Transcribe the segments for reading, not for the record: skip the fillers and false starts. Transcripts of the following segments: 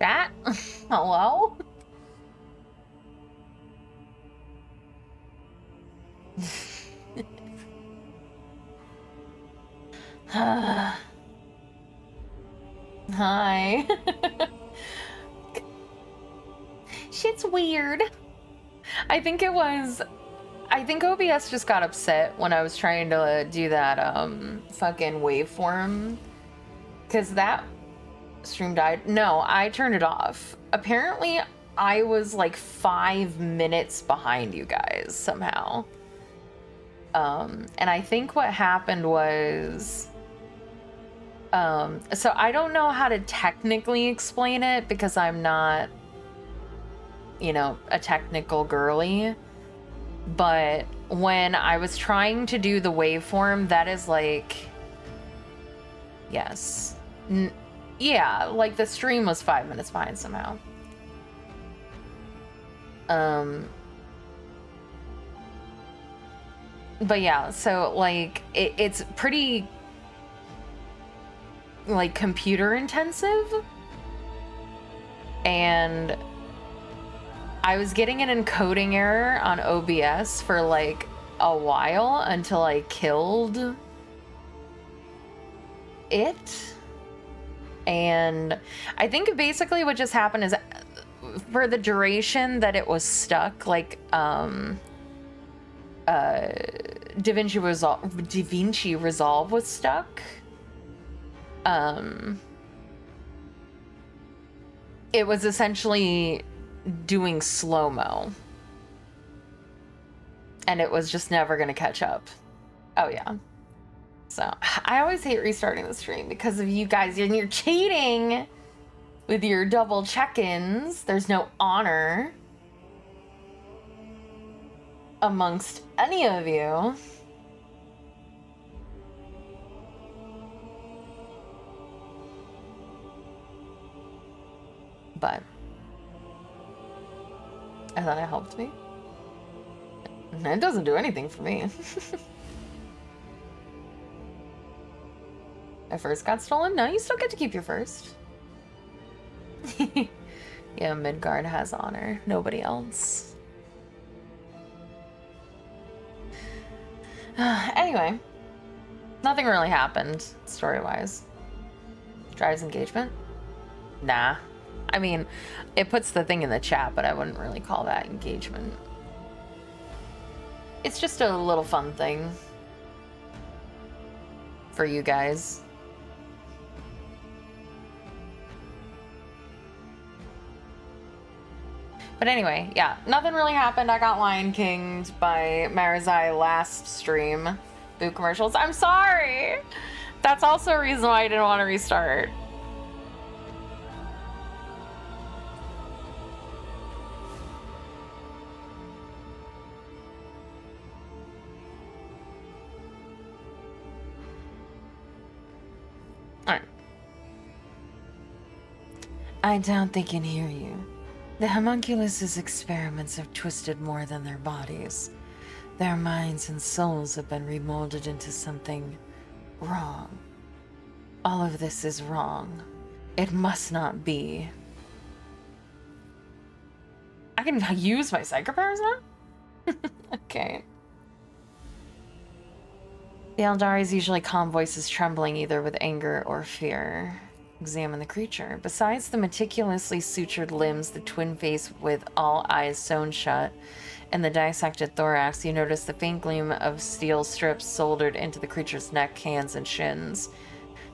Chat? Hello? Hi. Shit's weird. I think OBS just got upset when I was trying to do that fucking waveform, because that stream died. No, I turned it off. Apparently I was like 5 minutes behind you guys somehow. And I think what happened was, so I don't know how to technically explain it because I'm not, you know, a technical girly, but when I was trying to do the waveform, that is like, yes. Yeah, like the stream was 5 minutes behind somehow. But yeah, so like it's pretty like computer intensive, and I was getting an encoding error on OBS for like a while until I killed it. And I think basically what just happened is, for the duration that it was stuck, like DaVinci Resolve was stuck. It was essentially doing slow-mo, and it was just never gonna catch up. Oh yeah. So I always hate restarting the stream because of you guys, and you're cheating with your double check-ins. There's no honor amongst any of you. But I thought it helped me. It doesn't do anything for me. My first got stolen? No, you still get to keep your first. Yeah, Midgard has honor. Nobody else. Anyway, nothing really happened story-wise. Drives engagement? Nah. I mean, it puts the thing in the chat, but I wouldn't really call that engagement. It's just a little fun thing for you guys. But anyway, yeah, nothing really happened. I got Lion Kinged by Marizai last stream. Boo commercials. I'm sorry! That's also a reason why I didn't want to restart. Alright. I doubt they can hear you. The homunculus' experiments have twisted more than their bodies. Their minds and souls have been remolded into something wrong. All of this is wrong. It must not be. I can use my psycho powers now? Okay. The Eldari's usually calm voices trembling either with anger or fear. Examine the creature. Besides the meticulously sutured limbs, the twin face with all eyes sewn shut, and the dissected thorax, you notice the faint gleam of steel strips soldered into the creature's neck, hands, and shins.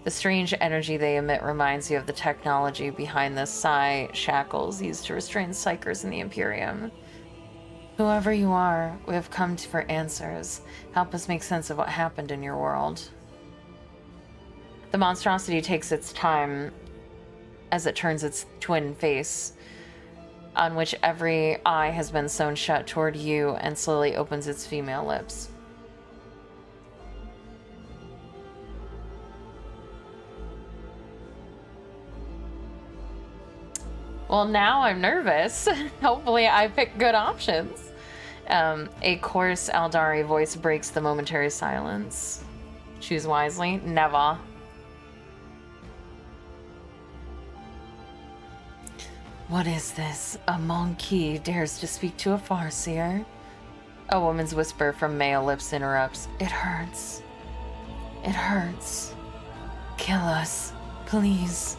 The strange energy they emit reminds you of the technology behind the psi shackles used to restrain psychers in the Imperium. Whoever you are, we have come for answers. Help us make sense of what happened in your world. The monstrosity takes its time as it turns its twin face, on which every eye has been sewn shut toward you, and slowly opens its female lips. Well, now I'm nervous. Hopefully I pick good options. A coarse Eldari voice breaks the momentary silence. Choose wisely. Never. What is this? A monkey dares to speak to a farseer? A woman's whisper from male lips interrupts. It hurts. It hurts. Kill us, please.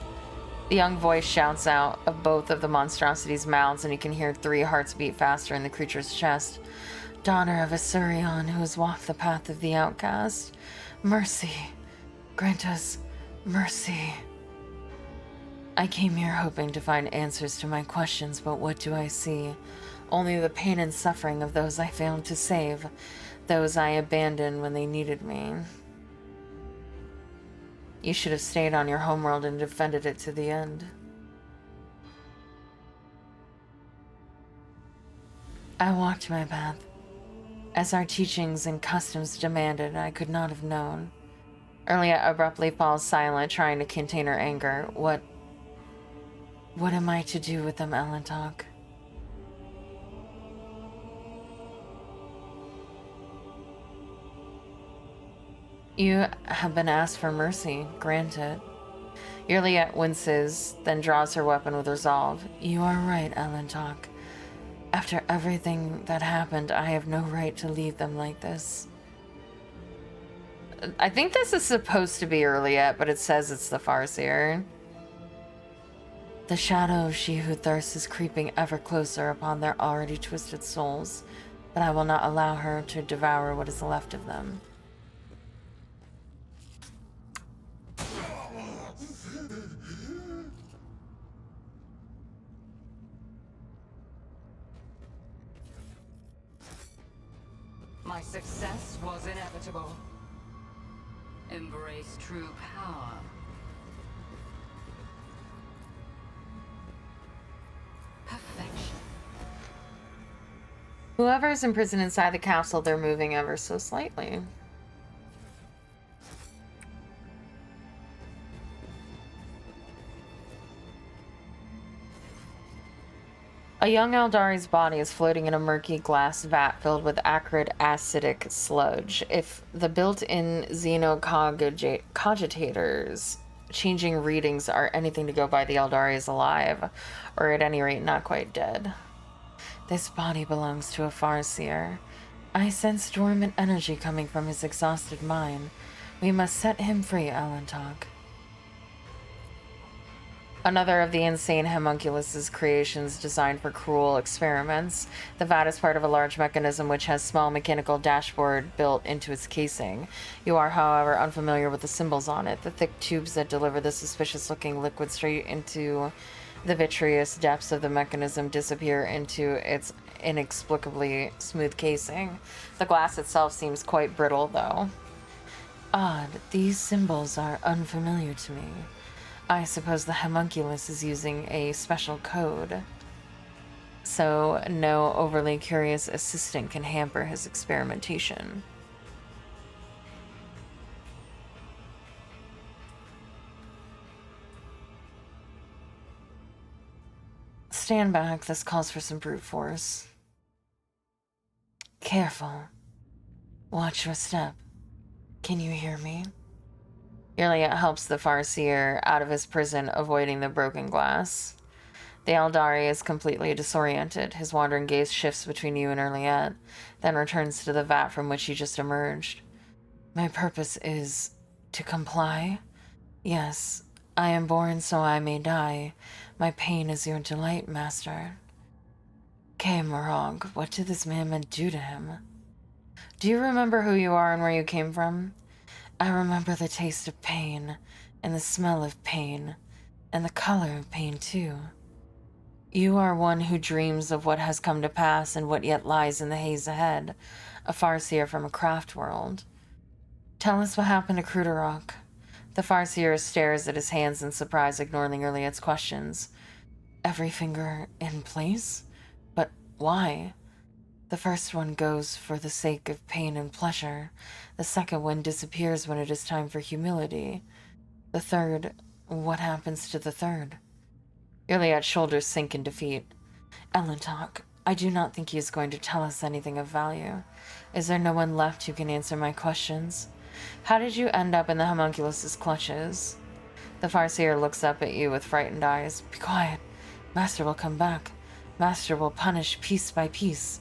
The young voice shouts out of both of the monstrosity's mouths, and you can hear 3 hearts beat faster in the creature's chest. Daughter of Asurion, who has walked the path of the outcast. Mercy. Grant us mercy. I came here hoping to find answers to my questions, but what do I see? Only the pain and suffering of those I failed to save, those I abandoned when they needed me. You should have stayed on your homeworld and defended it to the end. I walked my path. As our teachings and customs demanded, I could not have known. Erlia abruptly falls silent, trying to contain her anger. What am I to do with them, Elentok? You have been asked for mercy. Grant it. Erlia winces, then draws her weapon with resolve. You are right, Elentok. After everything that happened, I have no right to leave them like this. I think this is supposed to be Erlia, but it says it's the Farseer. The shadow of she who thirsts is creeping ever closer upon their already twisted souls, but I will not allow her to devour what is left of them. My success was inevitable. Embrace true power. Perfection. Whoever is imprisoned inside the castle, they're moving ever so slightly. A young Eldari's body is floating in a murky glass vat filled with acrid, acidic sludge. If the built-in xenocogitators changing readings are anything to go by, the Eldari is alive, or at any rate not quite dead. This body belongs to a Farseer. I sense dormant energy coming from his exhausted mind. We must set him free, Elentok. Another of the insane homunculus's creations designed for cruel experiments. The vat is part of a large mechanism which has small mechanical dashboard built into its casing. You are, however, unfamiliar with the symbols on it. The thick tubes that deliver the suspicious-looking liquid straight into the vitreous depths of the mechanism disappear into its inexplicably smooth casing. The glass itself seems quite brittle, though. Odd, these symbols are unfamiliar to me. I suppose the homunculus is using a special code, so no overly curious assistant can hamper his experimentation. Stand back, this calls for some brute force. Careful. Watch your step. Can you hear me? Erlia helps the Farseer out of his prison, avoiding the broken glass. The Eldari is completely disoriented. His wandering gaze shifts between you and Erliette, then returns to the vat from which he just emerged. My purpose is to comply? Yes, I am born so I may die. My pain is your delight, master. Morog, what did this man do to him? Do you remember who you are and where you came from? I remember the taste of pain, and the smell of pain, and the color of pain too. You are one who dreams of what has come to pass and what yet lies in the haze ahead, a Farseer from a craft world. Tell us what happened to Cruderok. The Farseer stares at his hands in surprise, ignoring Erliette's questions. Every finger in place? But why? The first one goes for the sake of pain and pleasure. The second one disappears when it is time for humility. The third, what happens to the third? Erliette's shoulders sink in defeat. Elentok, I do not think he is going to tell us anything of value. Is there no one left who can answer my questions? How did you end up in the homunculus's clutches? The Farseer looks up at you with frightened eyes. Be quiet. Master will come back. Master will punish piece by piece.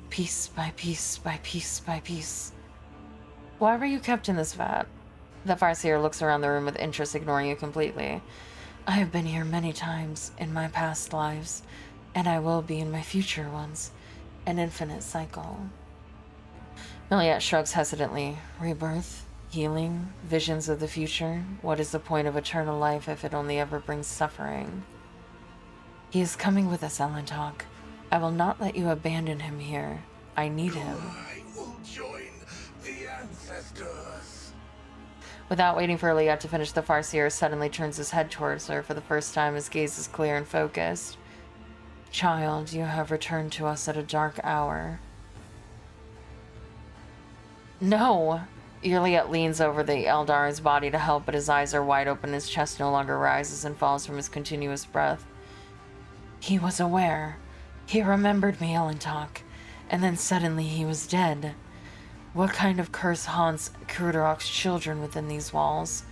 Piece by piece by piece by piece. Why were you kept in this vat? The Farseer looks around the room with interest, ignoring you completely. I have been here many times in my past lives, and I will be in my future ones. An infinite cycle. Milliette shrugs hesitantly. Rebirth, healing, visions of the future. What is the point of eternal life if it only ever brings suffering? He is coming with us, Elentok. I will not let you abandon him here. I need him. I will join the ancestors. Without waiting for Liette to finish, the Farseer suddenly turns his head towards her. For the first time, his gaze is clear and focused. Child, you have returned to us at a dark hour. No! Liette leans over the Eldar's body to help, but his eyes are wide open. His chest no longer rises and falls from his continuous breath. He was aware. He remembered me, Elentok. And then suddenly he was dead. What kind of curse haunts Kruderok's children within these walls?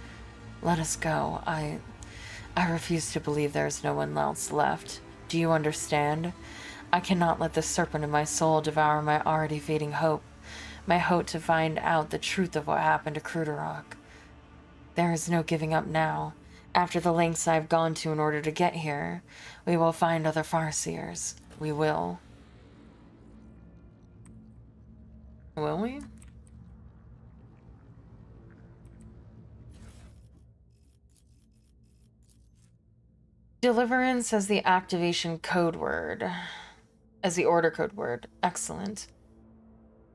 Let us go. I refuse to believe there is no one else left. Do you understand? I cannot let the serpent in my soul devour my already fading hope. My hope to find out the truth of what happened to Kruderok. There is no giving up now. After the lengths I've gone to in order to get here, we will find other Farseers. We will. Will we? Deliverance as the activation code word. As the order code word. Excellent.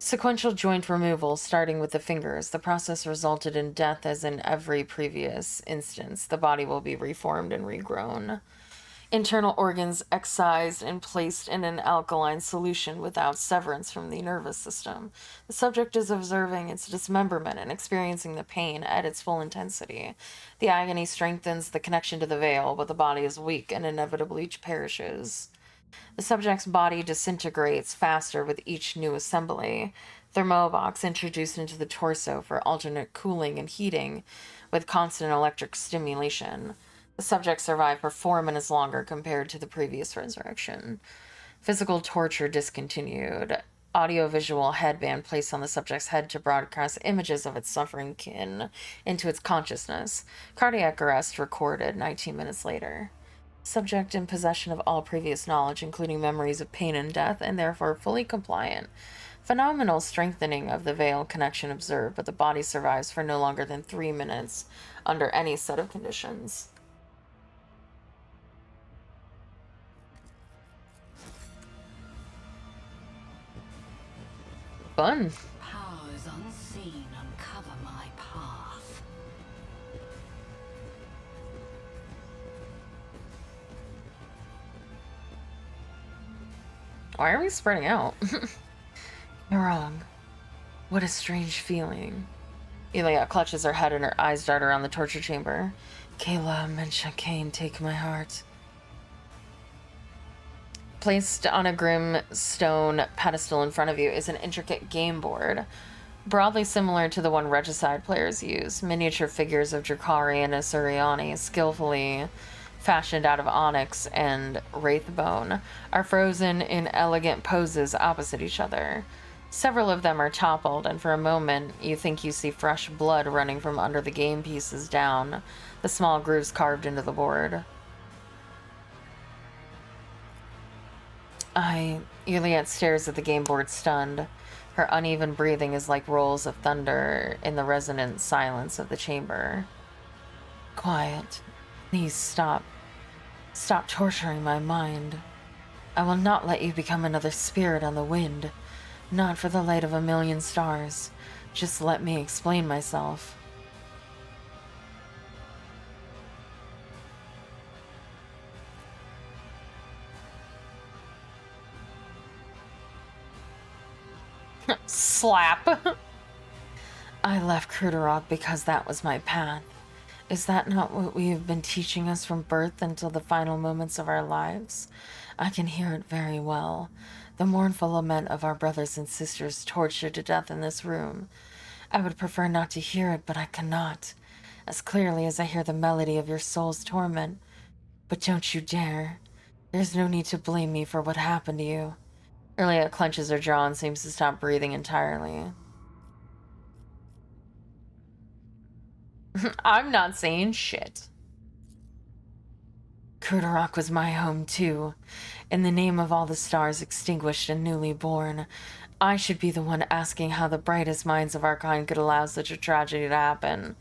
Sequential joint removal, starting with the fingers. The process resulted in death as in every previous instance. The body will be reformed and regrown. Internal organs excised and placed in an alkaline solution without severance from the nervous system. The subject is observing its dismemberment and experiencing the pain at its full intensity. The agony strengthens the connection to the veil, but the body is weak and inevitably perishes. The subject's body disintegrates faster with each new assembly. Thermobox introduced into the torso for alternate cooling and heating with constant electric stimulation. The subject survived for 4 minutes longer compared to the previous resurrection. Physical torture discontinued. Audiovisual headband placed on the subject's head to broadcast images of its suffering kin into its consciousness. Cardiac arrest recorded 19 minutes later. Subject in possession of all previous knowledge, including memories of pain and death, and therefore fully compliant. Phenomenal strengthening of the veil connection observed, but the body survives for no longer than 3 minutes under any set of conditions. Fun. Powers unseen uncover my path. Why are we spreading out? You're wrong. What a strange feeling. Elia clutches her head and her eyes dart around the torture chamber. Kayla, Mensha, Kane, take my heart. Placed on a grim stone pedestal in front of you is an intricate game board, broadly similar to the one Regicide players use. Miniature figures of Drakari and Asuriani, skillfully fashioned out of onyx and wraithbone, are frozen in elegant poses opposite each other. Several of them are toppled, and for a moment you think you see fresh blood running from under the game pieces down the small grooves carved into the board. Juliet stares at the game board, stunned. Her uneven breathing is like rolls of thunder in the resonant silence of the chamber. Quiet. Please stop. Stop torturing my mind. I will not let you become another spirit on the wind. Not for the light of a million stars. Just let me explain myself. Slap. I left Kruderok because that was my path. Is that not what we have been teaching us from birth until the final moments of our lives? I can hear it very well. The mournful lament of our brothers and sisters tortured to death in this room. I would prefer not to hear it, but I cannot. As clearly as I hear the melody of your soul's torment. But don't you dare. There's no need to blame me for what happened to you. Erlia clenches her jaw and seems to stop breathing entirely. I'm not saying shit. Kudarok was my home too. In the name of all the stars extinguished and newly born, I should be the one asking how the brightest minds of our kind could allow such a tragedy to happen.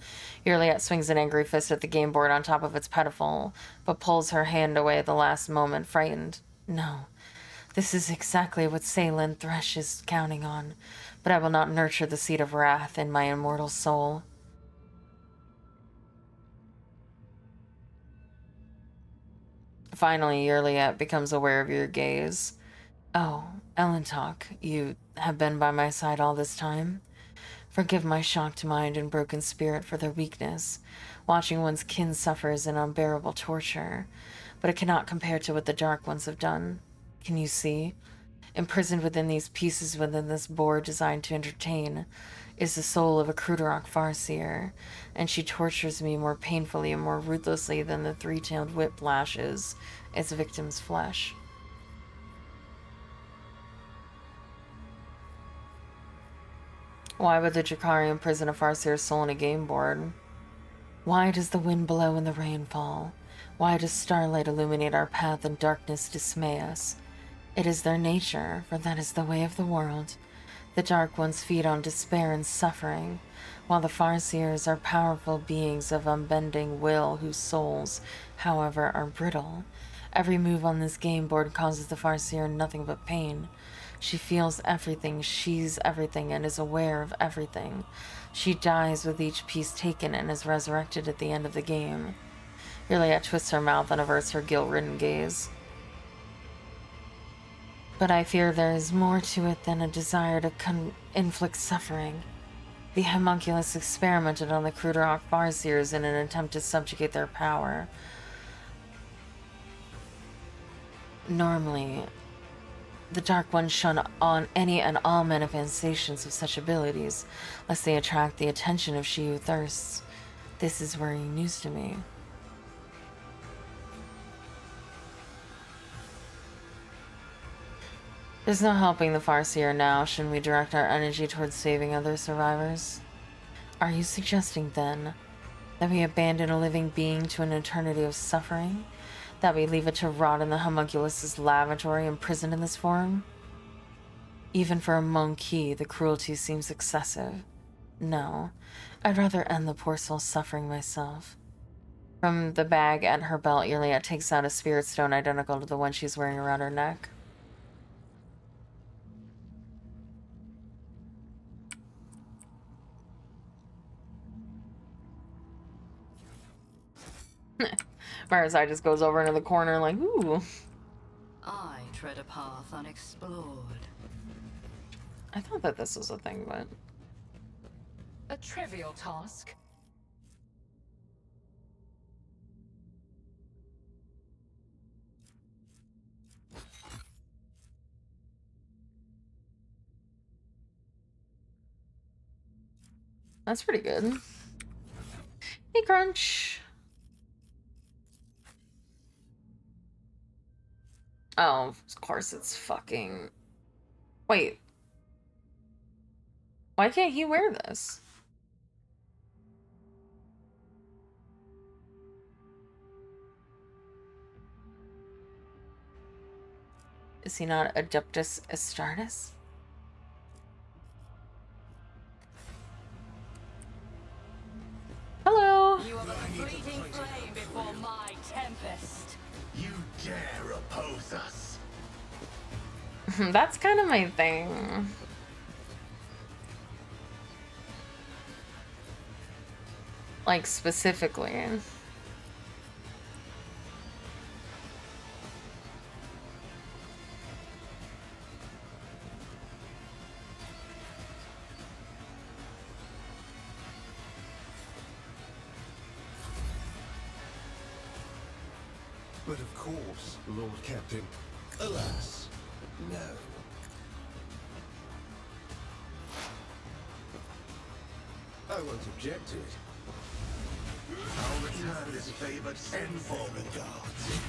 Yurliet swings an angry fist at the game board on top of its pedestal, but pulls her hand away at the last moment, frightened. No, this is exactly what Celine Thresh is counting on, but I will not nurture the seed of wrath in my immortal soul. Finally, Yurliet becomes aware of your gaze. Oh, Elentok, you have been by my side all this time? Forgive my shocked mind and broken spirit for their weakness. Watching one's kin suffer is an unbearable torture, but it cannot compare to what the Dark Ones have done. Can you see? Imprisoned within these pieces within this board designed to entertain is the soul of a Krudarok Farseer, and she tortures me more painfully and more ruthlessly than the three-tailed whip lashes its victim's flesh. Why would the Jakari imprison a Farseer's soul in a game board? Why does the wind blow and the rain fall? Why does starlight illuminate our path and darkness dismay us? It is their nature, for that is the way of the world. The Dark Ones feed on despair and suffering, while the Farseers are powerful beings of unbending will whose souls, however, are brittle. Every move on this game board causes the Farseer nothing but pain. She feels everything, sees everything, and is aware of everything. She dies with each piece taken and is resurrected at the end of the game. Yurliet twists her mouth and averts her guilt-ridden gaze. But I fear there is more to it than a desire to inflict suffering. The homunculus experimented on the Krudarok Farseers in an attempt to subjugate their power. Normally, the Dark Ones shun on any and all manifestations of such abilities, lest they attract the attention of she who thirsts. This is worrying news to me. There's no helping the Farseer now. Shouldn't we direct our energy towards saving other survivors? Are you suggesting, then, that we abandon a living being to an eternity of suffering? That we leave it to rot in the homunculus's lavatory, imprisoned in this form? Even for a monkey, the cruelty seems excessive. No, I'd rather end the poor soul's suffering myself. From the bag at her belt, Yurliet takes out a spirit stone identical to the one she's wearing around her neck. Marisai just goes over into the corner like, ooh. I tread a path unexplored. I thought that this was a thing, but... A trivial task. That's pretty good. Hey, Crunch. Oh, of course it's fucking... Wait. Why can't he wear this? Is he not Adeptus Astartes? Hello! You are a fleeting flame before my tempest. You dare oppose us? That's kind of my thing. Like, specifically. But of course, Lord Captain. Alas, no. I won't object to it. I'll return this favor tenfold, regards.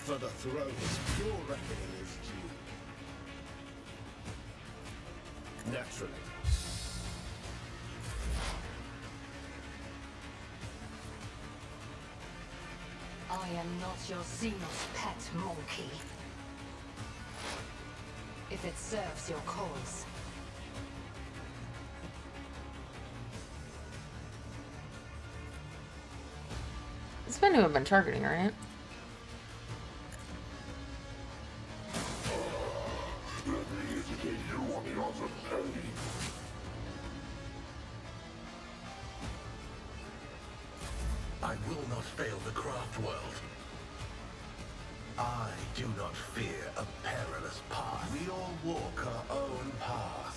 For the thrones, your reckoning is due. Naturally. I am not your Xenos pet monkey. If it serves your cause. It's been who I've been targeting, right? I will not fail the craft world. I do not fear a perilous path. We all walk our own path.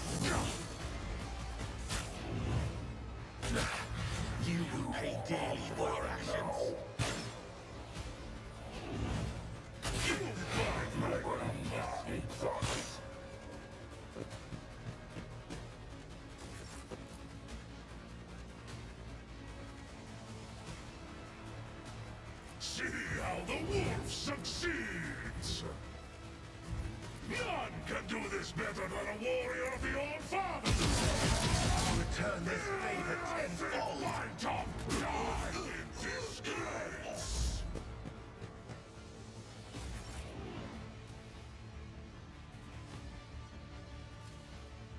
You will pay dearly for your actions. See how the wolf succeeds! None can do this better than a warrior of the Old Fathers! Return this favor tenfold. My top die in disgrace!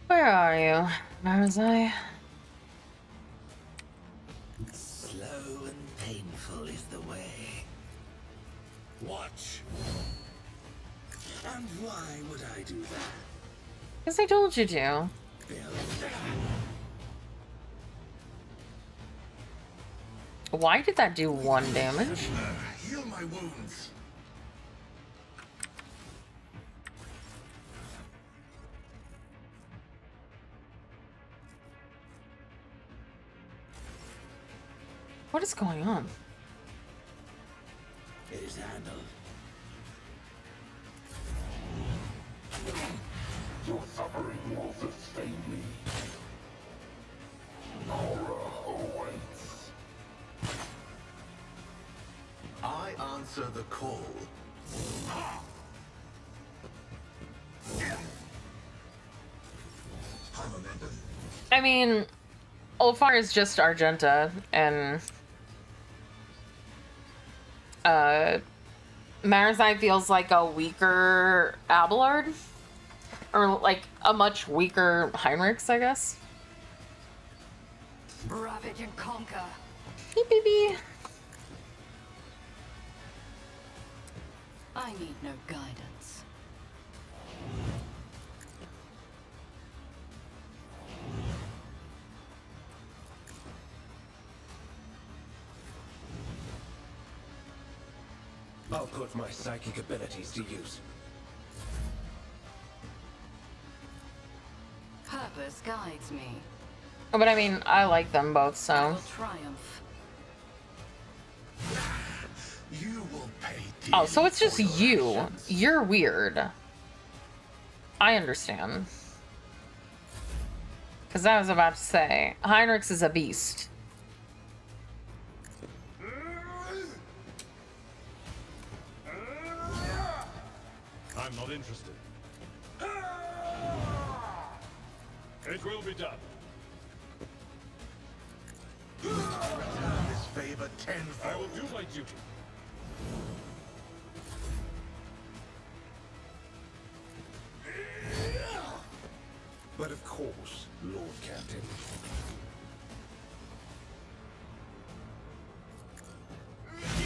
Where are you, Marzai? Slow and painful is the way. Watch. And why would I do that? Because I told you to. Build. Why did that do 1 damage? Heal my wounds. What is going on? It is handled. Your suffering will sustain me. Horror awaits. I answer the call. I mean, Ulfar is just Argenta, and Marzai feels like a weaker Abelard, or like a much weaker Heinrichs, I guess. Ravage and conquer. Beep, beep, beep. I need no guidance. I'll put my psychic abilities to use. Purpose guides me. But I mean, I like them both, I so. will triumph. You will pay dearly. Oh, so it's just for your you. actions. You're weird. I understand. Because I was about to say, Heinrichs is a beast. I'm not interested. It will be done. Return this favor I will tenfold. do my duty. But of course, Lord Captain.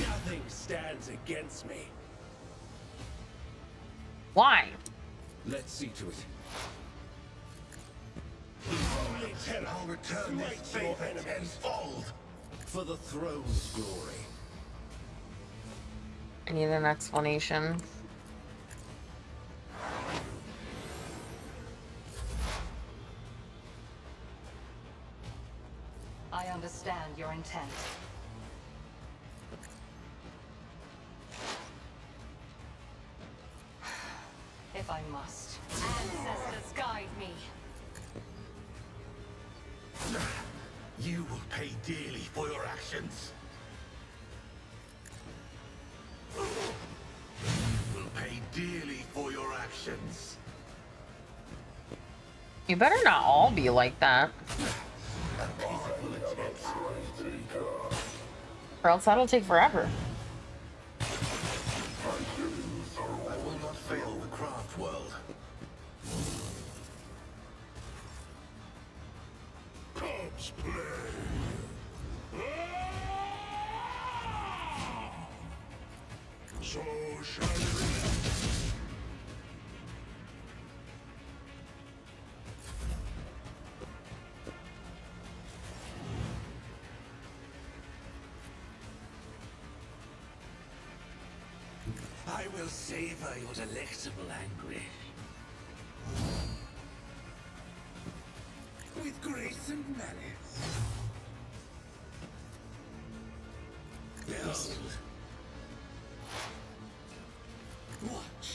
Nothing stands against me. Why? Let's see to it. I'll return this favor tenfold. For the throne's glory. I need an explanation. I understand your intent. If I must. Ancestors guide me. You will pay dearly for your actions. actions. You better not all be like that. Or else that'll take forever. I will not fail the craft world. Corpse play. So shall it be. I will savor your delectable anguish. With grace and malice. Behold. Watch.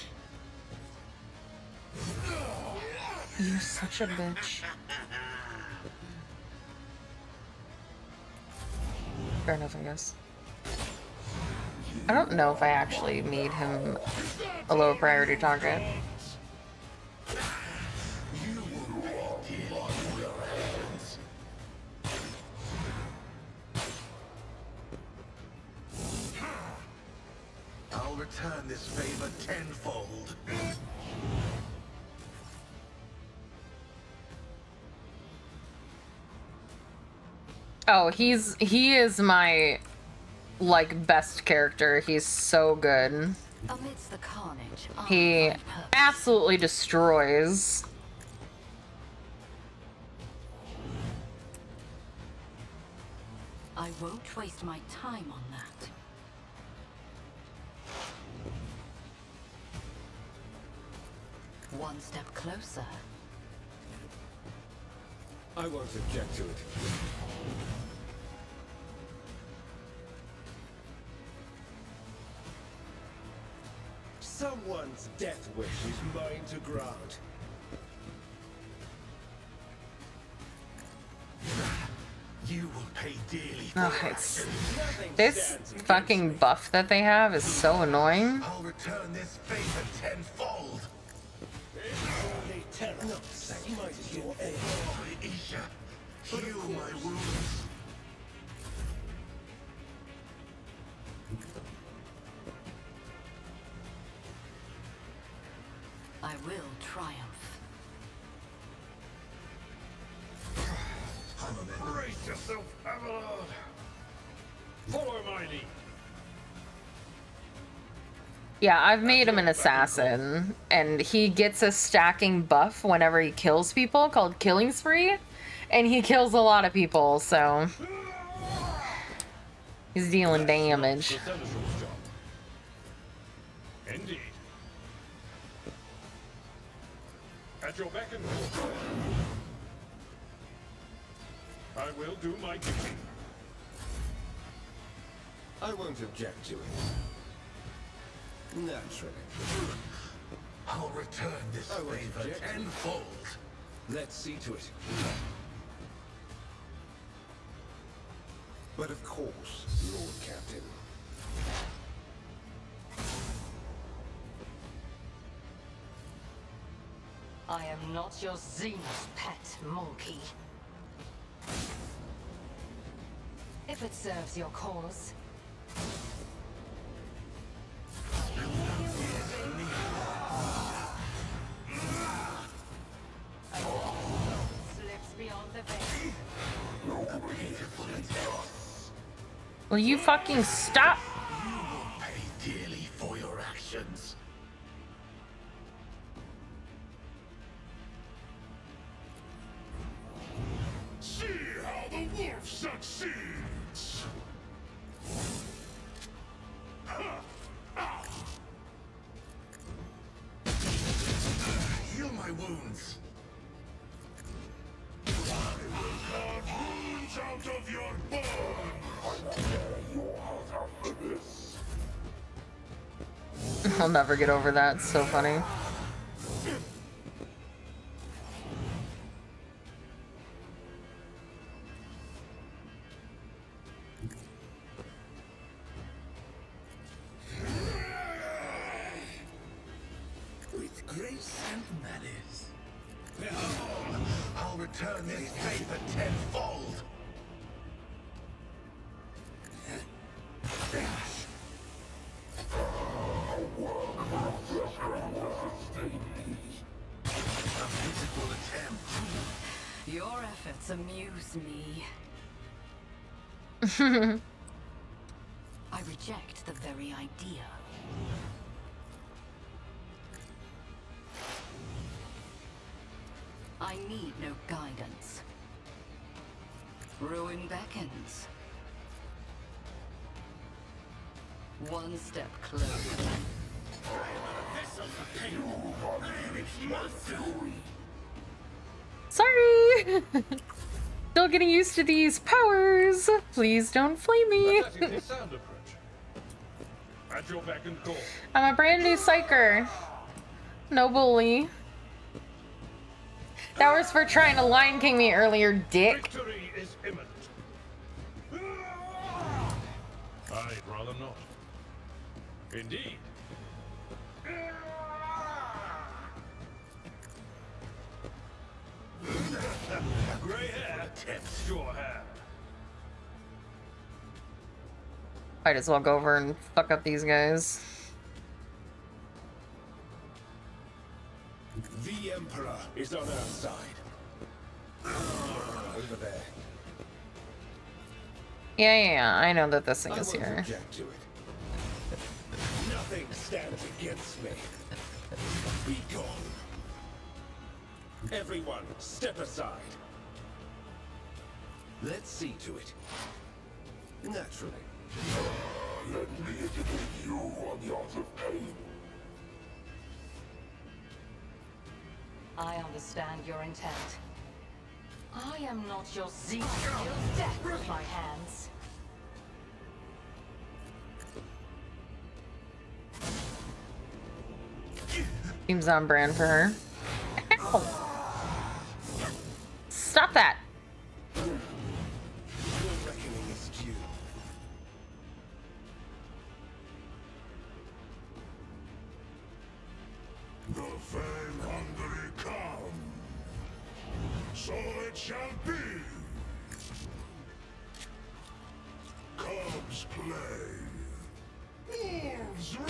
You're such a bitch. Fair enough, I guess. I don't know if I actually made him a lower priority target. You will pay dearly for your actions. I'll return this favor tenfold. Oh, he is my like best character. He's so good. Amidst the carnage, He absolutely destroys. I won't waste my time on that. One step closer. I won't object to it. Someone's death wish is mine to grant. You will pay dearly for Oh, your it's actions. this fucking buff that they have is so annoying. I'll return this favor tenfold. Not sacrifice your aid. Isha, heal my wounds. I will triumph. Brace yourself, Abelard. Follow my lead. Yeah, I've made him an assassin, and he gets a stacking buff whenever he kills people called Killing Spree, and he kills a lot of people, so he's dealing damage. The Seneschal's job. Indeed. At your beck and call. I will do my duty. I won't object to it. Naturally. I'll return this favor tenfold. Let's see to it. But of course, Lord Captain. I am not your Xenos pet, monkey. If it serves your cause. Slips beyond the veil. Will you fucking stop? You will pay dearly for your actions. See how the wolf succeeds. Heal my wounds. Carve wounds out of your bones. I'll never get over that. It's so funny. With grace and malice. Behold, I'll return this favor tenfold. A pitiful attempt. Your efforts amuse me. I reject the very idea. I need no guidance. Ruin beckons. One step closer. Sorry! Still getting used to these powers. Please don't flame me. Pathetically sound approach. At your beck and call. I'm a brand new psyker. No bully. That was for trying to Lion King me earlier, dick. Victory is imminent. I'd rather not. Indeed. Grey hair tempts your hand. Might as well go over and fuck up these guys. The Emperor is on our side. Over there. Yeah, I know that this thing I is won't here. object to it. Nothing stands against me. Be gone. Everyone, step aside. Let's see to it. Naturally. Let me educate you on the art of pain. I understand your intent. I am not your Xenos. Deal death with my hands. Seems on brand for her. Ow. Stop that! Your reckoning is due. The Fang Hungry come. So it shall be. Cubs play. Wolves reign.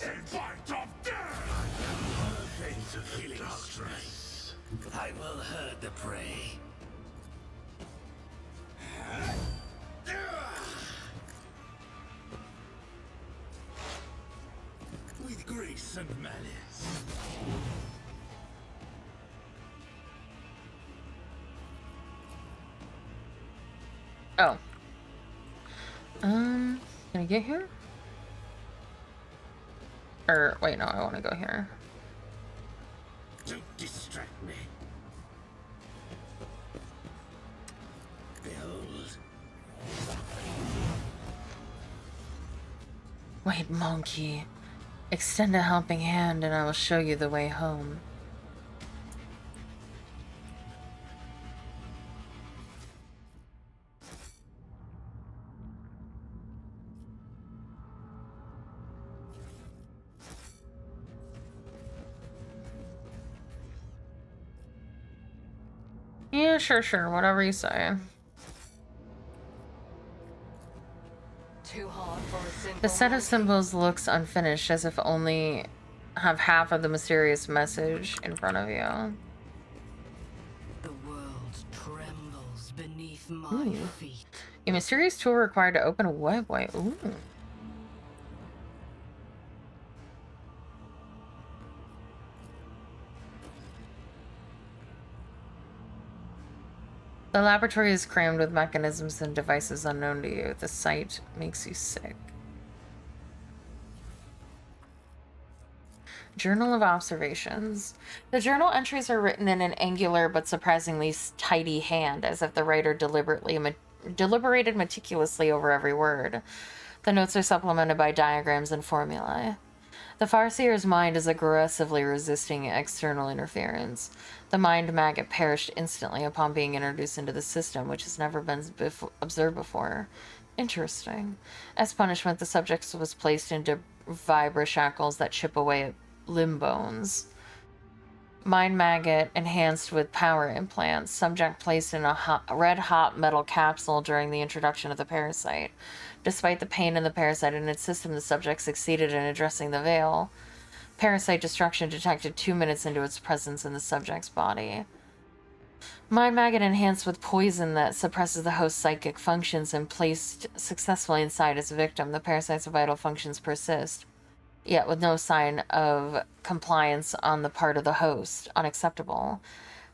And bite of death. Into the darkness. I will herd the prey. With grace and malice. Oh. Can I get here? Or, wait, no, I want to go here. Don't distract me. Behold. Wait, monkey. Extend a helping hand and I will show you the way home. Yeah, sure, whatever you say. Too hard for a simple The set of man. symbols looks unfinished, as if only have half of the mysterious message in front of you. The world trembles beneath my feet. A mysterious tool required to open a webway. Ooh. The laboratory is crammed with mechanisms and devices unknown to you. The sight makes you sick. Journal of Observations. The journal entries are written in an angular but surprisingly tidy hand, as if the writer deliberated meticulously over every word. The notes are supplemented by diagrams and formulae. The Farseer's mind is aggressively resisting external interference. The mind maggot perished instantly upon being introduced into the system, which has never been observed before. Interesting. As punishment, the subject was placed into vibra shackles that chip away at limb bones. Mind maggot enhanced with power implants. Subject placed in a red-hot metal capsule during the introduction of the parasite. Despite the pain in the parasite and its system, the subject succeeded in addressing the veil. Parasite destruction detected 2 minutes into its presence in the subject's body. Mind maggot enhanced with poison that suppresses the host's psychic functions and placed successfully inside its victim. The parasite's vital functions persist, yet with no sign of compliance on the part of the host. Unacceptable.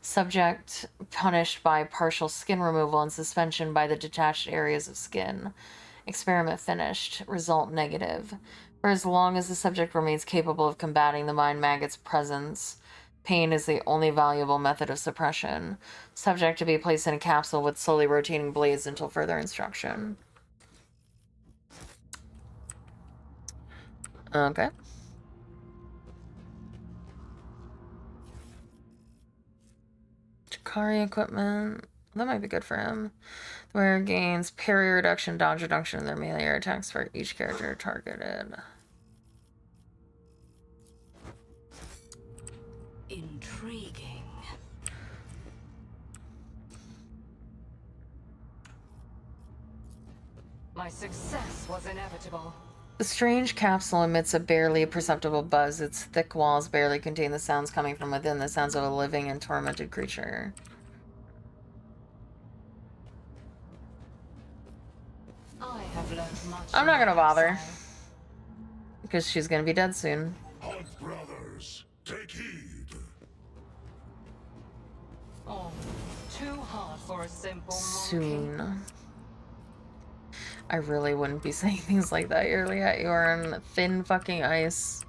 Subject punished by partial skin removal and suspension by the detached areas of skin. Experiment finished. Result negative. For as long as the subject remains capable of combating the mind maggot's presence, pain is the only valuable method of suppression. Subject to be placed in a capsule with slowly rotating blades until further instruction. Okay. Chikari equipment. That might be good for him. The wearer gains parry reduction, dodge reduction in their melee attacks for each character targeted. Intriguing. My success was inevitable. The strange capsule emits a barely perceptible buzz. Its thick walls barely contain the sounds coming from within, the sounds of a living and tormented creature. I have learned much. I'm not gonna bother, exile. because she's gonna be dead soon. Hunt brothers, take heed. Oh, too hard for a simple monkey. Soon. I really wouldn't be saying things like that, Juliet. You are on thin fucking ice.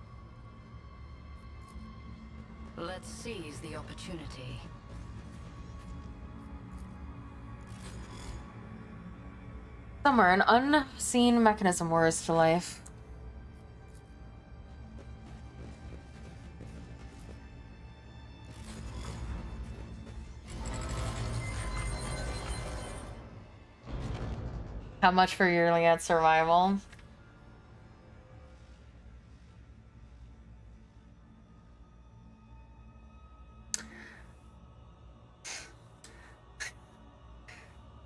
Let's seize the opportunity. Somewhere, an unseen mechanism whirs to life. How much for yearly at survival?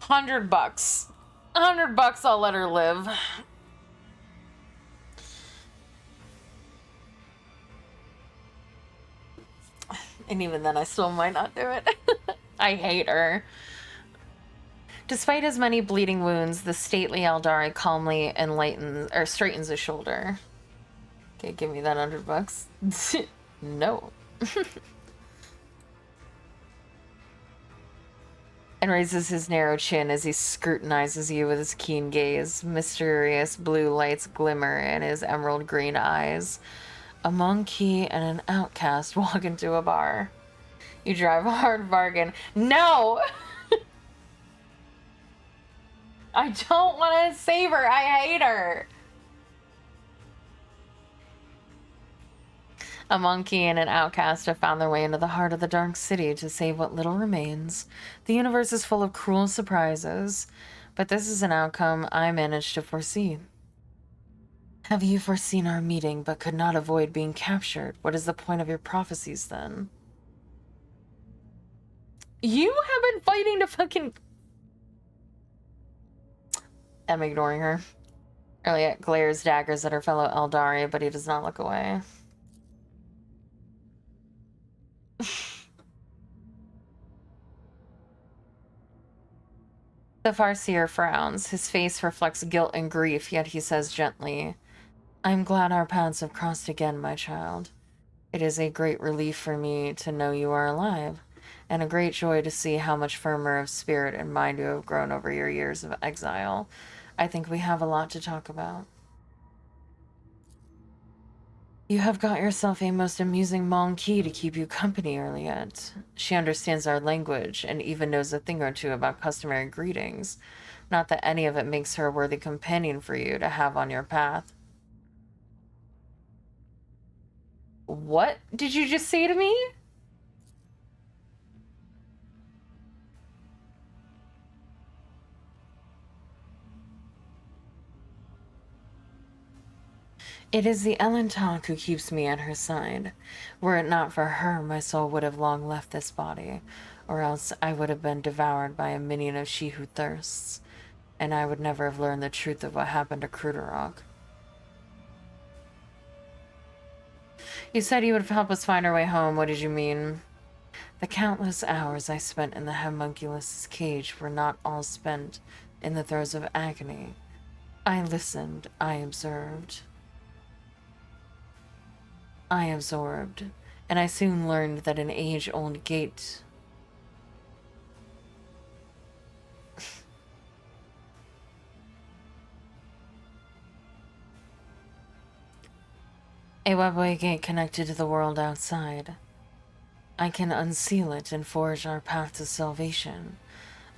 $100. $100, I'll let her live. And even then, I still might not do it. I hate her. Despite his many bleeding wounds, the stately Eldari calmly straightens his shoulder. Okay, give me that $100. No. And raises his narrow chin as he scrutinizes you with his keen gaze. Mysterious blue lights glimmer in his emerald green eyes. A monkey and an outcast walk into a bar. You drive a hard bargain. No! I don't want to save her. I hate her. A monkey and an outcast have found their way into the heart of the dark city to save what little remains. The universe is full of cruel surprises, but this is an outcome I managed to foresee. Have you foreseen our meeting but could not avoid being captured? What is the point of your prophecies then? You have been fighting to fucking... I'm ignoring her. Elliot glares daggers at her fellow Eldari, but he does not look away. The Farseer frowns. His face reflects guilt and grief, yet he says gently, I'm glad our paths have crossed again, my child. It is a great relief for me to know you are alive, and a great joy to see how much firmer of spirit and mind you have grown over your years of exile. I think we have a lot to talk about. You have got yourself a most amusing monkey to keep you company, Juliet. She understands our language and even knows a thing or two about customary greetings. Not that any of it makes her a worthy companion for you to have on your path. What did you just say to me? It is the Elentok who keeps me at her side. Were it not for her, my soul would have long left this body, or else I would have been devoured by a minion of She Who Thirsts, and I would never have learned the truth of what happened to Cruderok. You said you would help us find our way home. What did you mean? The countless hours I spent in the homunculus' cage were not all spent in the throes of agony. I listened, I observed. I absorbed, and I soon learned that an age-old gate a webway gate connected to the world outside. I can unseal it and forge our path to salvation.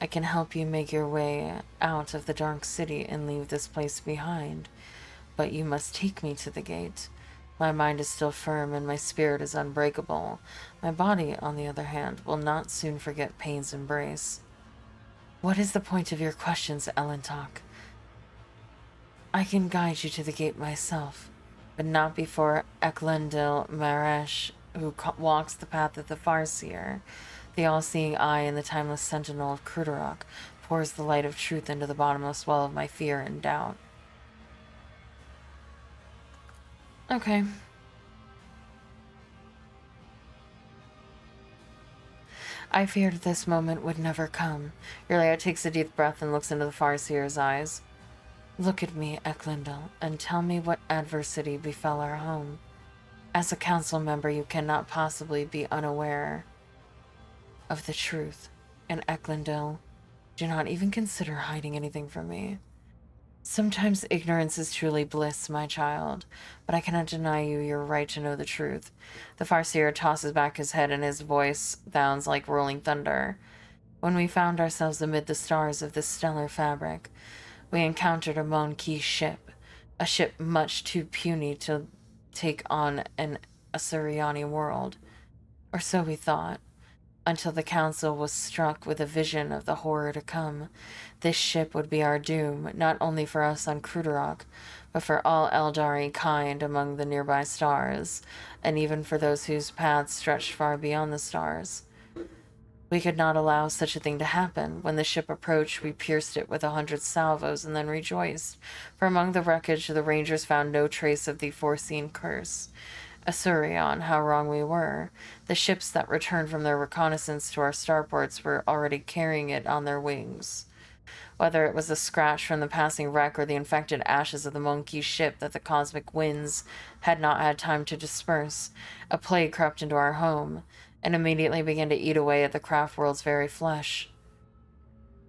I can help you make your way out of the dark city and leave this place behind, but you must take me to the gate. My mind is still firm and my spirit is unbreakable. My body, on the other hand, will not soon forget pain's embrace. What is the point of your questions, Elentok? I can guide you to the gate myself, but not before Eklundil Maresh, who walks the path of the Farseer, the all-seeing eye and the timeless sentinel of Cruderok, pours the light of truth into the bottomless well of my fear and doubt. Okay. I feared this moment would never come. Uriah takes a deep breath and looks into the Farseer's eyes. Look at me, Eklundil, and tell me what adversity befell our home. As a council member, you cannot possibly be unaware of the truth. And Eklundil, do not even consider hiding anything from me. Sometimes ignorance is truly bliss, my child, but I cannot deny you your right to know the truth. The Farseer tosses back his head and his voice sounds like rolling thunder. When we found ourselves amid the stars of this stellar fabric, we encountered a Monkey ship, a ship much too puny to take on an Asuriani world. Or so we thought, until the council was struck with a vision of the horror to come. This ship would be our doom, not only for us on Cruderok, but for all Eldari kind among the nearby stars, and even for those whose paths stretched far beyond the stars. We could not allow such a thing to happen. When the ship approached, we pierced it with 100 salvos and then rejoiced, for among the wreckage the rangers found no trace of the foreseen curse. Asurion, how wrong we were. The ships that returned from their reconnaissance to our starports were already carrying it on their wings. Whether it was a scratch from the passing wreck or the infected ashes of the Monkey ship that the cosmic winds had not had time to disperse, a plague crept into our home and immediately began to eat away at the craft world's very flesh.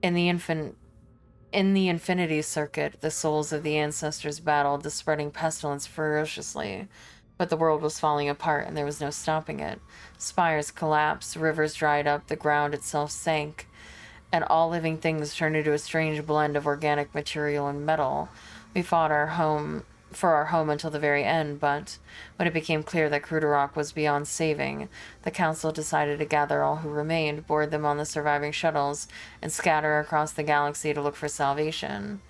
In the infinity circuit, the souls of the ancestors battled the spreading pestilence ferociously, but the world was falling apart and there was no stopping it. Spires collapsed, rivers dried up, the ground itself sank, and all living things turned into a strange blend of organic material and metal. We fought for our home until the very end, but when it became clear that Cruderok was beyond saving, the council decided to gather all who remained, board them on the surviving shuttles, and scatter across the galaxy to look for salvation.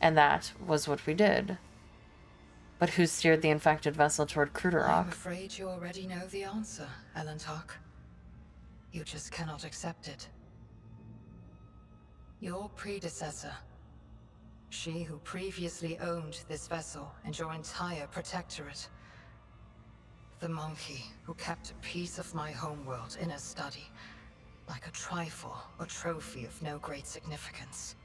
And that was what we did. But who steered the infected vessel toward Cruderok? I'm afraid you already know the answer, Elentok. You just cannot accept it. Your predecessor, she who previously owned this vessel and your entire protectorate, the monkey who kept a piece of my homeworld in a study, like a trifle or trophy of no great significance.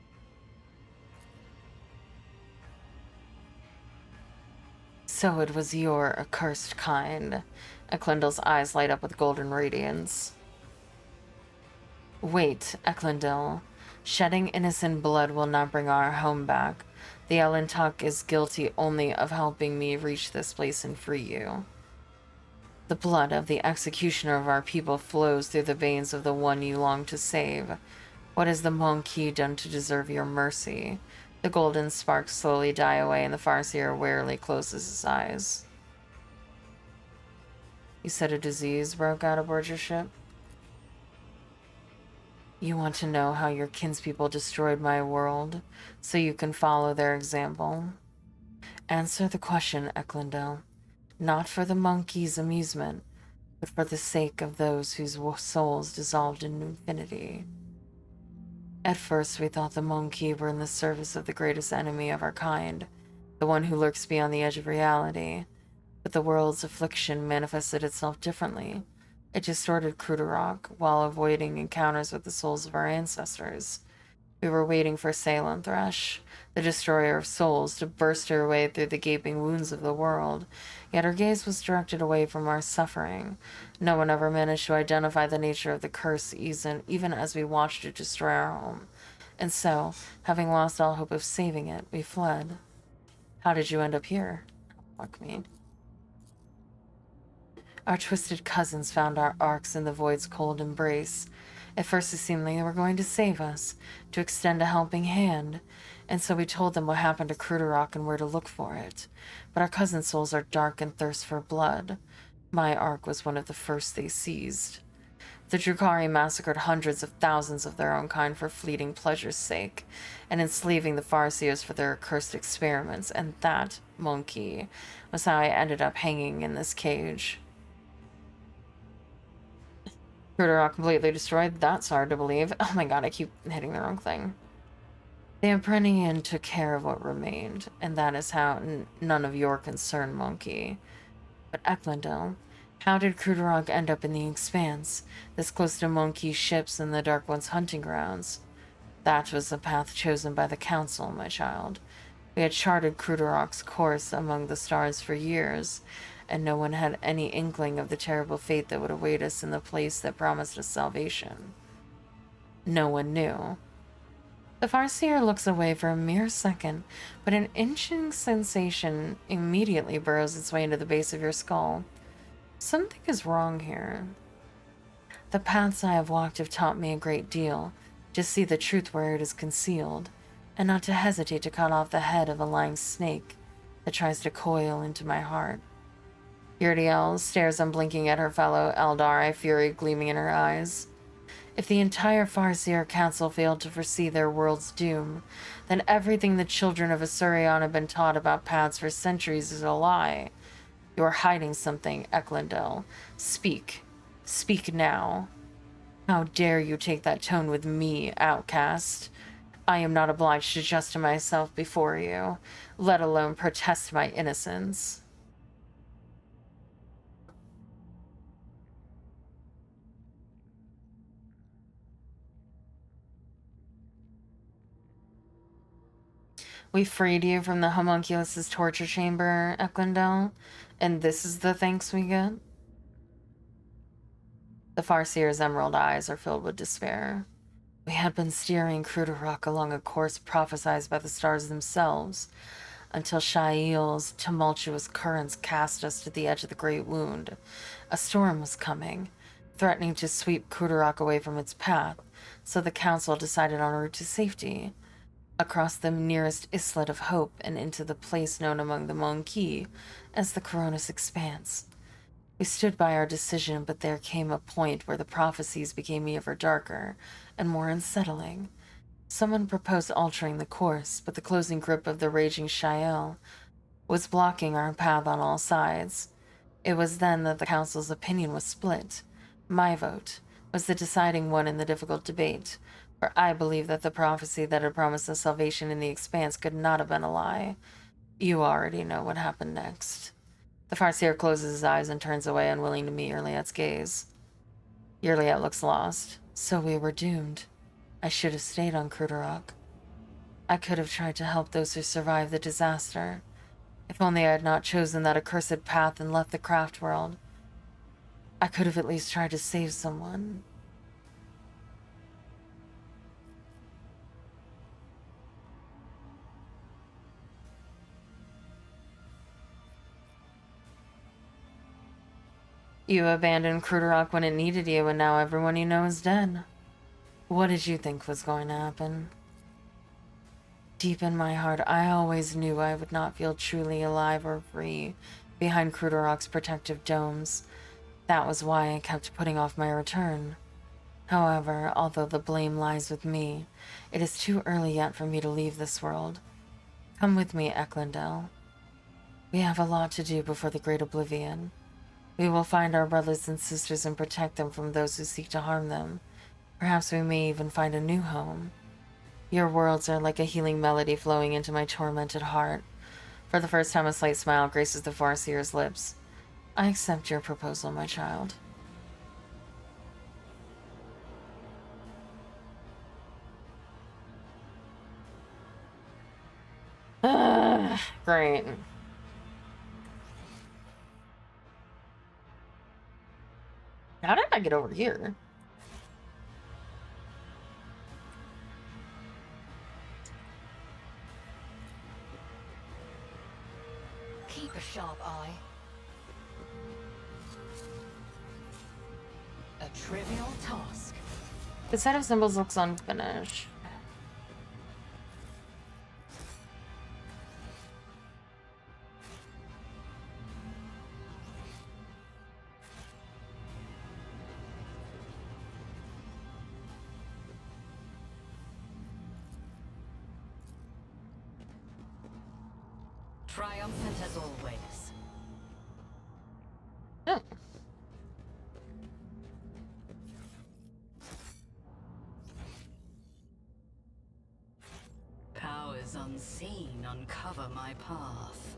So it was your accursed kind. Eklundil's eyes light up with golden radiance. Wait, Eklundil. Shedding innocent blood will not bring our home back. The Elentok is guilty only of helping me reach this place and free you. The blood of the executioner of our people flows through the veins of the one you long to save. What has the Monkey done to deserve your mercy? The golden sparks slowly die away and the Farseer warily closes his eyes. You said a disease broke out aboard your ship? You want to know how your kinspeople destroyed my world, so you can follow their example? Answer the question, Eklundel. Not for the monkey's amusement, but for the sake of those whose souls dissolved in infinity. At first, we thought the monkey were in the service of the greatest enemy of our kind, the one who lurks beyond the edge of reality. But the world's affliction manifested itself differently. It distorted Cruderrock while avoiding encounters with the souls of our ancestors. We were waiting for Salem Thresh, the destroyer of souls, to burst her way through the gaping wounds of the world, yet her gaze was directed away from our suffering. No one ever managed to identify the nature of the curse, even as we watched it destroy our home. And so, having lost all hope of saving it, we fled. How did you end up here? Fuck me. Our twisted cousins found our arcs in the void's cold embrace. At first it seemed like they were going to save us, to extend a helping hand, and so we told them what happened to Cruderrock and where to look for it. But our cousin souls are dark and thirst for blood. My arc was one of the first they seized. The Drukhari massacred hundreds of thousands of their own kind for fleeting pleasure's sake, and enslaving the Farseers for their accursed experiments, and that, monkey, was how I ended up hanging in this cage. Cruderrock completely destroyed? That's hard to believe. Oh my god, I keep hitting the wrong thing. The Imprennian took care of what remained, and that is how none of your concern, monkey. But Eklundel, how did Cruderrock end up in the Expanse, this close to monkey ships and the Dark One's hunting grounds? That was the path chosen by the Council, my child. We had charted Cruderrock's course among the stars for years, and no one had any inkling of the terrible fate that would await us in the place that promised us salvation. No one knew. The Farseer looks away for a mere second, but an inching sensation immediately burrows its way into the base of your skull. Something is wrong here. The paths I have walked have taught me a great deal, to see the truth where it is concealed, and not to hesitate to cut off the head of a lying snake that tries to coil into my heart. Yurdiel stares unblinking at her fellow Eldari, fury gleaming in her eyes. If the entire Farseer Council failed to foresee their world's doom, then everything the children of Asurion have been taught about paths for centuries is a lie. You are hiding something, Eklundel. Speak. Speak now. How dare you take that tone with me, outcast? I am not obliged to justify myself before you, let alone protest my innocence. We freed you from the homunculus's torture chamber, Eklundel, and this is the thanks we get? The Farseer's emerald eyes are filled with despair. We had been steering Cruderrock along a course prophesied by the stars themselves, until Shael's tumultuous currents cast us to the edge of the Great Wound. A storm was coming, threatening to sweep Cruderrock away from its path, so the Council decided on a route to safety, across the nearest islet of hope and into the place known among the Monkey as the Coronis Expanse. We stood by our decision, but there came a point where the prophecies became ever darker and more unsettling. Someone proposed altering the course, but the closing grip of the raging Shael was blocking our path on all sides. It was then that the Council's opinion was split. My vote was the deciding one in the difficult debate, for I believe that the prophecy that had promised us salvation in the Expanse could not have been a lie. You already know what happened next. The Farseer closes his eyes and turns away, unwilling to meet Yurliet's gaze. Yurliet looks lost. So we were doomed. I should have stayed on Cruderrock. I could have tried to help those who survived the disaster. If only I had not chosen that accursed path and left the craft world. I could have at least tried to save someone. You abandoned Cruderrock when it needed you, and now everyone you know is dead. What did you think was going to happen? Deep in my heart, I always knew I would not feel truly alive or free behind Cruderrock's protective domes. That was why I kept putting off my return. However, although the blame lies with me, it is too early yet for me to leave this world. Come with me, Eklundel. We have a lot to do before the Great Oblivion. We will find our brothers and sisters and protect them from those who seek to harm them. Perhaps we may even find a new home. Your words are like a healing melody flowing into my tormented heart. For the first time, a slight smile graces the Farseer's lips. I accept your proposal, my child. Great. How did I get over here? Keep a sharp eye. A trivial task. The set of symbols looks unfinished. Triumphant as always. Oh. Powers unseen uncover my path.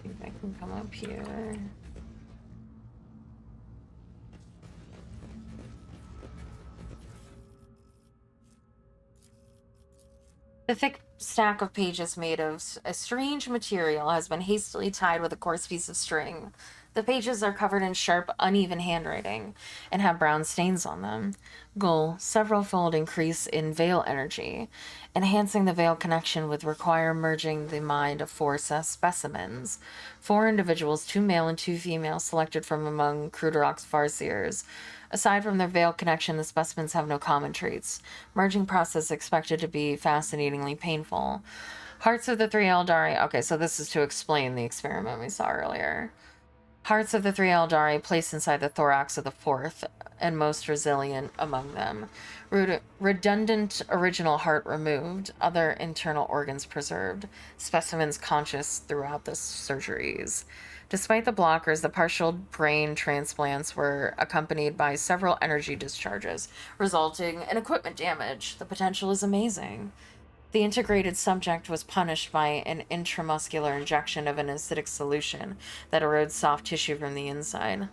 See if I can come up here. The thick stack of pages made of a strange material has been hastily tied with a coarse piece of string. The pages are covered in sharp, uneven handwriting and have brown stains on them. Goal, several-fold increase in veil energy. Enhancing the veil connection would require merging the mind of 4 specimens. 4 individuals, 2 male and 2 female, selected from among Kruderok's Farseers. Aside from their veil connection, the specimens have no common traits. Merging process expected to be fascinatingly painful. Hearts of the 3 Eldari... Okay, so this is to explain the experiment we saw earlier. Hearts of the 3 Eldari placed inside the thorax of the 4th and most resilient among them. Redundant original heart removed, other internal organs preserved, specimens conscious throughout the surgeries. Despite the blockers, the partial brain transplants were accompanied by several energy discharges, resulting in equipment damage. The potential is amazing. The integrated subject was punished by an intramuscular injection of an acidic solution that erodes soft tissue from the inside.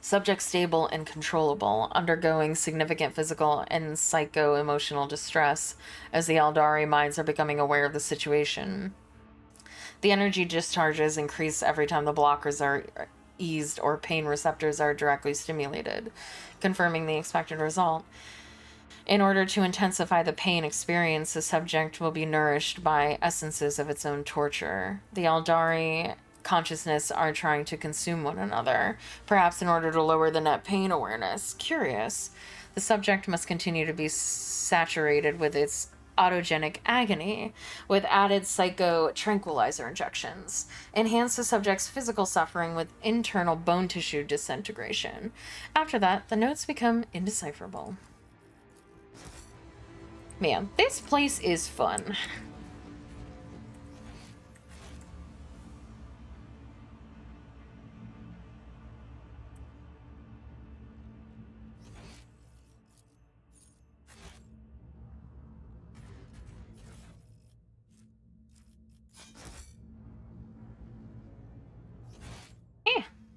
Subject stable and controllable, undergoing significant physical and psycho-emotional distress as the Eldari minds are becoming aware of the situation. The energy discharges increase every time the blockers are eased or pain receptors are directly stimulated, confirming the expected result. In order to intensify the pain experience, the subject will be nourished by essences of its own torture. The Eldari consciousness are trying to consume one another, perhaps in order to lower the net pain awareness. Curious. The subject must continue to be saturated with its autogenic agony, with added psycho-tranquilizer injections. Enhance the subject's physical suffering with internal bone tissue disintegration. After that, the notes become indecipherable. Man, this place is fun.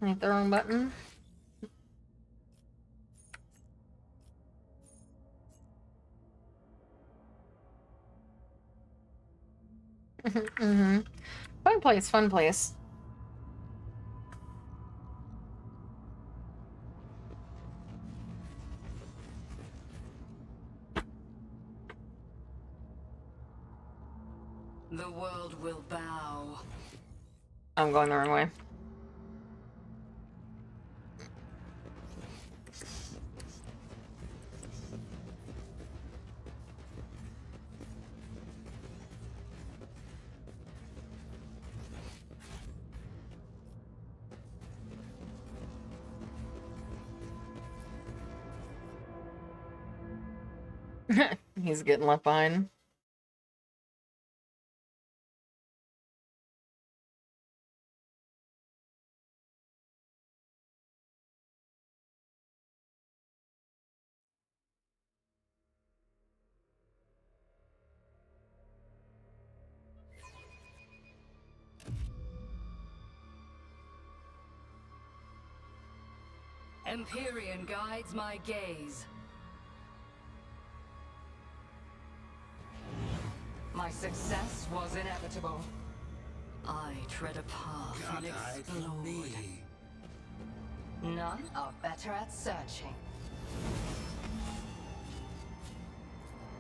I hit the wrong button. Mm-hmm. Fun place, fun place. The world will bow. I'm going the wrong way. He's getting left behind. Empyrean guides my gaze. My success was inevitable. I tread a path unexplored. None are better at searching.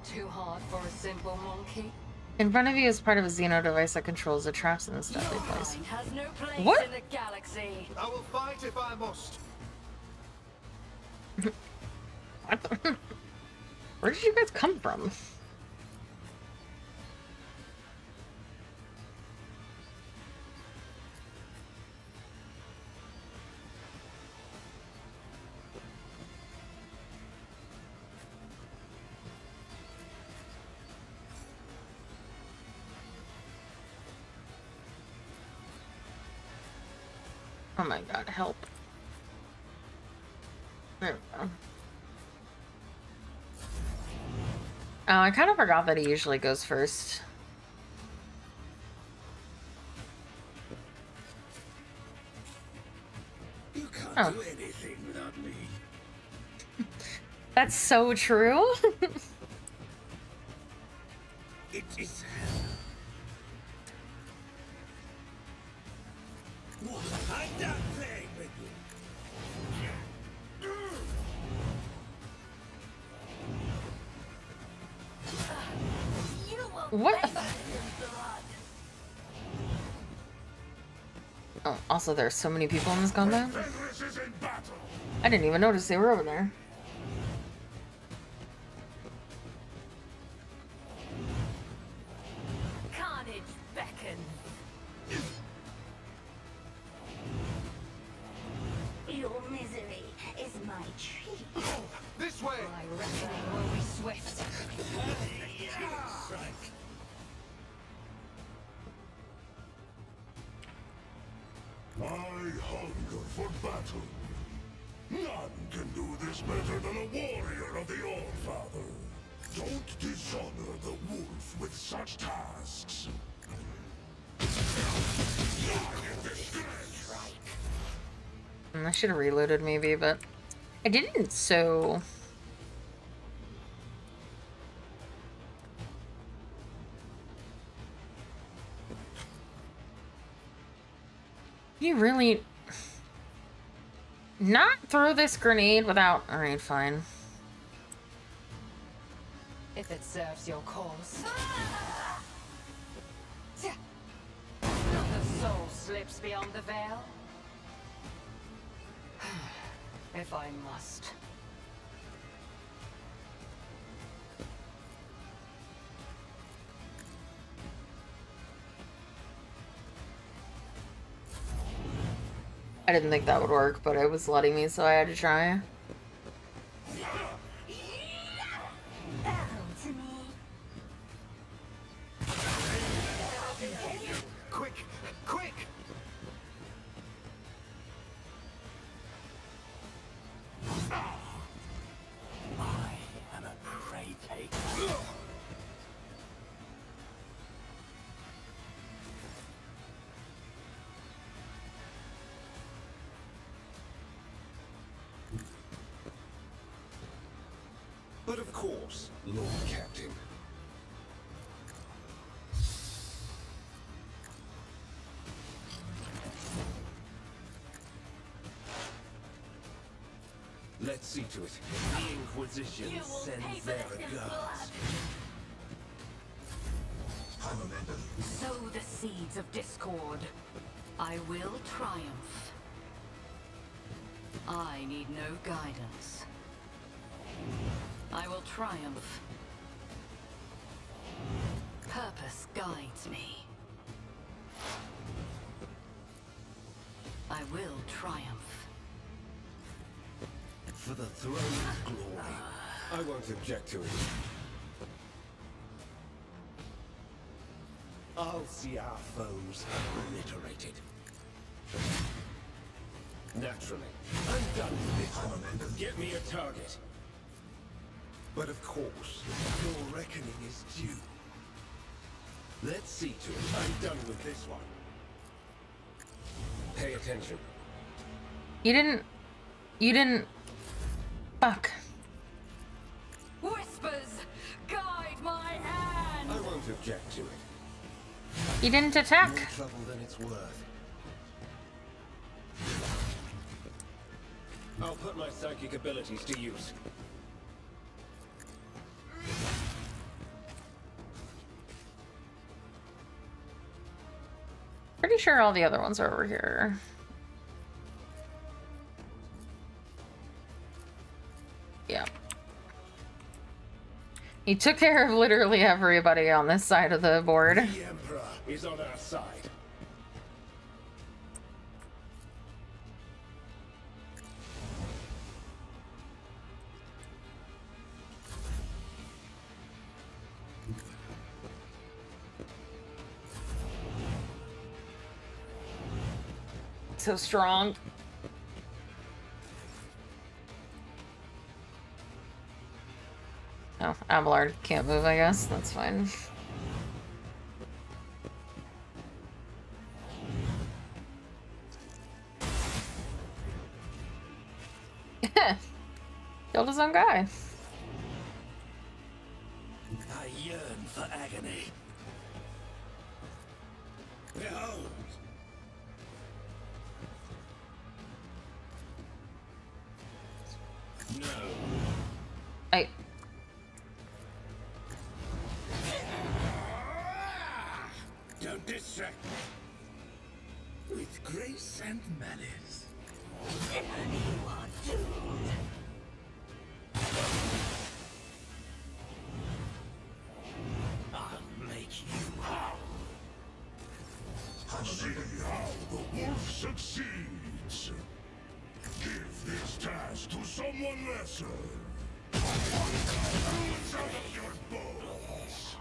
Too hard for a simple monkey? In front of you is part of a Xeno device that controls the traps in this deadly place. Mind has no place What? in the galaxy. I will fight if I must. What the? Where did you guys come from? Oh my god, help. There we go. Oh, I kind of forgot that he usually goes first. You can't do anything without me. That's so true. It is. What? I'm done playing with you. What? Oh, also there's so many people in this combat. Fenris is in battle. I didn't even notice they were over there. Carnage beckons. Your misery is my treat. This way. My reckoning will be swift. I hunger for battle. None can do this better than a warrior of the All-Father. Don't dishonor the wolf with such tasks. I should have reloaded maybe, but I didn't, so... You really... Not throw this grenade without... Alright, fine. If it serves your cause. The soul slips beyond the veil. If I must. I didn't think that would work, but it was letting me, so I had to try. Quick, quick. I am a prey taker. But of course, Lord Captain. Let's see to it. The Inquisition You will sends pay for their this in regards. Sow the seeds of discord. I will triumph. I need no guidance. I will triumph. Purpose guides me. I will triumph. For the throne of glory. I won't object to it. I'll see our foes obliterated. Naturally, I'm done with this one. Get me a target. But of course, your reckoning is due. Let's see to it. I'm done with this one. Pay attention. You didn't. Fuck. Whispers, guide my hand. I won't object to it. You didn't attack. More trouble than it's worth. I'll put my psychic abilities to use. Pretty sure all the other ones are over here. Yeah. He took care of literally everybody on this side of the board. The Emperor is on our side. So strong. Oh, Abelard can't move, I guess. That's fine. Killed his own guy. I yearn for agony. Behold! No. Don't distract me. With grace and malice. You are doomed. I'll make you howl. See how the wolf succeeds. Give this task to someone lesser. Ooze out of your bones.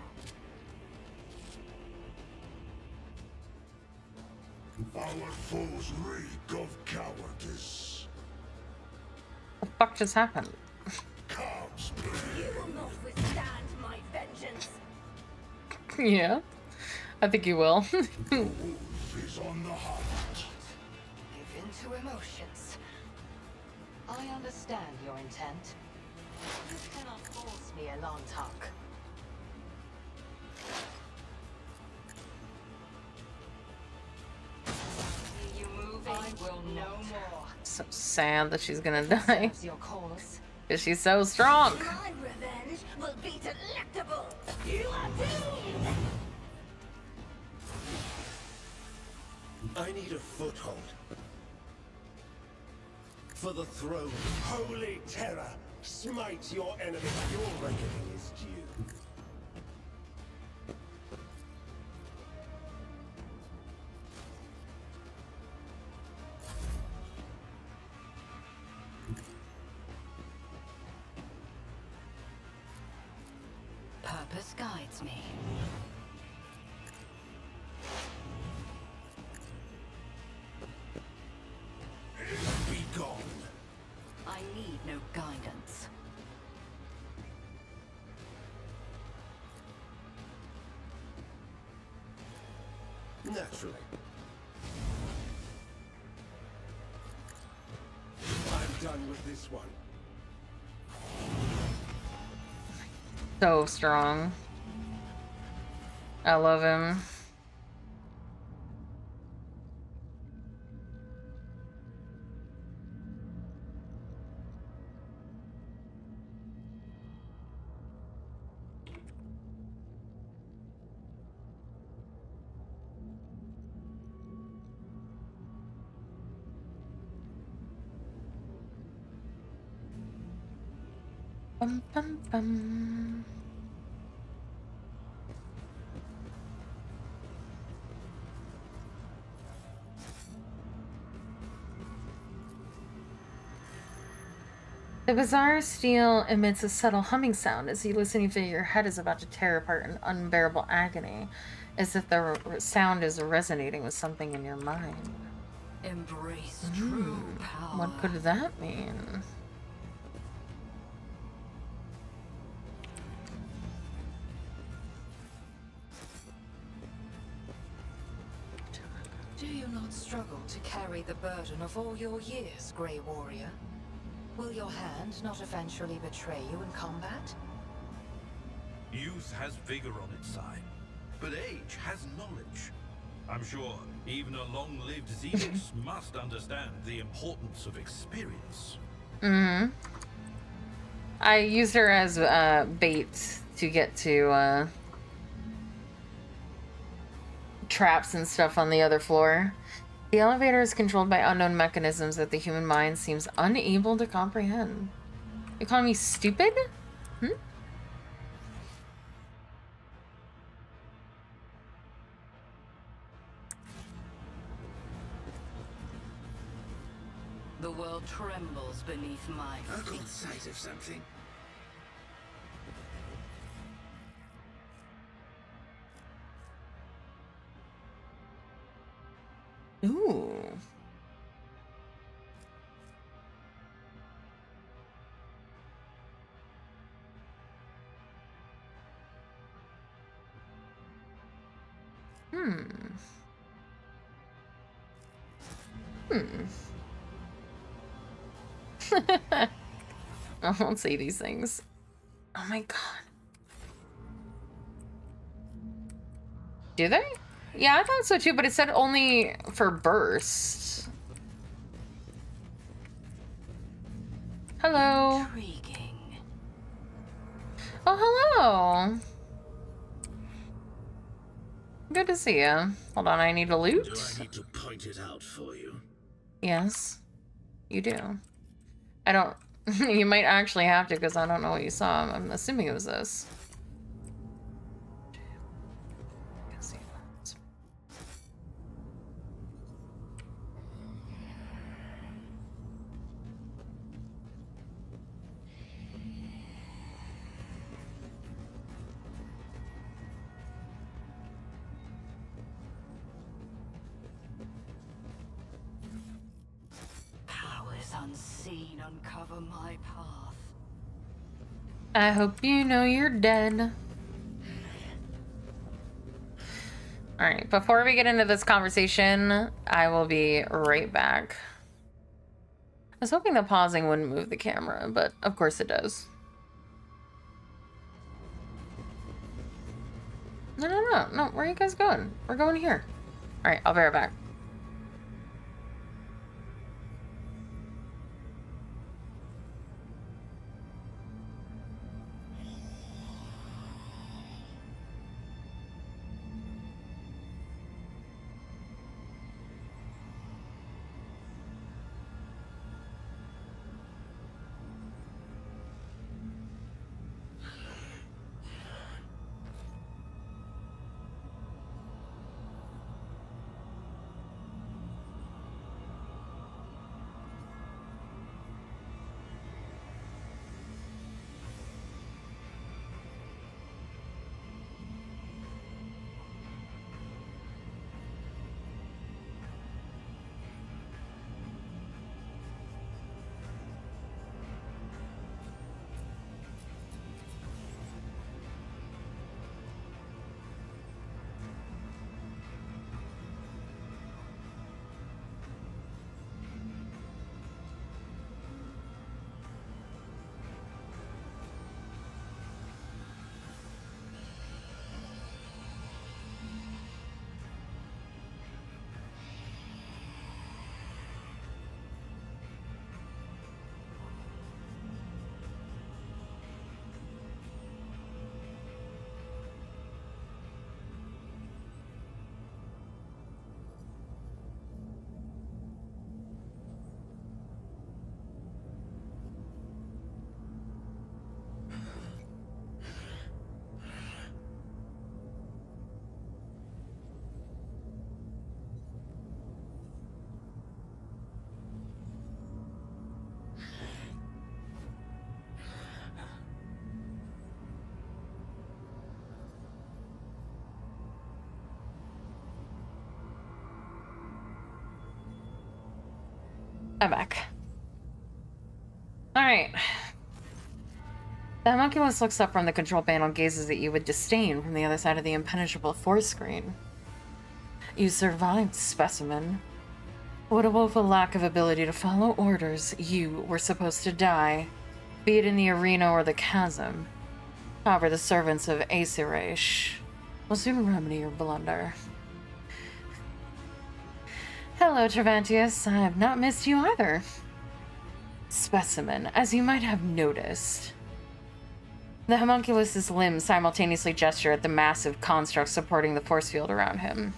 Our foes reek of cowardice. What the fuck just happened? Comes You will not withstand my vengeance. Yeah, I think you will. the wolf is on the hunt. Give in to emotions. I understand your intent. You cannot force me a long talk. You move, I will no more. So sad that she's gonna die. Serves your cause. Because she's so strong. My revenge will be delectable. You are doomed. I need a foothold. For the throne, holy terror, smite your enemy. Your reckoning is due. Purpose guides me. Be gone. I need no guidance. Naturally. I'm done with this one. So strong. I love him. Bum, bum, bum. The bizarre steel emits a subtle humming sound. As you listen, you feel your head is about to tear apart in unbearable agony. As if the sound is resonating with something in your mind. Embrace true power. What could that mean? Do you not struggle to carry the burden of all your years, Grey Warrior? Will your hand not eventually betray you in combat? Youth has vigor on its side, but age has knowledge. I'm sure even a long-lived Xenos must understand the importance of experience. I used her as bait to get to traps and stuff on the other floor. The elevator is controlled by unknown mechanisms that the human mind seems unable to comprehend. You calling me stupid? The world trembles beneath my I've feet. got sight of something. Ooh. I won't say these things. Oh my god. Do they? Yeah, I thought so too, but it said only for burst. Hello. Intriguing. Oh, hello. Good to see you. Hold on, I need a loot. Do I need to point it out for you? Yes, you do. I don't... You might actually have to, because I don't know what you saw. I'm assuming it was this. Powers unseen uncover my path. I hope you know you're dead. Alright, before we get into this conversation, I will be right back. I was hoping the pausing wouldn't move the camera, but of course it does. No, where are you guys going? We're going here. Alright, I'll be right back. I'm back. Alright. The homunculus looks up from the control panel and gazes at you with disdain from the other side of the impenetrable force screen. You survived, specimen. What a woeful lack of ability to follow orders. You were supposed to die, be it in the arena or the chasm. However, the servants of Aesiresh will soon remedy your blunder. Hello, Travantius. I have not missed you either. Specimen, as you might have noticed. The homunculus's limbs simultaneously gesture at the massive construct supporting the force field around him.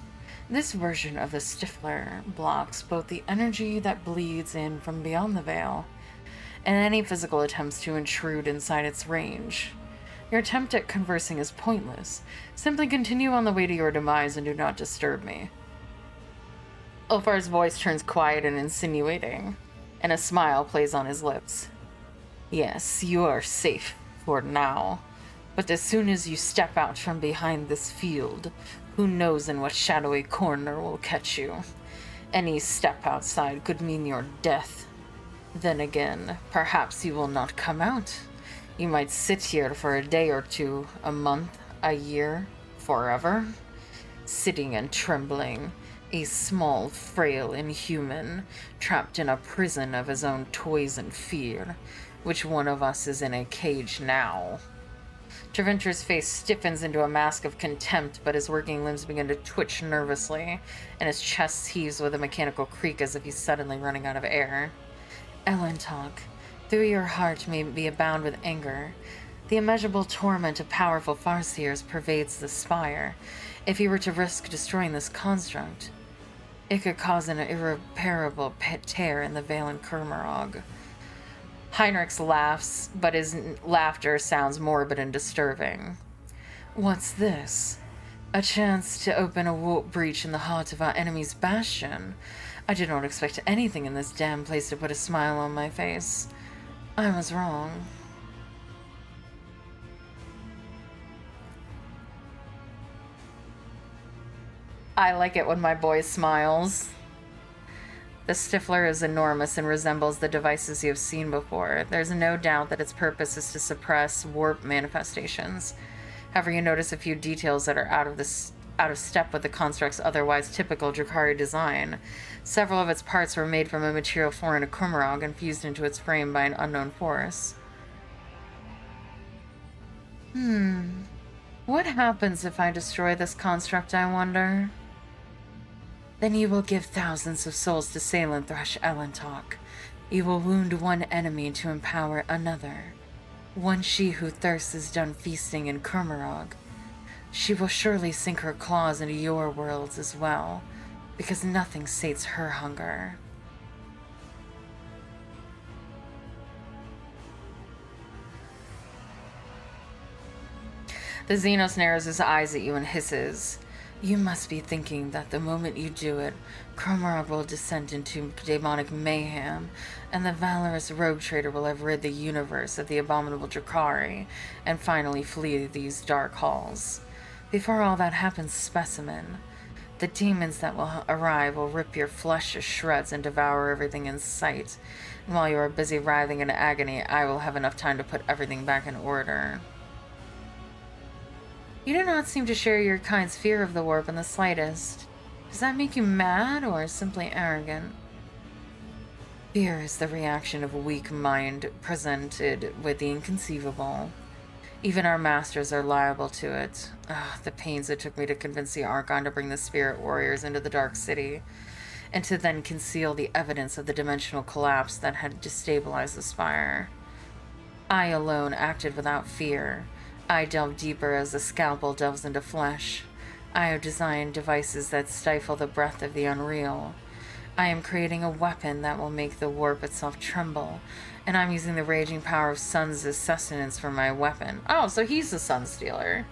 This version of the Stifler blocks both the energy that bleeds in from beyond the veil and any physical attempts to intrude inside its range. Your attempt at conversing is pointless. Simply continue on the way to your demise and do not disturb me. Ulfar's voice turns quiet and insinuating, and a smile plays on his lips. Yes, you are safe for now, but as soon as you step out from behind this field, who knows in what shadowy corner will catch you. Any step outside could mean your death. Then again, perhaps you will not come out. You might sit here for a day or two, a month, a year, forever. Sitting and trembling, a small, frail inhuman, trapped in a prison of his own toys and fear. Which one of us is in a cage now? Traventer's face stiffens into a mask of contempt, but his working limbs begin to twitch nervously, and his chest heaves with a mechanical creak as if he's suddenly running out of air. Elentok, through your heart may be abound with anger. The immeasurable torment of powerful farseers pervades the spire. If you were to risk destroying this construct, it could cause an irreparable tear in the Valen Kurmarog. Heinrichs laughs, but his laughter sounds morbid and disturbing. What's this? A chance to open a warp breach in the heart of our enemy's bastion? I did not expect anything in this damn place to put a smile on my face. I was wrong. I like it when my boy smiles. The Stifler is enormous and resembles the devices you have seen before. There's no doubt that its purpose is to suppress warp manifestations. However, you notice a few details that are out of step with the construct's otherwise typical Drakari design. Several of its parts were made from a material foreign to Kurmarog and fused into its frame by an unknown force. What happens if I destroy this construct, I wonder? Then you will give thousands of souls to Celine Thresh Elentok. You will wound one enemy to empower another. Once she who thirsts is done feasting in Kurmarog, she will surely sink her claws into your worlds as well, because nothing sates her hunger. The Xenos narrows his eyes at you and hisses. You must be thinking that the moment you do it, Kurmarog will descend into demonic mayhem, and the valorous rogue trader will have rid the universe of the abominable Drakari, and finally flee these dark halls. Before all that happens, specimen, the demons that will arrive will rip your flesh to shreds and devour everything in sight. And while you are busy writhing in agony, I will have enough time to put everything back in order. You do not seem to share your kind's fear of the warp in the slightest. Does that make you mad or simply arrogant? Fear is the reaction of a weak mind presented with the inconceivable. Even our masters are liable to it. The pains it took me to convince the Archon to bring the spirit warriors into the Dark City, and to then conceal the evidence of the dimensional collapse that had destabilized the Spire. I alone acted without fear. I delve deeper as the scalpel delves into flesh. I have designed devices that stifle the breath of the unreal. I am creating a weapon that will make the warp itself tremble, and I'm using the raging power of suns as sustenance for my weapon. Oh, so he's the Sun Stealer.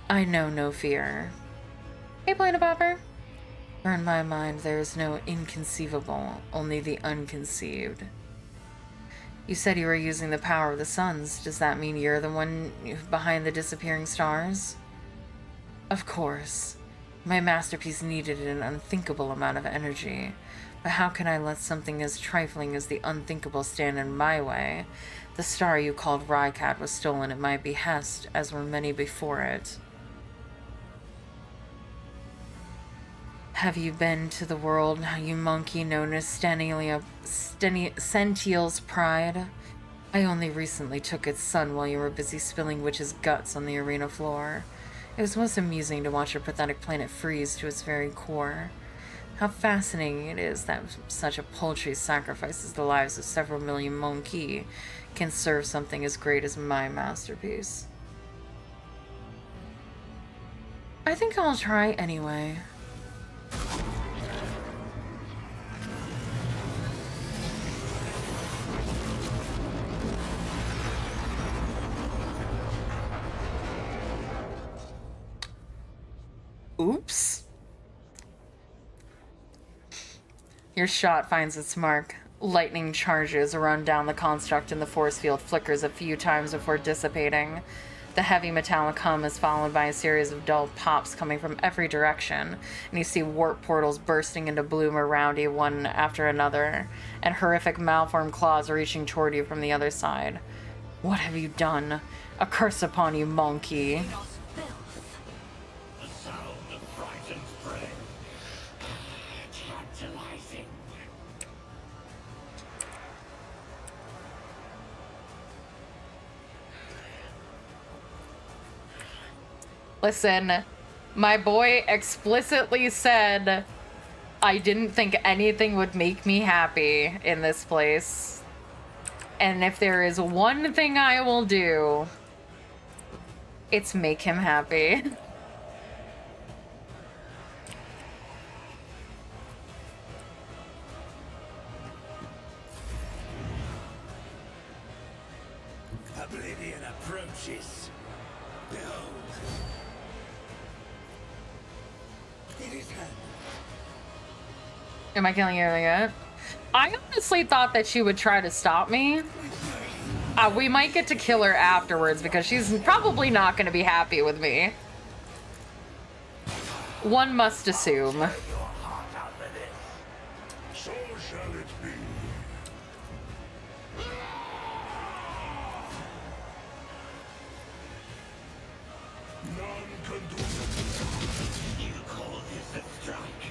I know no fear. Hey, Planet Popper. For in my mind there is no inconceivable, only the unconceived. You said you were using the power of the suns. Does that mean you're the one behind the disappearing stars? Of course. My masterpiece needed an unthinkable amount of energy, But how can I let something as trifling as the unthinkable stand in my way? The star you called Rycat was stolen at my behest, as were many before it. Have you been to the world, you monkey known as Sentiel's Pride? I only recently took its son while you were busy spilling witches' guts on the arena floor. It was most amusing to watch your pathetic planet freeze to its very core. How fascinating it is that such a paltry sacrifice as the lives of several million monkey can serve something as great as my masterpiece. I think I'll try anyway. Oops. Your shot finds its mark. Lightning charges run down the construct and the force field flickers a few times before dissipating. The heavy metallic hum is followed by a series of dull pops coming from every direction, and you see warp portals bursting into bloom around you one after another, and horrific malformed claws reaching toward you from the other side. What have you done? A curse upon you, monkey. The sound of frightened prey. Tantalizing. Listen, my boy explicitly said I didn't think anything would make me happy in this place. And if there is one thing I will do, it's make him happy. Oblivion approaches. Behold. It is hand. Am I killing you yet? I honestly thought that she would try to stop me. We might get to kill her afterwards because she's probably not going to be happy with me. One must assume. So shall it be. None can do it. You call this a strike?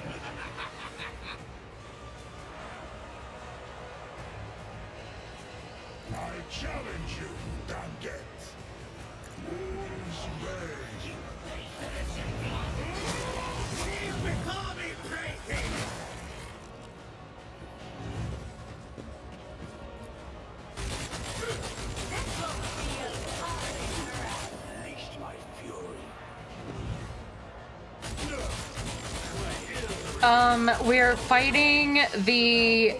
I challenge you, Danget. Wolves rage. Unleash my fury. We're fighting the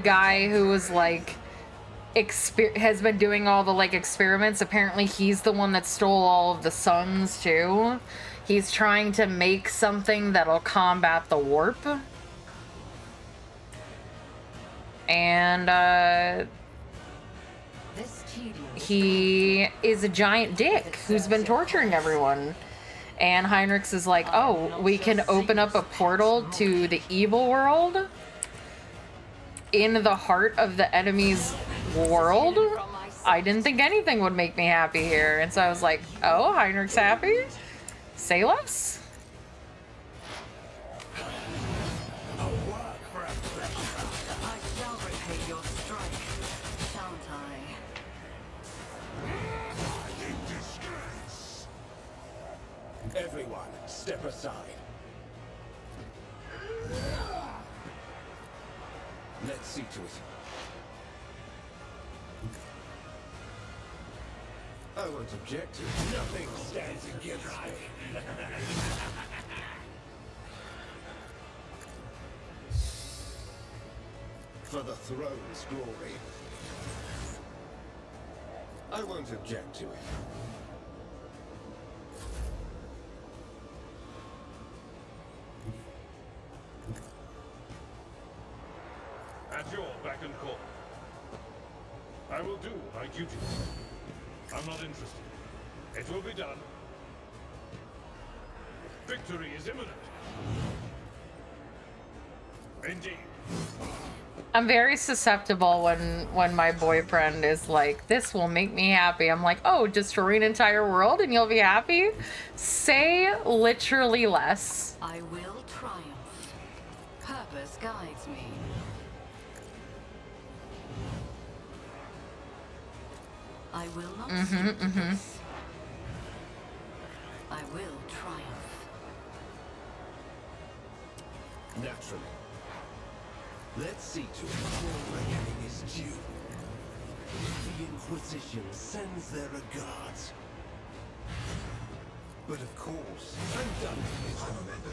guy who was like has been doing all the like experiments. Apparently he's the one that stole all of the suns too. He's trying to make something that'll combat the warp. And he is a giant dick who's been torturing everyone. And Heinrichs is like, oh, we can open up a portal to the evil world in the heart of the enemy's world. I didn't think anything would make me happy here. And so I was like, oh, Heinrich's happy? Say less. Everyone, step aside. Let's see to it. I won't object to it. Nothing stands against me. For the throne's glory. I won't object to it. At your beck and call. I will do my duty. I'm not interested. It will be done. Victory is imminent. Indeed. I'm very susceptible when my boyfriend is like, this will make me happy. I'm like, oh, destroy an entire world and you'll be happy? Say literally less. I will triumph. Purpose guides me. I will not stoop to this. I will triumph. Naturally. Let's see to it your reckoning is due. The Inquisition sends their regards. But of course, I'm done with this torment.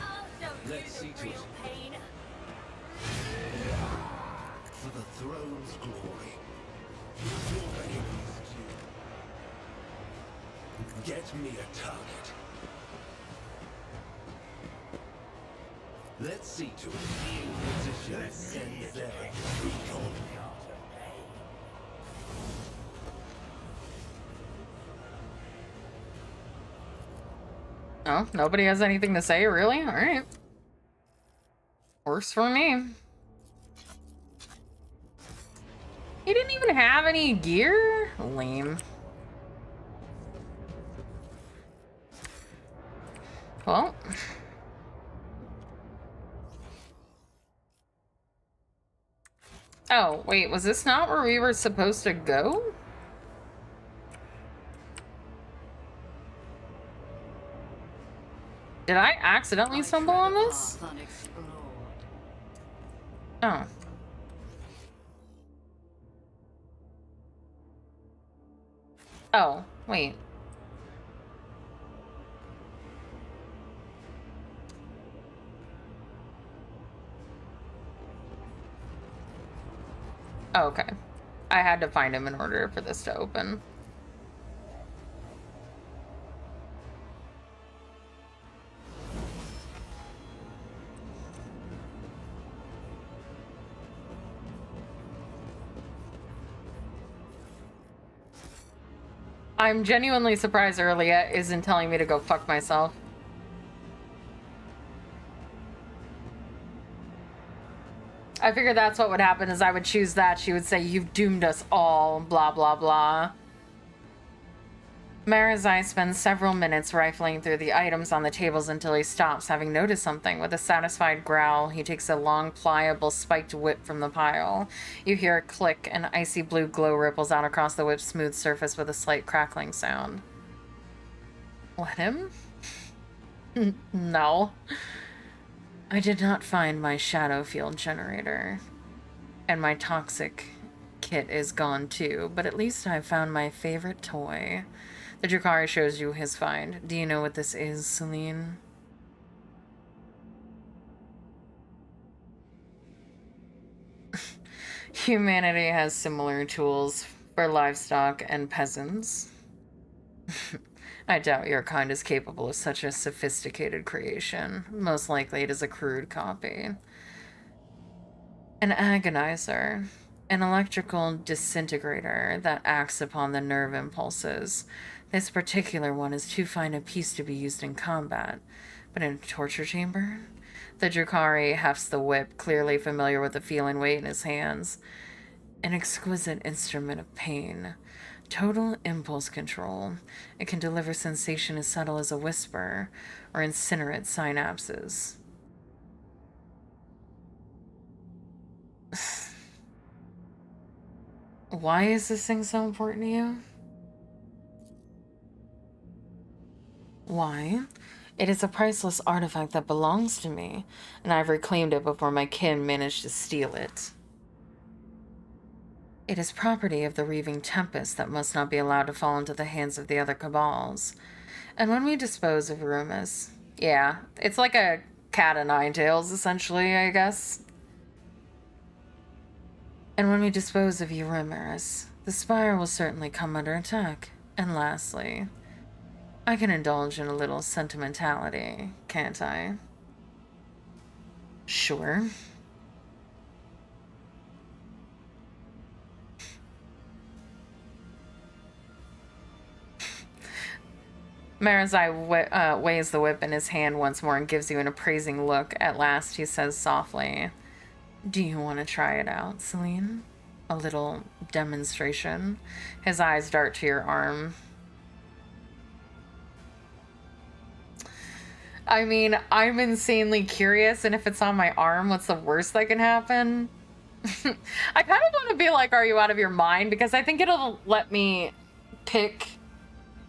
I'll show Let's see you to the it. real pain. For the throne's glory. Your reckoning is due. Get me a target. Let's see to it the Inquisition sends their recon. Oh, nobody has anything to say, really? All right. Works for me. He didn't even have any gear? Lame. Well. Oh, wait, was this not where we were supposed to go? Did I accidentally stumble on this? Oh. Oh, wait. Oh, okay. I had to find him in order for this to open. I'm genuinely surprised Earlia isn't telling me to go fuck myself. I figured that's what would happen, is I would choose that. She would say, you've doomed us all, blah, blah, blah. Marazai spends several minutes rifling through the items on the tables until he stops, having noticed something. With a satisfied growl, he takes a long, pliable, spiked whip from the pile. You hear a click, and icy blue glow ripples out across the whip's smooth surface with a slight crackling sound. Let him? No. I did not find my shadow field generator. And my toxic kit is gone too, but at least I found my favorite toy. The Drukhari shows you his find. Do you know what this is, Celine? Humanity has similar tools for livestock and peasants. I doubt your kind is capable of such a sophisticated creation. Most likely it is a crude copy. An agonizer. An electrical disintegrator that acts upon the nerve impulses. This particular one is too fine a piece to be used in combat. But in a torture chamber? The Drukhari hefts the whip, clearly familiar with the feel and weight in his hands. An exquisite instrument of pain. Total impulse control. It can deliver sensation as subtle as a whisper, or incinerate synapses. Why is this thing so important to you? Why? It is a priceless artifact that belongs to me, and I've reclaimed it before my kin managed to steal it. It is property of the Reaving Tempest that must not be allowed to fall into the hands of the other cabals. And when we dispose of Rumus... Yeah, it's like a cat o' nine tails, essentially, I guess. And when we dispose of Eurymerus, the Spire will certainly come under attack. And lastly, I can indulge in a little sentimentality, can't I? Sure. Marazai weighs the whip in his hand once more and gives you an appraising look. At last, he says softly, "Do you want to try it out, Celine? A little demonstration?" His eyes dart to your arm. I mean, I'm insanely curious, and if it's on my arm, what's the worst that can happen? I kind of want to be like, are you out of your mind? Because I think it'll let me pick.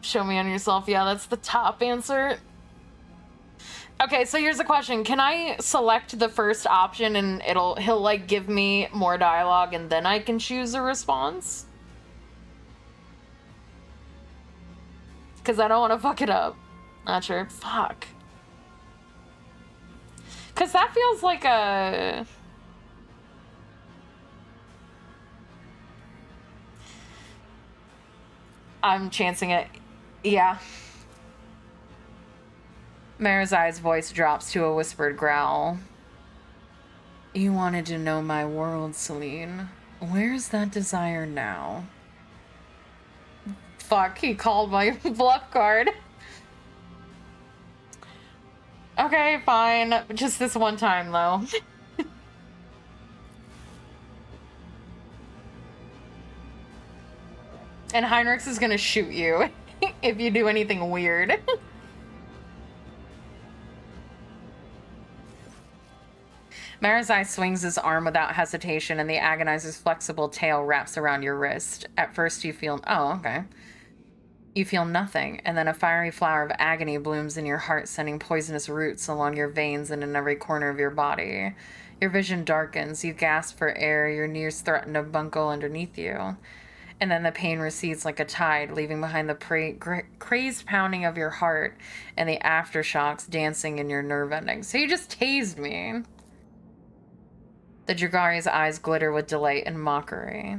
Show me on yourself. Yeah, that's the top answer. Okay, so here's the question. Can I select the first option and he'll like give me more dialogue and then I can choose a response? Because I don't want to fuck it up. Not sure. Fuck. Because that feels like a... I'm chancing it. Yeah. Marazai's voice drops to a whispered growl. You wanted to know my world, Celine. Where's that desire now? Fuck, he called my bluff card. Okay, fine. Just this one time, though. And Heinrichs is gonna shoot you if you do anything weird. Marazai swings his arm without hesitation, and the agonizer's flexible tail wraps around your wrist. At first you feel... Oh, okay. You feel nothing, and then a fiery flower of agony blooms in your heart, sending poisonous roots along your veins and in every corner of your body. Your vision darkens, you gasp for air, your knees threaten to buckle underneath you. And then the pain recedes like a tide, leaving behind the crazed pounding of your heart and the aftershocks dancing in your nerve endings. So you just tased me. The Dragari's eyes glitter with delight and mockery.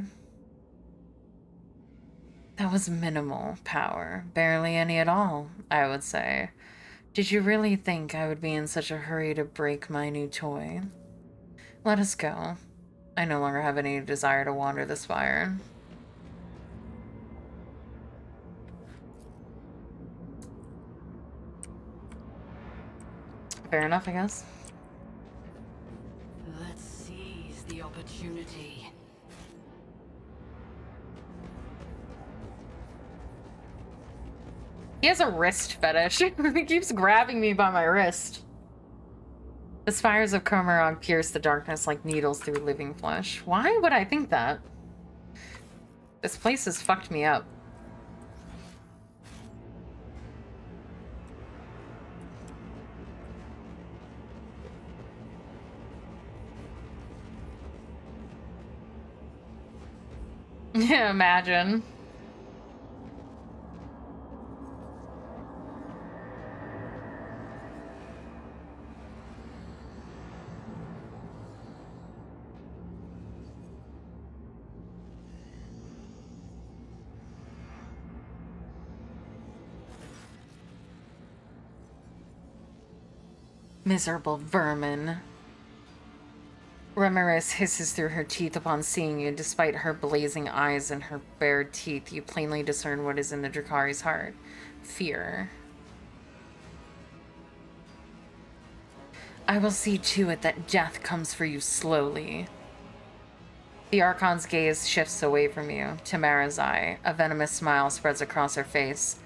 That was minimal power. Barely any at all, I would say. Did you really think I would be in such a hurry to break my new toy? Let us go. I no longer have any desire to wander this fire. Fair enough, I guess. Let's seize the opportunity. He has a wrist fetish. He keeps grabbing me by my wrist. The spires of Komarog pierce the darkness like needles through living flesh. Why would I think that? This place has fucked me up. Yeah, imagine. Miserable vermin. Remiris hisses through her teeth upon seeing you. Despite her blazing eyes and her bared teeth, you plainly discern what is in the Dracari's heart. Fear. I will see to it that death comes for you slowly. The Archon's gaze shifts away from you, to Marazai. A venomous smile spreads across her face.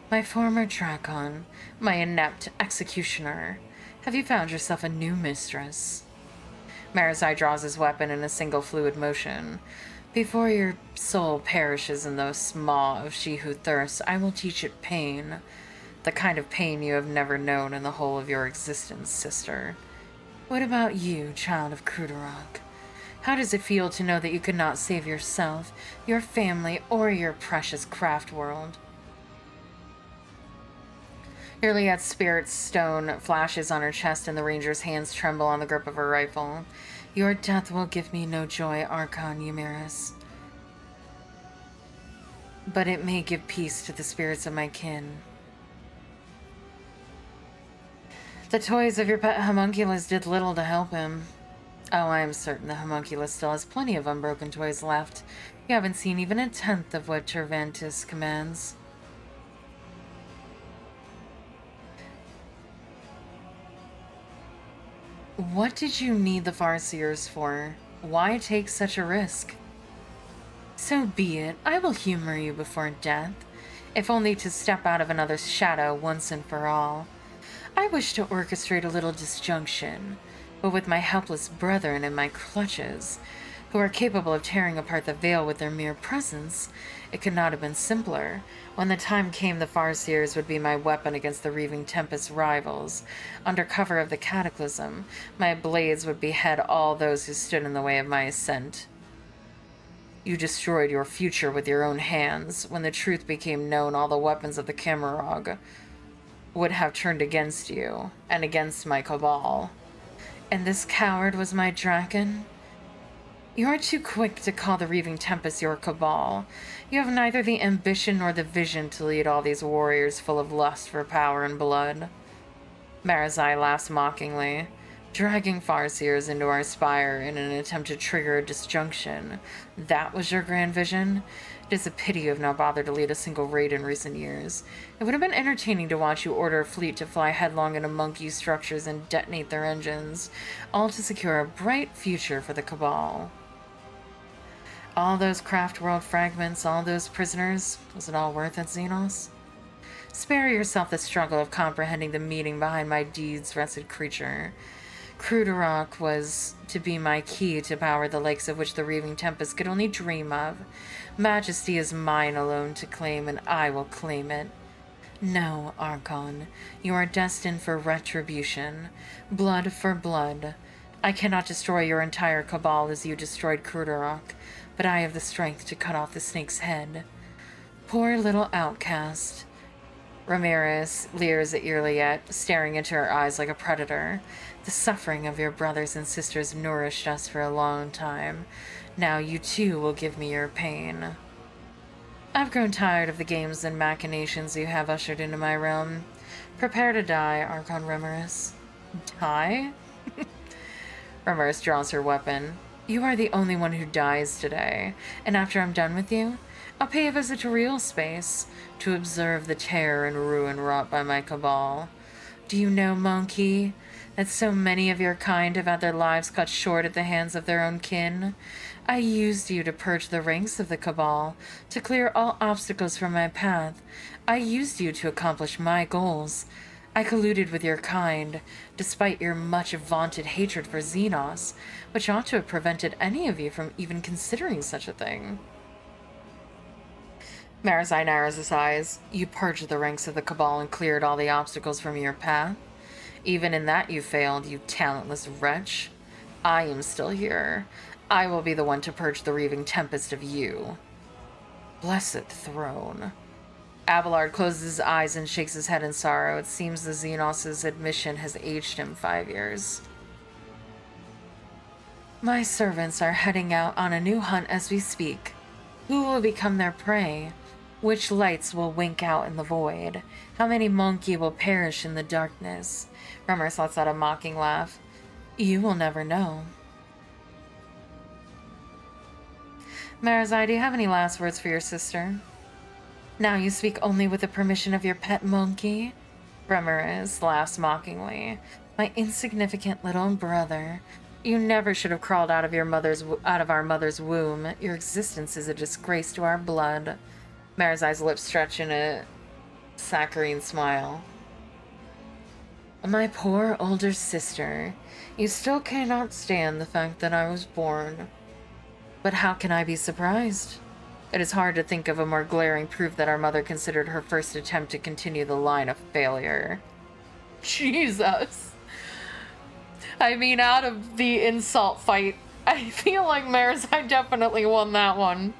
My former Dracon, my inept executioner. Have you found yourself a new mistress? Marazai draws his weapon in a single fluid motion. Before your soul perishes in the maw of she who thirsts, I will teach it pain. The kind of pain you have never known in the whole of your existence, sister. What about you, child of Krudarok? How does it feel to know that you could not save yourself, your family, or your precious craft world? Irliet's spirit stone flashes on her chest and the ranger's hands tremble on the grip of her rifle. Your death will give me no joy, Archon Eumeris. But it may give peace to the spirits of my kin. The toys of your pet homunculus did little to help him. Oh, I am certain the homunculus still has plenty of unbroken toys left. You haven't seen even a tenth of what Tervantis commands. What did you need the Farseers for? Why take such a risk? So be it. I will humor you before death, if only to step out of another's shadow once and for all. I wish to orchestrate a little disjunction, but with my helpless brethren in my clutches, who are capable of tearing apart the veil with their mere presence, it could not have been simpler. When the time came, the Farseers would be my weapon against the Reaving Tempest's rivals. Under cover of the Cataclysm, my blades would behead all those who stood in the way of my ascent. You destroyed your future with your own hands. When the truth became known, all the weapons of the Camarog would have turned against you, and against my cabal. And this coward was my dragon? You are too quick to call the Reaving Tempest your cabal. You have neither the ambition nor the vision to lead all these warriors full of lust for power and blood. Marazai laughs mockingly. Dragging Farseers into our spire in an attempt to trigger a disjunction. That was your grand vision? It is a pity you have not bothered to lead a single raid in recent years. It would have been entertaining to watch you order a fleet to fly headlong into monkey structures and detonate their engines, all to secure a bright future for the Cabal. All those craft world fragments, all those prisoners, was it all worth it, Xenos? Spare yourself the struggle of comprehending the meaning behind my deeds, wretched creature. Cruderok was to be my key to power the lakes of which the Reaving Tempest could only dream of. Majesty is mine alone to claim, and I will claim it. No, Archon, you are destined for retribution. Blood for blood. I cannot destroy your entire cabal as you destroyed Cruderok, but I have the strength to cut off the snake's head. Poor little outcast. Ramirez leers at Irliet, staring into her eyes like a predator. The suffering of your brothers and sisters nourished us for a long time. Now you too will give me your pain. I've grown tired of the games and machinations you have ushered into my realm. Prepare to die, Archon Ramirez. Die? Ramirez draws her weapon. You are the only one who dies today, and after I'm done with you, I'll pay a visit to real space to observe the terror and ruin wrought by my cabal. Do you know, monkey, that so many of your kind have had their lives cut short at the hands of their own kin? I used you to purge the ranks of the cabal, to clear all obstacles from my path. I used you to accomplish my goals. I colluded with your kind, despite your much vaunted hatred for Xenos, which ought to have prevented any of you from even considering such a thing. Marazai narrows his eyes. You purged the ranks of the Cabal and cleared all the obstacles from your path. Even in that you failed, you talentless wretch. I am still here. I will be the one to purge the Reaving Tempest of you. Blessed throne. Abelard closes his eyes and shakes his head in sorrow. It seems the Xenos' admission has aged him 5 years. My servants are heading out on a new hunt as we speak. Who will become their prey? Which lights will wink out in the void? How many monkey will perish in the darkness? Remers lets out a mocking laugh. You will never know. Marazai, do you have any last words for your sister? Now you speak only with the permission of your pet monkey? Ramirez laughs mockingly. My insignificant little brother. You never should have crawled out of our mother's womb. Your existence is a disgrace to our blood. Marazai's lips stretch in a saccharine smile. My poor older sister. You still cannot stand the fact that I was born. But how can I be surprised? It is hard to think of a more glaring proof that our mother considered her first attempt to continue the line a failure. Jesus. I mean, out of the insult fight, I feel like Marazai definitely won that one.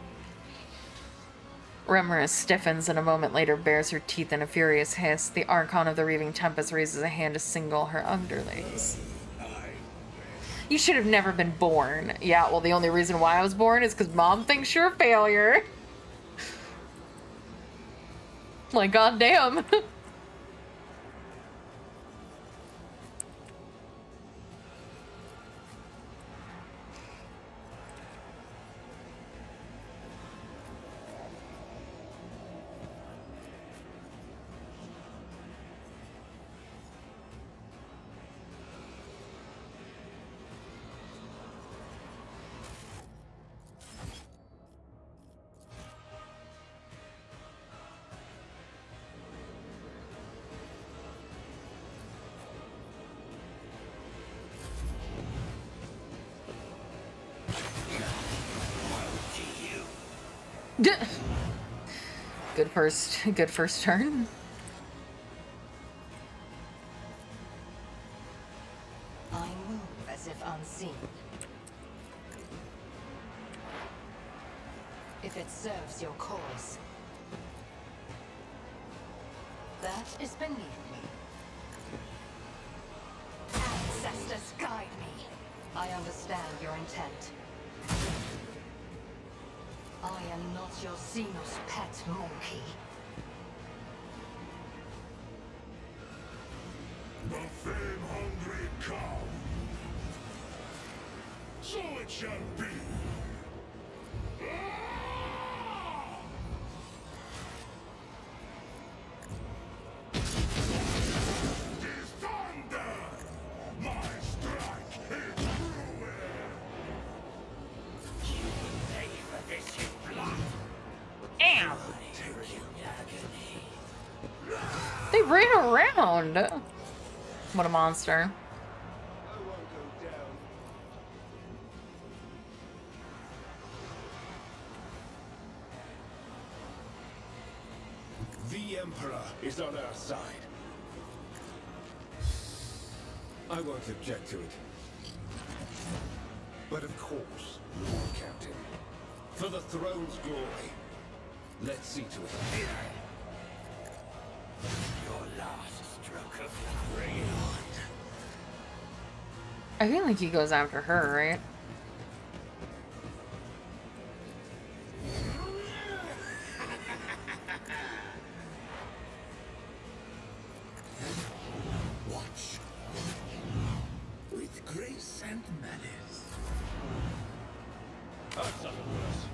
Ramirez stiffens and a moment later bares her teeth in a furious hiss. The Archon of the Reaving Tempest raises a hand to single her underlings. You should have never been born. Yeah, well, the only reason why I was born is because Mom thinks you're a failure. Like, goddamn. Good first turn. I move as if unseen. If it serves your cause. That is beneath me. Ancestors guide me. I understand your intent. I am not your Xenos pet monkey. The fame-hungry cow. So it shall be. Tis thunder! My strike is ruin! You will pay for this, you blood! Damn! Take you agony. They ran around! What a monster. I won't go down. The Emperor is on our side. I won't object to it. But of course, Lord Captain, for the throne's glory, let's see to it. Your last stroke of crayon. I feel like he goes after her, right? Watch. With grace and malice. I've suffered worse.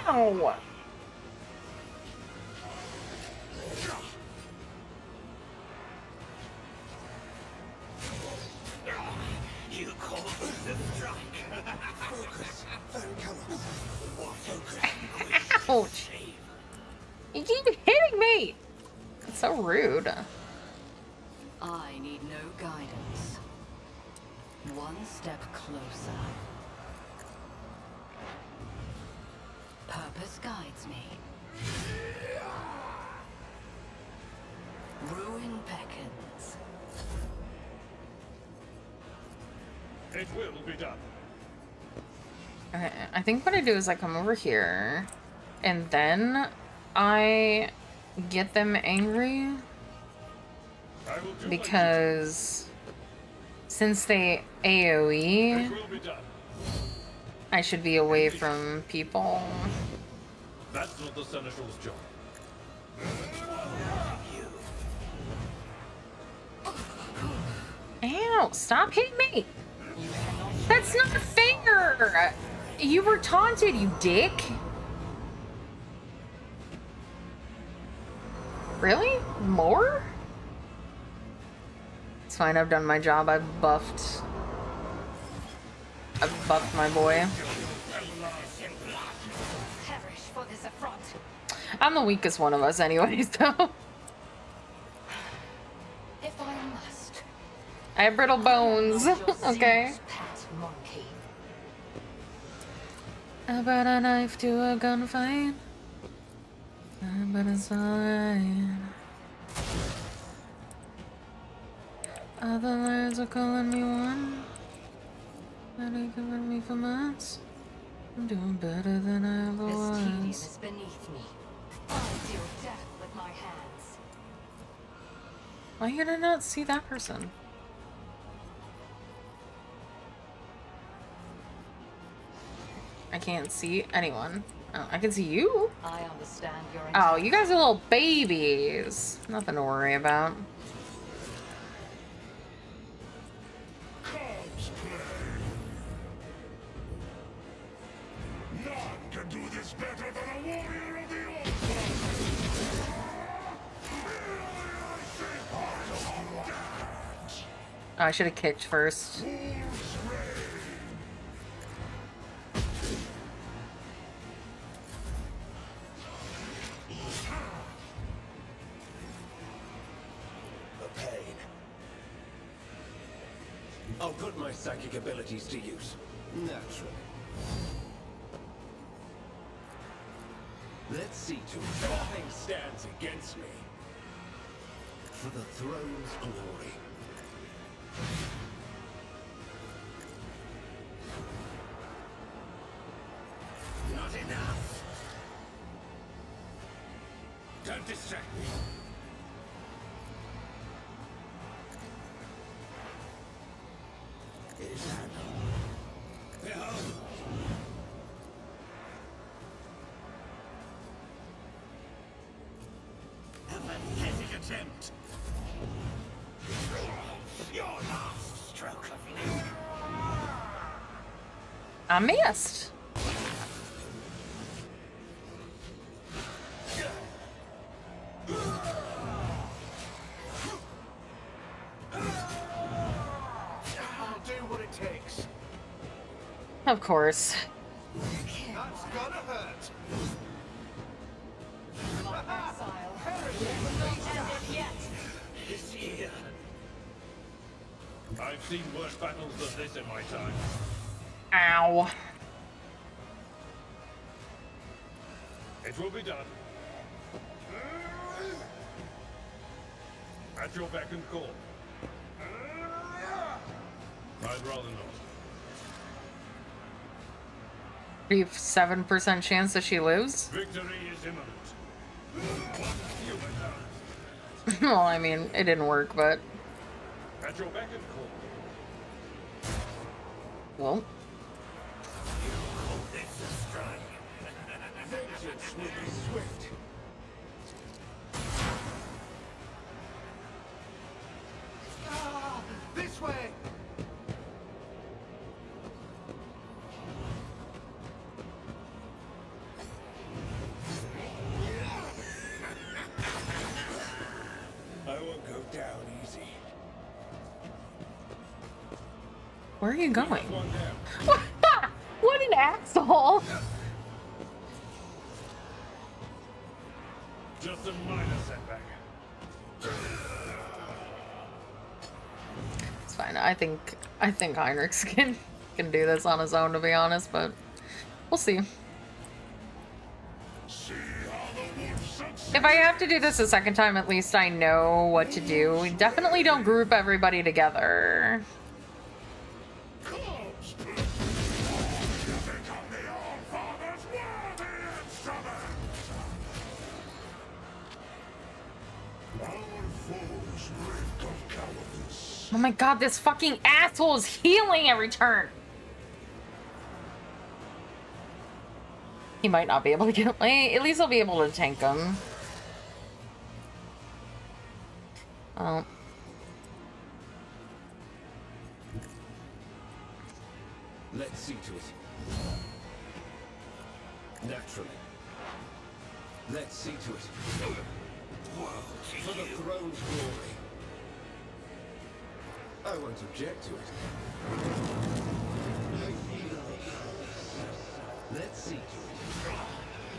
Ow! You call this the strike. Focus. Focus. Ouch! You keep hitting me! That's so rude. I need no guidance. One step closer. Purpose guides me. Ruin beckons. It will be done. Okay, I think what I do is I come over here, and then I get them angry I will do because since they my duty. AoE, It will be done. I should be away from people. That's not the Seneschal's job. Ow! Stop hitting me! That's not fair! You were taunted, you dick! Really? More? It's fine, I've done my job. I've buffed my boy. Perish for this affront. I'm the weakest one of us anyway, so... If I must. I have brittle bones, Not your okay? Xenos pet monkey. I brought a knife to a gunfight, but it's alright. Other lawyers are calling me one, but they giving me for months. I'm doing better than I ever This tedium was. is beneath me. I deal death with my hands. Why did I not see that person? I can't see anyone. Oh, I can see you. I understand your Oh, intent. you guys are little babies. Nothing to worry about. Cops play. None can do this better than a warrior of the old Oh, I should have kicked first. The pain. I'll put my psychic abilities to use. Naturally. Let's see to it. Nothing stands against me. For the throne's glory. Not enough. Don't distract me. It is handled. Behold. A pathetic attempt. Your last stroke of luck. I missed. I'll do what it takes. Of course. That's gonna hurt. My exile. It's here. I've seen worse battles than this in my time. Ow. It will be done. At your beck and call. I'd rather not. 7% chance that she lives? Victory is imminent. Well, I mean, it didn't work, but... At your beck and call. Well... It's a strike. Vengeance will be swift. Ah, this way. I won't go down easy. Where are you going? One down. What an asshole! Just a minor setback. It's fine. I think Heinrichs can do this on his own, to be honest, but we'll see. See how the wolf succeeds. If I have to do this a second time, at least I know what to do. We definitely don't group everybody together. Comes to you become the All-Father's worthy instrument. Our foes reek of cowardice. Oh my god, this fucking asshole is healing every turn. He might not be able to get away. At least I'll be able to tank him. Oh. Let's see to it. Naturally. Let's see to it. For the throne's glory. I won't object to it. Let's see to it.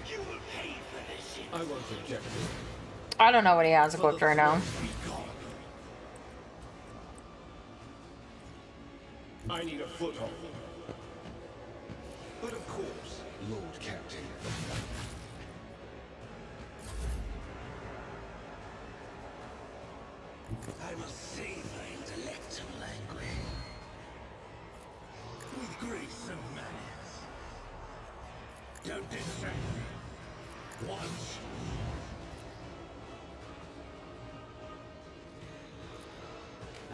You will pay for this. I won't object to it. I don't know what he has For equipped the right now. throne be gone. I need a foothold. But of course, Lord Captain. I must save my intellectual language. With grace and manners. Don't distract me. Once.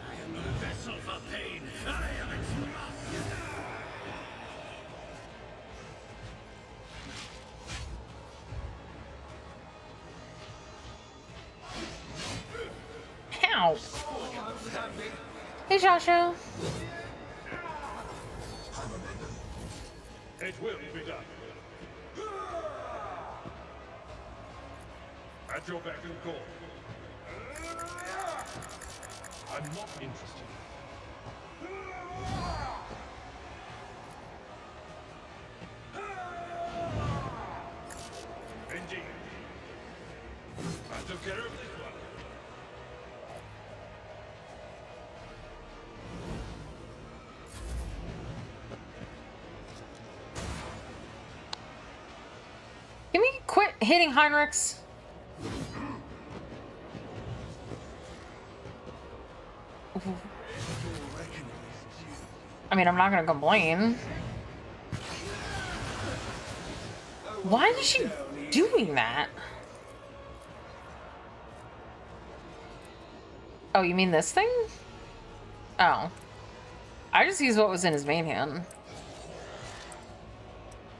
I am not a vessel for pain. I am its master. Ow. Hey, Joshua. It will be done. At your beck and call. I'm not interested. Indeed. I took care of this one. Can we quit hitting Heinrichs? I mean, I'm not gonna complain. Why is she doing that? Oh, you mean this thing? Oh. I just used what was in his main hand.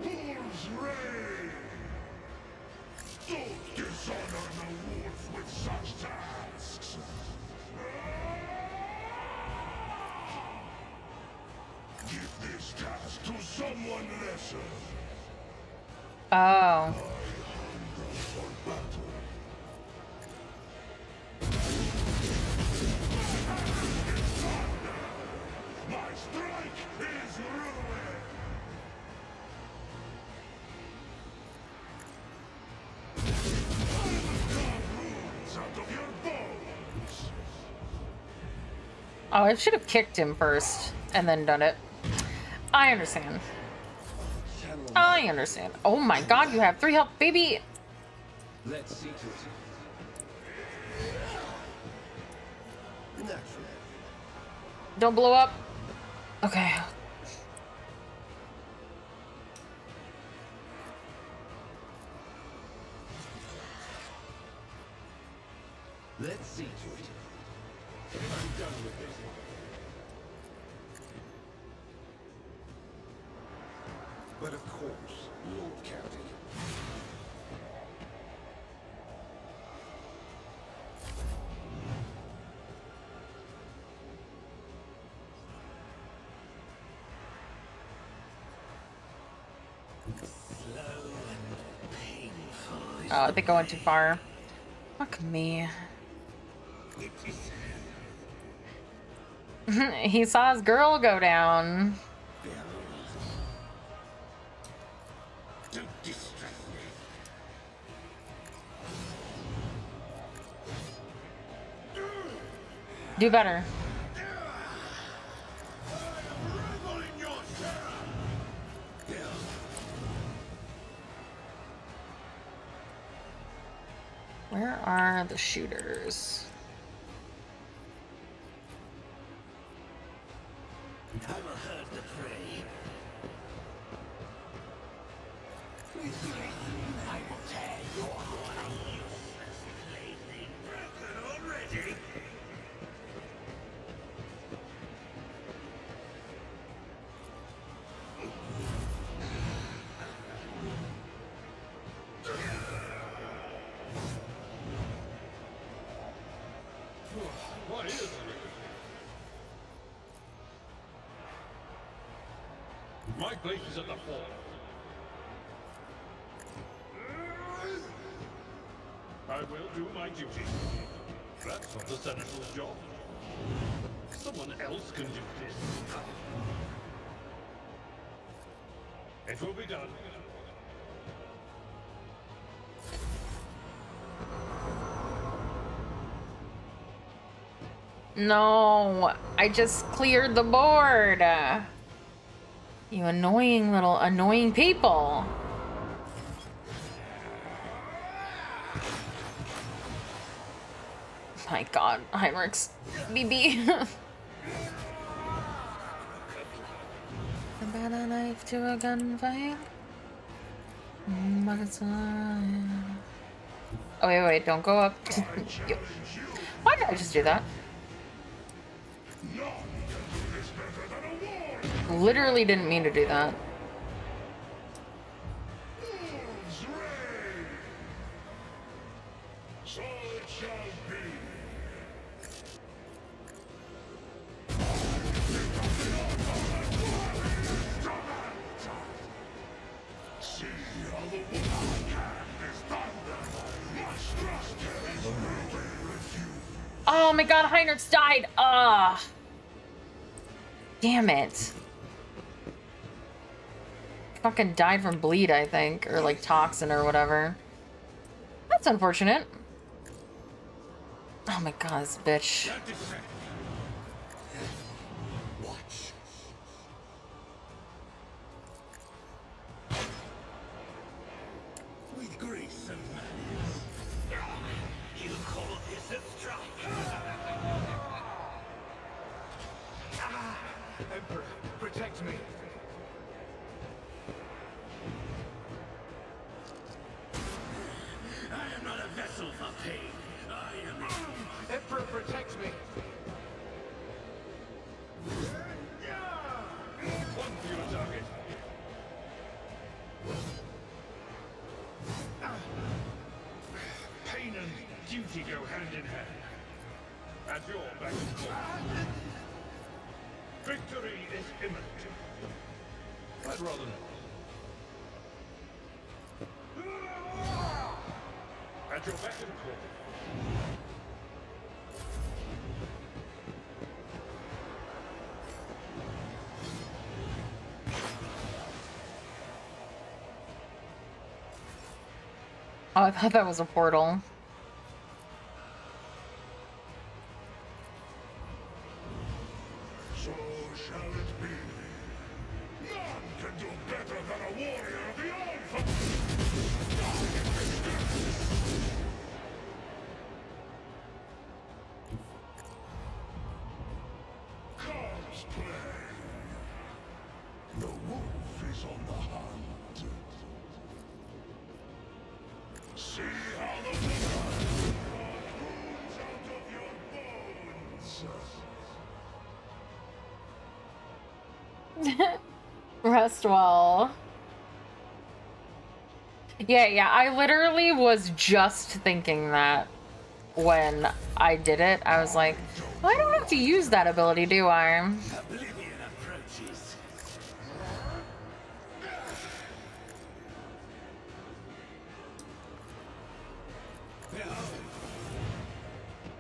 Wolf's Rain! Don't dishonor the wolf with such tasks! Give this task to someone lesser. Oh. For battle. My strike is ruin! Runes out of your bones! Oh, I should have kicked him first and then done it. I understand. I understand. Oh my god, you have 3 health, baby! Let's see to it. Naturally. Don't blow up. Okay. Let's see to it. I'm done with this. But of course, Lord Captain. Oh, I think I went too far. Fuck me. He saw his girl go down. Don't distract me. Do better. Where are the shooters? I will herd the prey. I will tear your heart useless plaything broken already. What is it? My place is at the fort. I will do my duty. That's not the senator's job. Someone else can do this. It will be done. No, I just cleared the board. You annoying little annoying people. My god, Heinrich's BB. About a knife to a gunfight. But it's fine. Oh, wait, don't go up. Why did I just do that? Literally didn't mean to do that. Wolf's Rain! So it shall be. See how the wolf's hand is thunder. My trust is rooted with you. Oh my god, Heinrich's died. Ah. Damn it. Fucking died from bleed, I think. Or like toxin or whatever. That's unfortunate. Oh my god, this bitch. Watch. With hand. At your back and call. Victory is imminent. I'd rather not. At your back and call. Oh, I thought that was a portal. So shall it be. None can do better than a warrior of the Alpha! Comes play. The wolf is on the hunt. See how the blood pools out of your bones. Rest well. Yeah, I literally was just thinking that when I did it. I was like, well, I don't have to use that ability, do I? Oblivion approaches.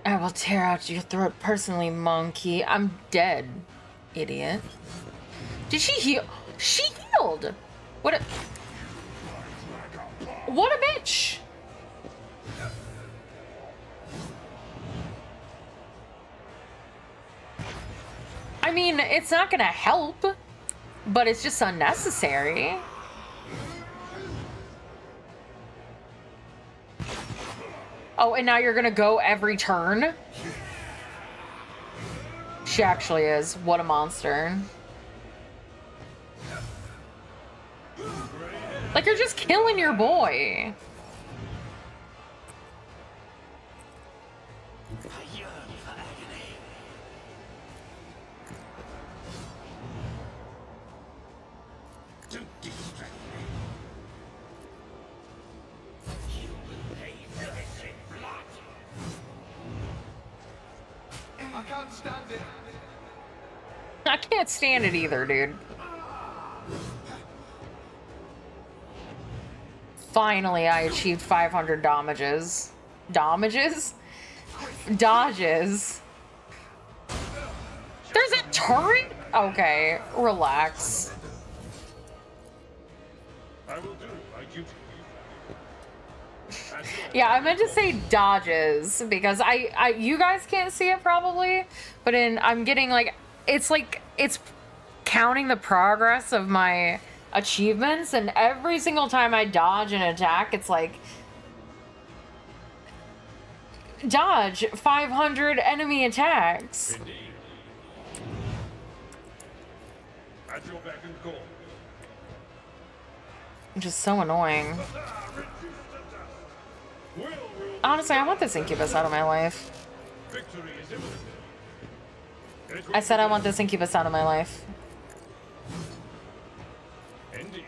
I will tear out your throat personally, monkey. I'm dead, idiot. Did she heal? She healed! What a bitch! I mean, it's not gonna help, but it's just unnecessary. Oh, and now you're gonna go every turn? She actually is. What a monster. Like, you're just killing your boy. I yearn for agony. Don't distract me. You will pay for this in blood. I can't stand it. I can't stand it either, dude. Finally, I achieved 500 damages. Damages? Dodges. There's a turret? Okay, relax. I will do my duty. Yeah, I meant to say dodges because I you guys can't see it probably, but I'm getting like it's counting the progress of my achievements, and every single time I dodge an attack, it's like dodge 500 enemy attacks. Indeed. At your back and call. Which is so annoying. Honestly, I want this incubus out of my life. Victory is imminent. I said I want this incubus out of my life. Indeed.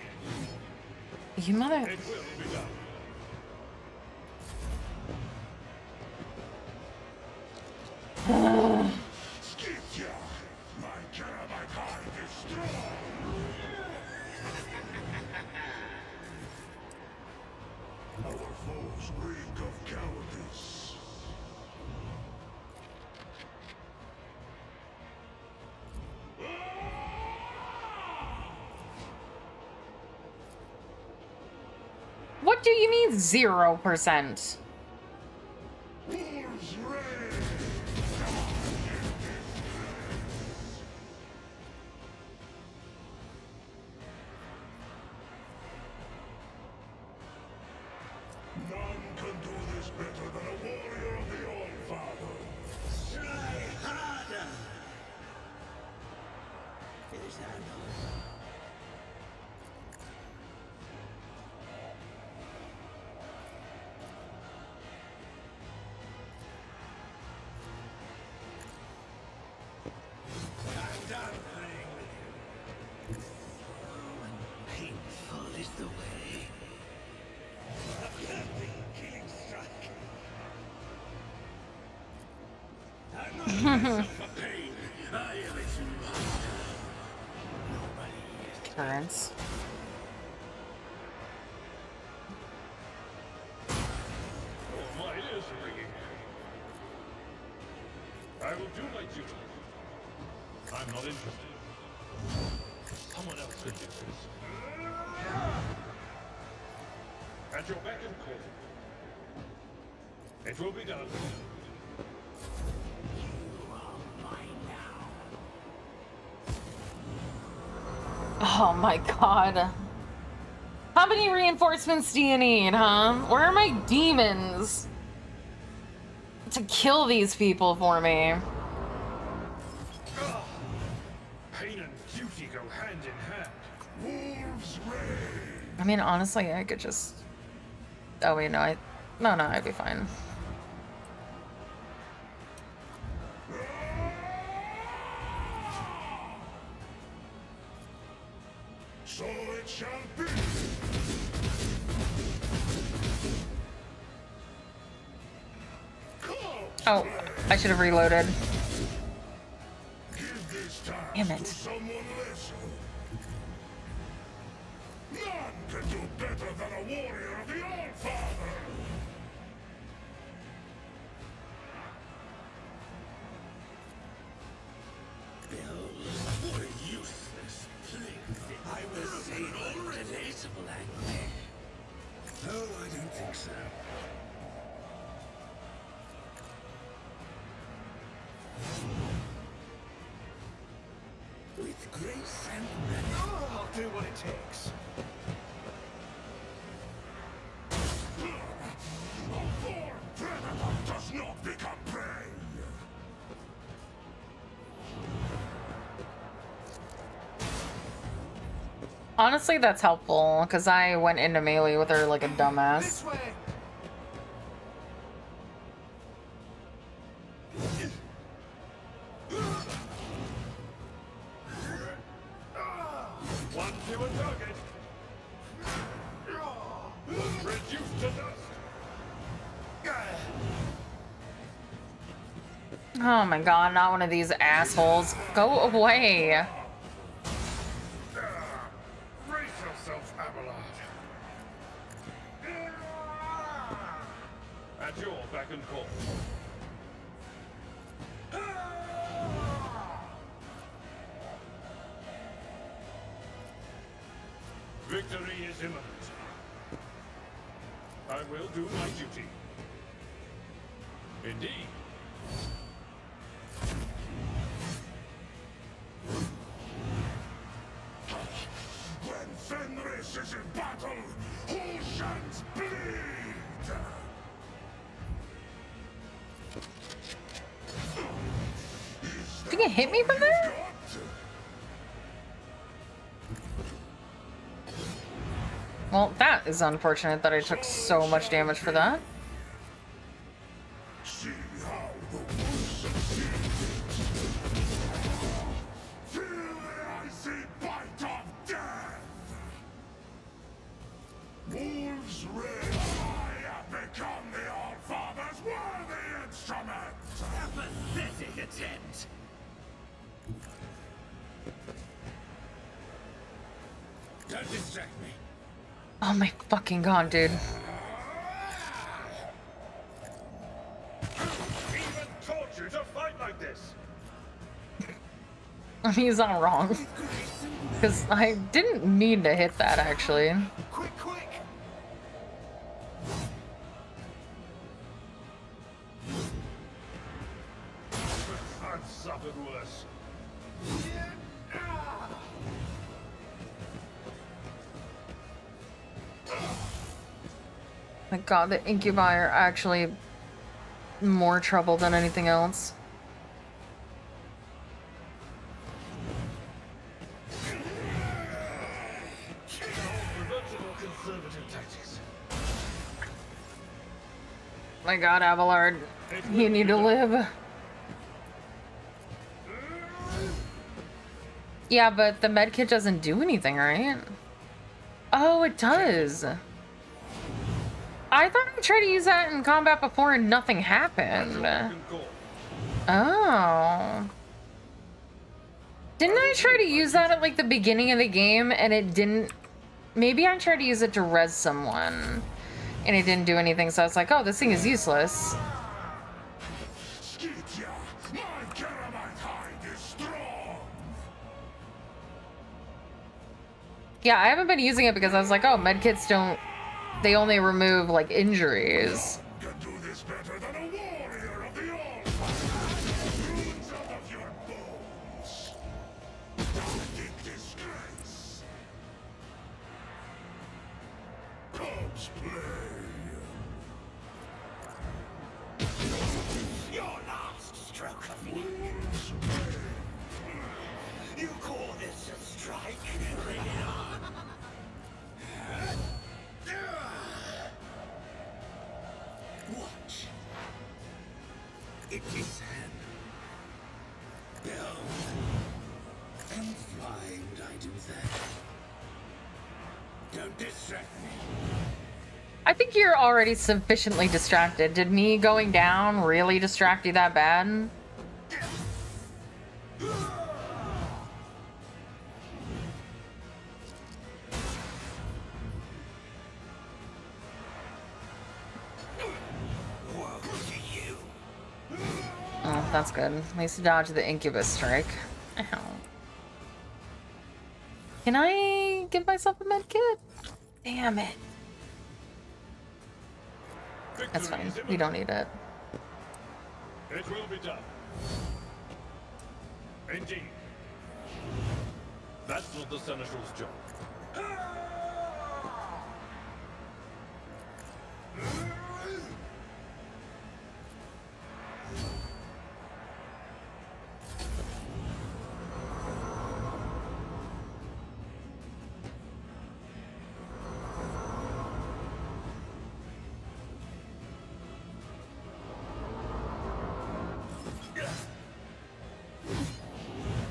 You mother... It will be done. Skipja! My Carabite hive is strong! Our foes reek of cowardice. What do you mean 0%? Wolves reign! None can do this better than a warrior of the All-Father. Try harder. Is that enough? Pain. I am its master. Turns. Oh, my ears are ringing. I will do my duty. I'm not interested. Someone else can do this. At your beck and call. It will be done. Oh my god. How many reinforcements do you need, huh? Where are my demons? To kill these people for me. Pain and duty go hand in hand. Wolves reign. I mean, honestly, I could just... Oh wait, no, No, I'd be fine. So it shall be. Oh, I should have reloaded. Give this task Damn it. to someone lesser. None can do better than a warrior of the All-Father. Bill, what a useless plaything. I was saying relatable anguish. No, I don't think so. With grace and I'll do what it takes. A born predator does not become prey. Honestly, that's helpful, because I went into melee with her like a dumbass. This way. One fewer target. Reduced to dust. Oh my god, not one of these assholes. Go away. Brace yourself, Abelard. At your beck and call. Victory is imminent. I will do my duty. Indeed. When Fenris is in battle, oceans bleed. Did you hit me from there? Well, that is unfortunate that I took so much damage for that. See how the wolves succeed. Feel the icy bite of death. Wolves reign. I have become the All-Father's worthy instrument. A pathetic attempt. Don't distract me. Oh my fucking god, dude. Even taught you to fight like this. He's not wrong. Because I didn't mean to hit that, actually. Quick, quick. I've suffered worse. My god, the incubi are actually more trouble than anything else. Reversible conservative tactics. My god, Abelard, you need to live. Yeah, but the medkit doesn't do anything, right? Oh, it does. I thought I tried to use that in combat before and nothing happened. Back and call. Oh. Didn't I try to use that at like the beginning of the game and it didn't? Maybe I tried to use it to res someone and it didn't do anything, so I was like, oh, this thing is useless. Skeetia, my Caramite hide is strong. Yeah, I haven't been using it because I was like, oh, medkits don't, they only remove like injuries. Can do this better than a warrior of the All-Father. Roots out of your bones. Die in disgrace. Comes play. Your last stroke of luck. You call this a strike? Bring it on. Watch. It is hand. Build. And flying, I do that. Don't distract me. I think you're already sufficiently distracted. Did me going down really distract you that bad? Oh, that's good. At least dodge the incubus strike. Ow. Can I give myself a med kit? Damn it. That's fine. We don't need it. It will be done. Indeed. That's not the Seneschal's job.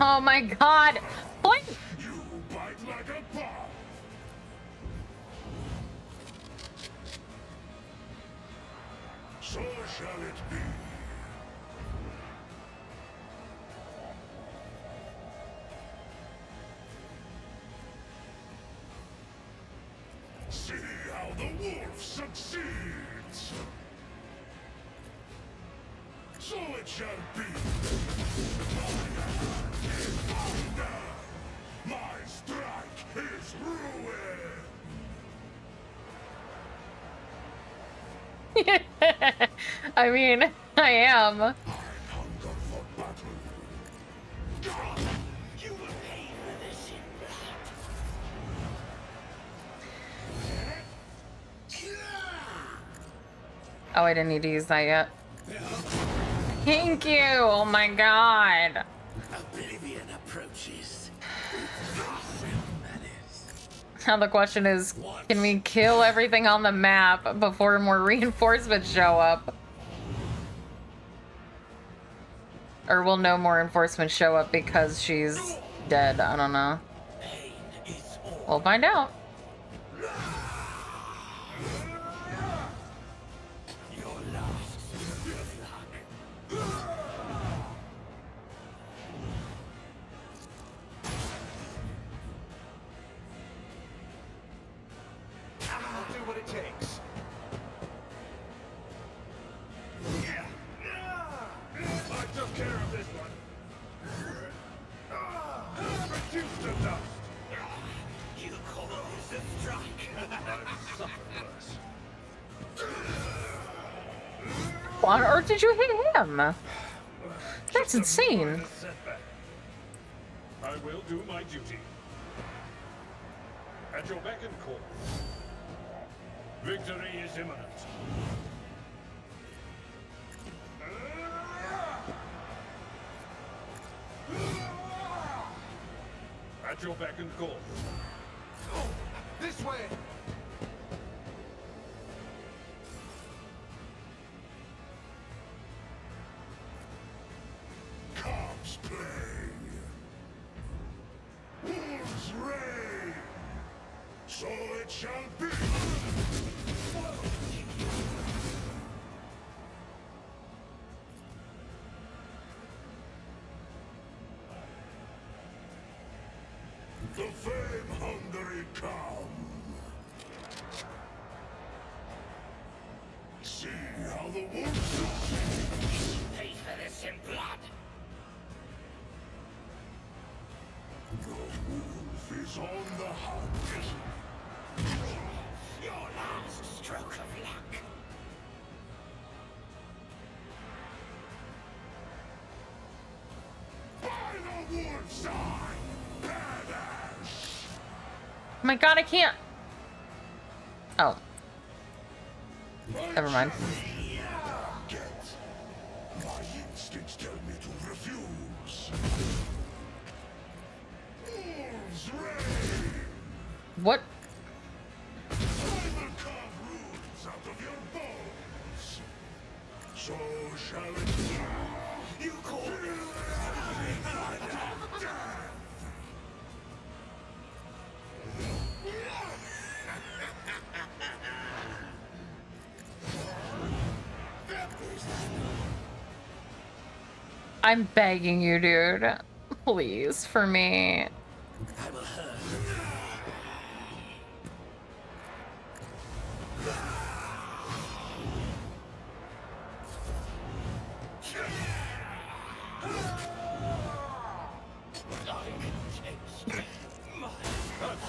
Oh my god! What? You bite like a bomb. So shall it be. See how the wolf succeeds. So it shall be. My strike is ruin. I mean, I am. I hunger for battle. You will pay for this in blood. Oh, I didn't need to use that yet. Thank you! Oh my god! Oblivion approaches. Now the question is, can we kill everything on the map before more reinforcements show up? Or will no more reinforcements show up because she's dead? I don't know. We'll find out. I'll do what it takes. I took care of this one. Reduce to dust. You call this a strike? I've suffered worse. Why on earth did you hit him? That's Just a insane. minor setback. I will do my duty. At your beck and call. Victory is imminent. At your beck and call. This way! Cops play. Wolves reign. So it shall be. fame-hungry come. See how the wolf Pay for this in blood. The wolf is on the hunt. Your last stroke of luck. By the wolf's eye, badass! Oh my god, I can't. Oh. Never mind. Get. My instincts tell me to refuse. Wolves reign! What? I will carve runes out of your bones. So shall it be. You call me I'm begging you, dude. Please, for me. I will hurt.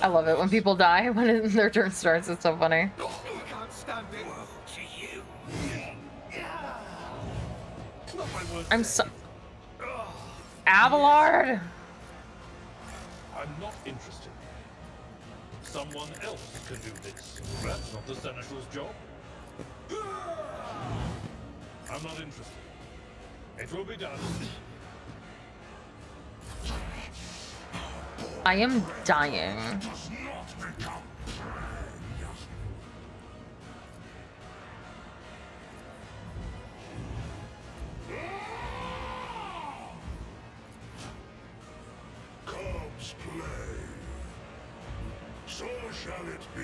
I love it when people die when their turn starts. It's so funny. I can't stand it. Woe to you. Not my words. I'm so... Abelard! I'm not interested. Someone else can do this. That's not the Seneschal's job. I'm not interested. It will be done. I am dying. does not become prey. Cubs play. So shall it be.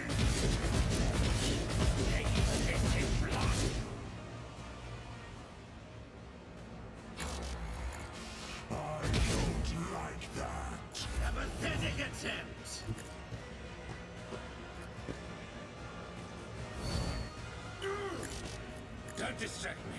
I don't like that. A pathetic attempt. Don't distract me.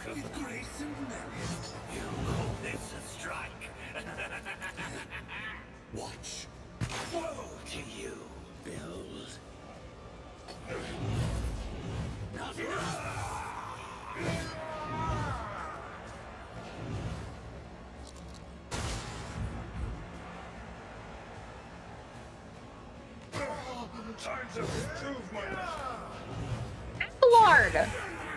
With grace and menace, you call this a strike? Watch. Woe to you, Bills. Not enough. Time to prove my Abelard!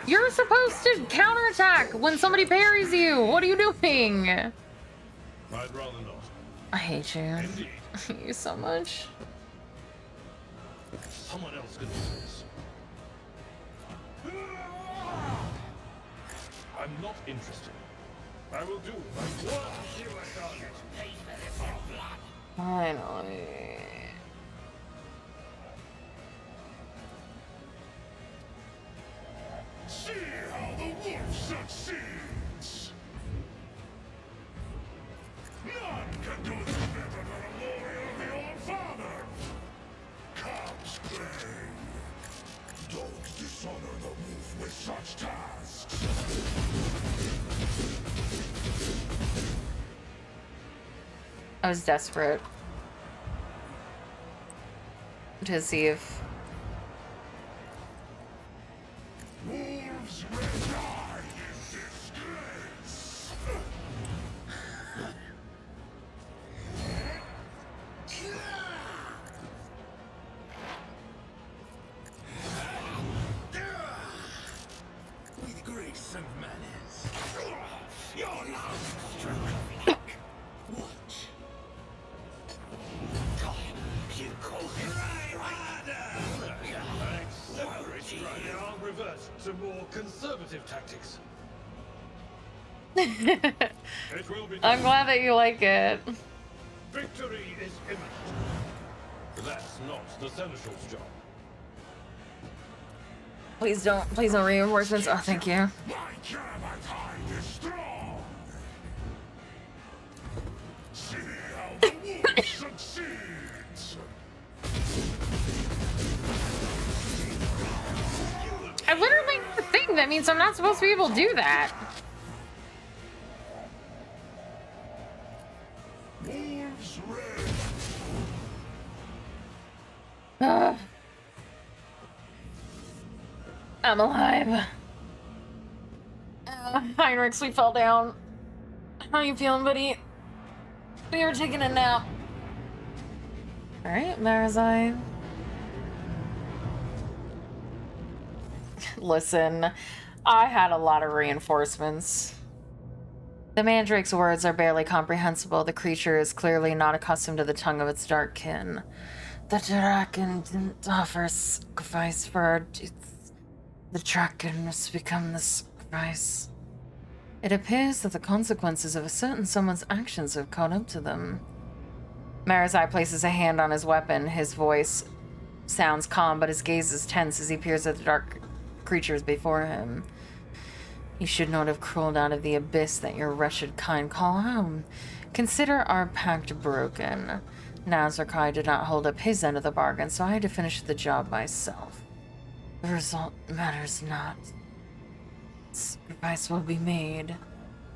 You're supposed to counterattack when somebody parries you! What are you doing? I'd rather not. I hate you. Indeed. I hate you so much. Someone else can do this. I'm not interested. I will do my work. You a target. Pay for this in blood. Finally. See how the wolf succeeds! None can do this better than a warrior of the Old Father! Cubs play! Don't dishonor the wolf with such tasks! I was desperate to see if... Wolves may die in disgrace! With grace and manners. Your last stroke of luck. Watch. You call this I'll revert to more conservative tactics. I'm It will be done. glad that you like it. Victory is imminent. That's not the Seneschal's job. Please don't reinforcements. Oh, thank you. My Jabbertide is strong. See how the wolf succeeds. I literally made the thing. That means I'm not supposed to be able to do that. Wolves red. I'm alive. Heinrichs, we fell down. How you feeling, buddy? We were taking a nap. Alright, Marazai. Listen, I had a lot of reinforcements. The mandrake's words are barely comprehensible. The creature is clearly not accustomed to the tongue of its dark kin. The dragon didn't offer sacrifice for our deeds. The dragon must become the sacrifice. It appears that the consequences of a certain someone's actions have caught up to them. Marazai places a hand on his weapon. His voice sounds calm, but his gaze is tense as he peers at the dark creatures before him. You should not have crawled out of the abyss that your wretched kind call home. Consider our pact broken. Nazarkai did not hold up his end of the bargain, so I had to finish the job myself. The result matters not. Sacrifice will be made.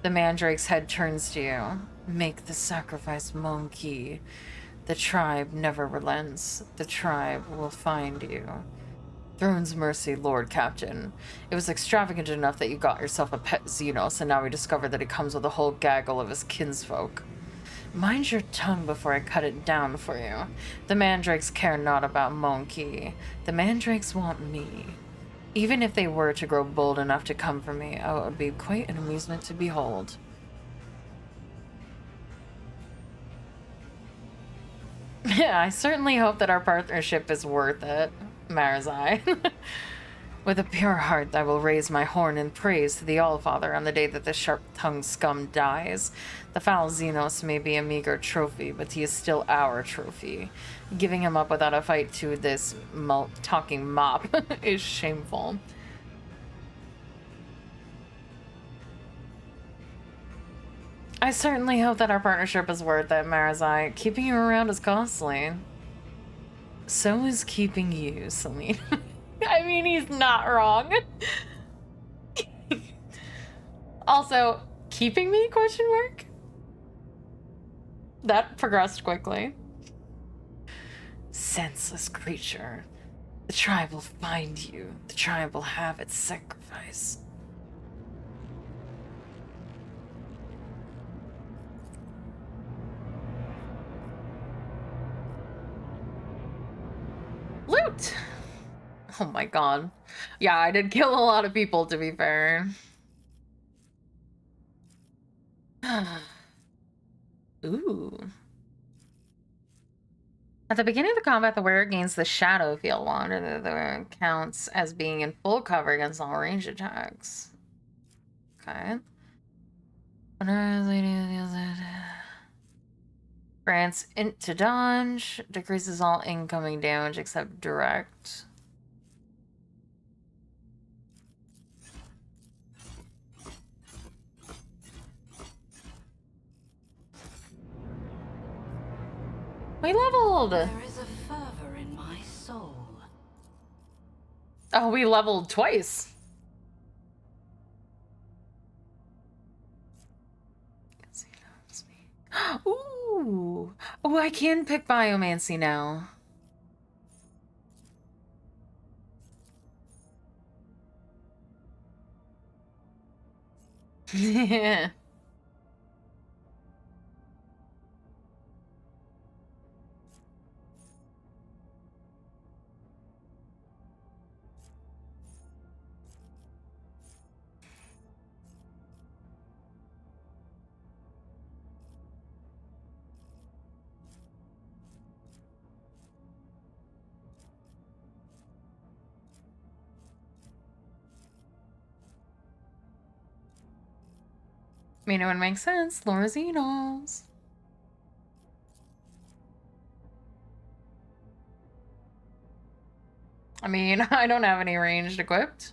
The mandrake's head turns to you. Make the sacrifice, monkey. The tribe never relents. The tribe will find you. Throne's mercy, Lord Captain. It was extravagant enough that you got yourself a pet Xenos, and now we discover that he comes with a whole gaggle of his kinsfolk. Mind your tongue before I cut it down for you. The mandrakes care not about monkey. The mandrakes want me. Even if they were to grow bold enough to come for me, oh, it would be quite an amusement to behold. Yeah, I certainly hope that our partnership is worth it, Marazai. With a pure heart, I will raise my horn in praise to the Allfather on the day that the sharp-tongued scum dies. The foul Xenos may be a meager trophy, but he is still our trophy. Giving him up without a fight to this talking mop is shameful. I certainly hope that our partnership is worth it, Marazai. Keeping you around is costly. So is keeping you, Celine. I mean, he's not wrong. Also, keeping me, question mark? That progressed quickly. Senseless creature. The tribe will find you. The tribe will have its sacrifice. Loot! Oh my god. Yeah, I did kill a lot of people, to be fair. Ooh. At the beginning of the combat, the wearer gains the shadow field wander that counts as being in full cover against all range attacks. Okay. Grants int to dodge, decreases all incoming damage except direct. We leveled! There is a fervor in my soul. Oh, we leveled twice. Ooh! Oh, I can pick Biomancy now. Yeah. I mean, it would make sense. Laura Xenos. I mean, I don't have any ranged equipped.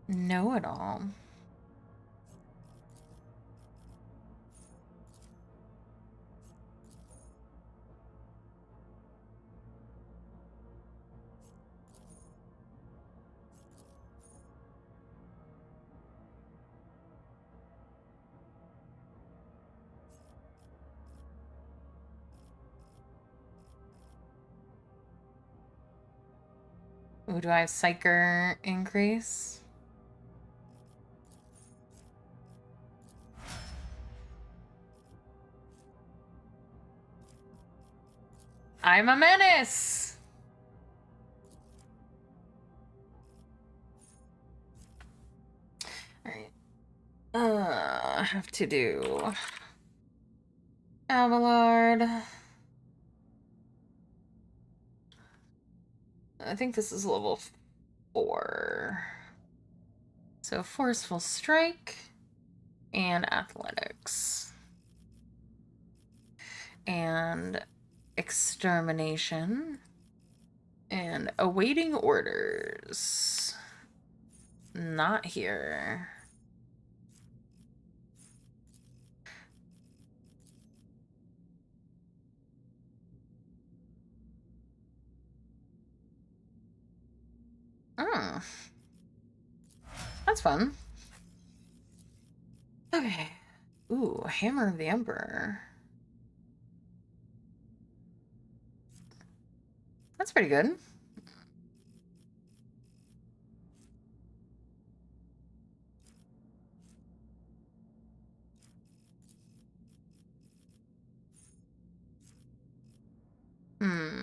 Know it all. Ooh, do I have Psyker increase? I'm a menace! Alright. I have to do Abelard. I think this is level 4. So Forceful Strike and Athletics. And Extermination. And Awaiting Orders. Not here. Oh. That's fun. Okay. Ooh, Hammer of the Emperor. That's pretty good. Hmm.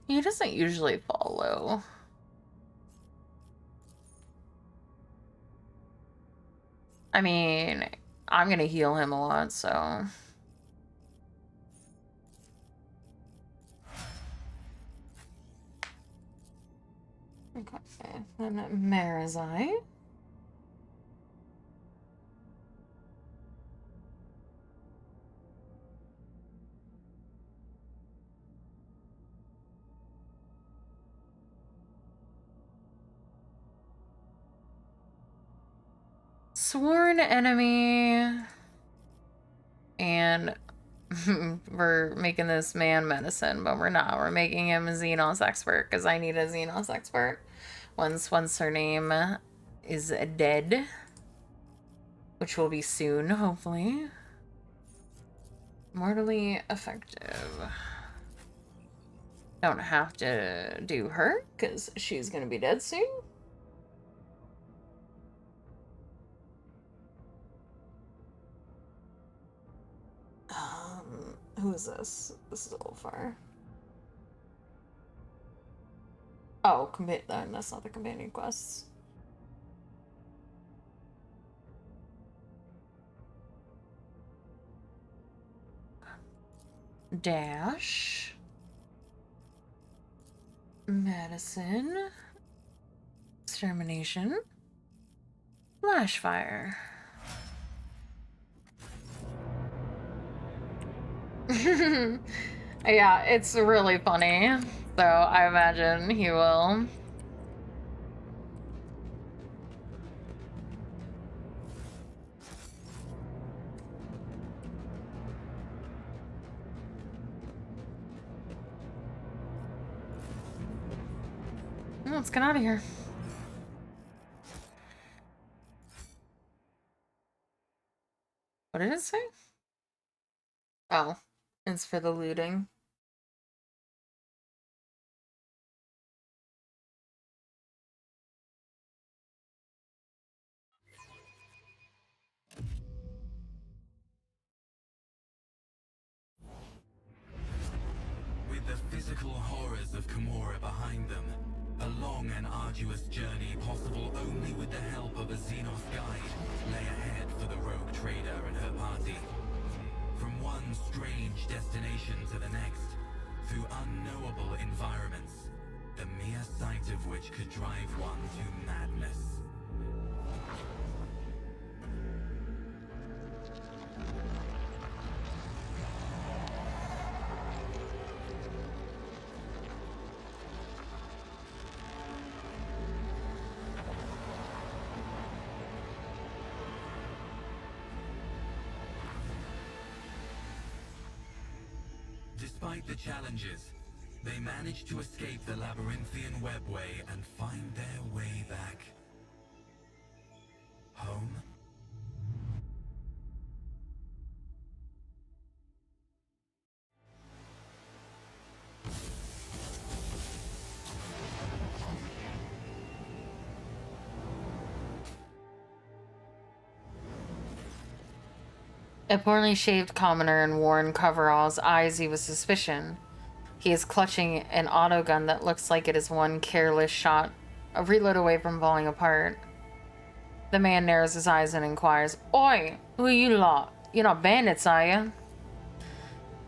He doesn't usually follow. I mean, I'm gonna heal him a lot, so... Okay, then Marizai. Sworn enemy. And we're making this man medicine, but we're not. We're making him a Xenos expert because I need a Xenos expert once her name is dead, which will be soon, hopefully. Mortally effective. Don't have to do her because she's gonna be dead soon. Who is this? This is Ulfar. Oh, that's not the companion quests. Dash. Medicine. Extermination. Flashfire. Yeah, it's really funny. So I imagine he will. Let's get out of here. What did it say? Oh, it's for the looting. physical horrors of Camorra behind them. A long and arduous journey possible only with the help of a Xenos guide lay ahead for the rogue trader and her party. From one strange destination to the next, through unknowable environments, the mere sight of which could drive one to madness. Despite the challenges, they managed to escape the labyrinthian webway and find their way back home. A poorly shaved commoner in worn coveralls eyes you with suspicion. He is clutching an autogun that looks like it is one careless shot, a reload away from falling apart. The man narrows his eyes and inquires, "Oi, who you lot? You're not bandits, are you?"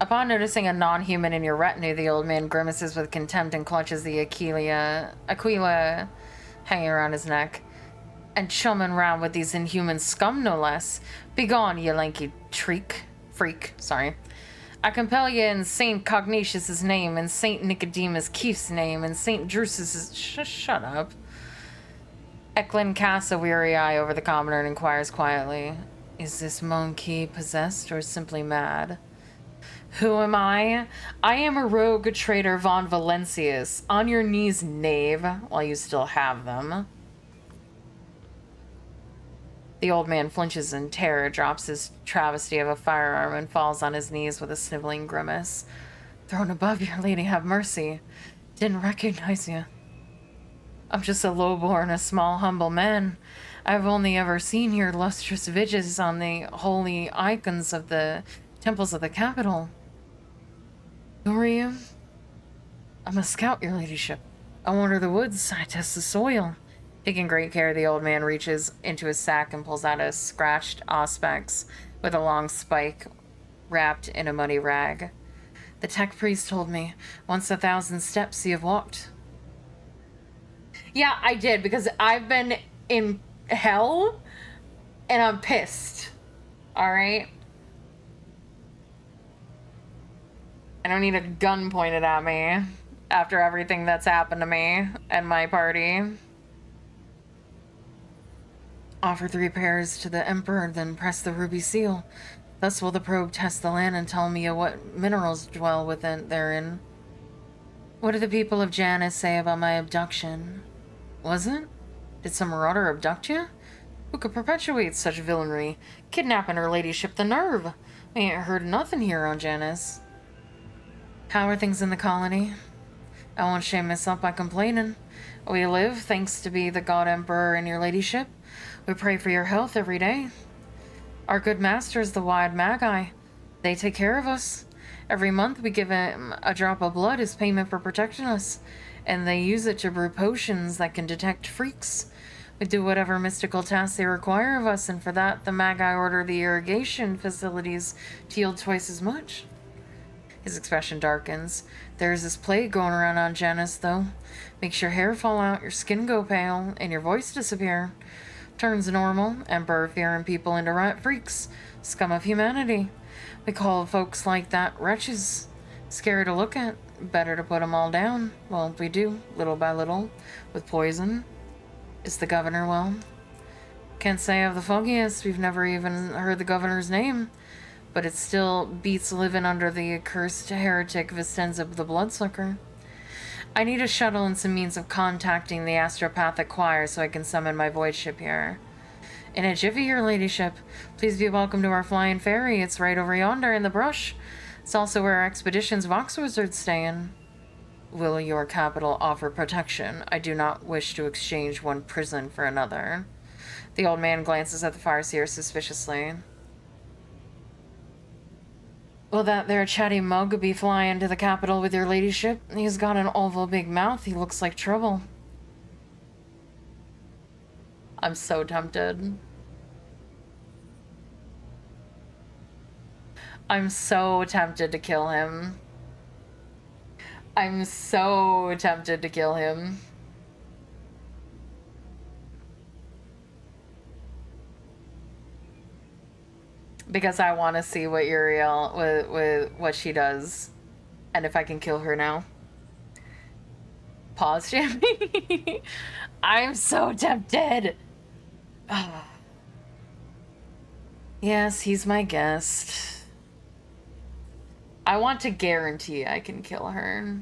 Upon noticing a non-human in your retinue, the old man grimaces with contempt and clutches the Aquila hanging around his neck. "And chumming round with these inhuman scum, no less. Begone, you lanky freak, sorry. I compel you in Saint Cognatius's name, and Saint Nicodemus Keefe's name, and Saint Drusus's—" Shut up. Eklund casts a weary eye over the commoner and inquires quietly, "Is this monkey possessed or simply mad?" "Who am I? I am a rogue traitor von Valencius. On your knees, knave, while you still have them." The old man flinches in terror, drops his travesty of a firearm, and falls on his knees with a sniveling grimace. "Throne above, your lady, have mercy. Didn't recognize you. I'm just a lowborn, a small, humble man. I've only ever seen your lustrous visages on the holy icons of the temples of the capital." "Who are you?" "I'm a scout, your ladyship. I wander the woods, I test the soil." Taking great care, the old man reaches into his sack and pulls out a scratched auspex with a long spike wrapped in a muddy rag. "The tech priest told me, once 1,000 steps you have walked." Yeah, I did, because I've been in hell and I'm pissed. Alright? I don't need a gun pointed at me after everything that's happened to me and my party. "Offer 3 pairs to the Emperor, then press the ruby seal. Thus will the probe test the land and tell me what minerals dwell within therein." "What did the people of Janus say about my abduction?" "Was it? Did some marauder abduct you? Who could perpetuate such villainy? Kidnapping her ladyship, the nerve! We ain't heard nothing here on Janus." "How are things in the colony?" "I won't shame myself by complaining. We live, thanks to be the God Emperor and your ladyship. We pray for your health every day. Our good masters, the Wide Magi, they take care of us. Every month we give him a drop of blood as payment for protecting us, and they use it to brew potions that can detect freaks. We do whatever mystical tasks they require of us, and for that the Magi order the irrigation facilities to yield twice as much." His expression darkens. "There's this plague going around on Janus, though. Makes your hair fall out, your skin go pale, and your voice disappear. Turns normal, Emperor fearing people into rat freaks, scum of humanity. We call folks like that wretches. Scary to look at, better to put 'em all down. Well, we do, little by little, with poison." "Is the governor well?" "Can't say I've the foggiest. We've never even heard the governor's name. But it still beats living under the accursed heretic Vicenza the Bloodsucker. I need a shuttle and some means of contacting the astropathic choir so I can summon my void ship here." "In a jiffy, your ladyship. Please be welcome to our flying ferry. It's right over yonder in the brush. It's also where our expedition's Vox Wizard's staying." "Will your capital offer protection? I do not wish to exchange one prison for another." The old man glances at the farseer suspiciously. Will that there chatty mug be flying to the capital with your ladyship? He's got an awful big mouth. He looks like trouble. I'm so tempted. I'm so tempted to kill him. I'm so tempted to kill him. Because I want to see what Uriel, with what she does. And if I can kill her now. Pause, Jamie. I'm so tempted. Yes, he's my guest. I want to guarantee I can kill her.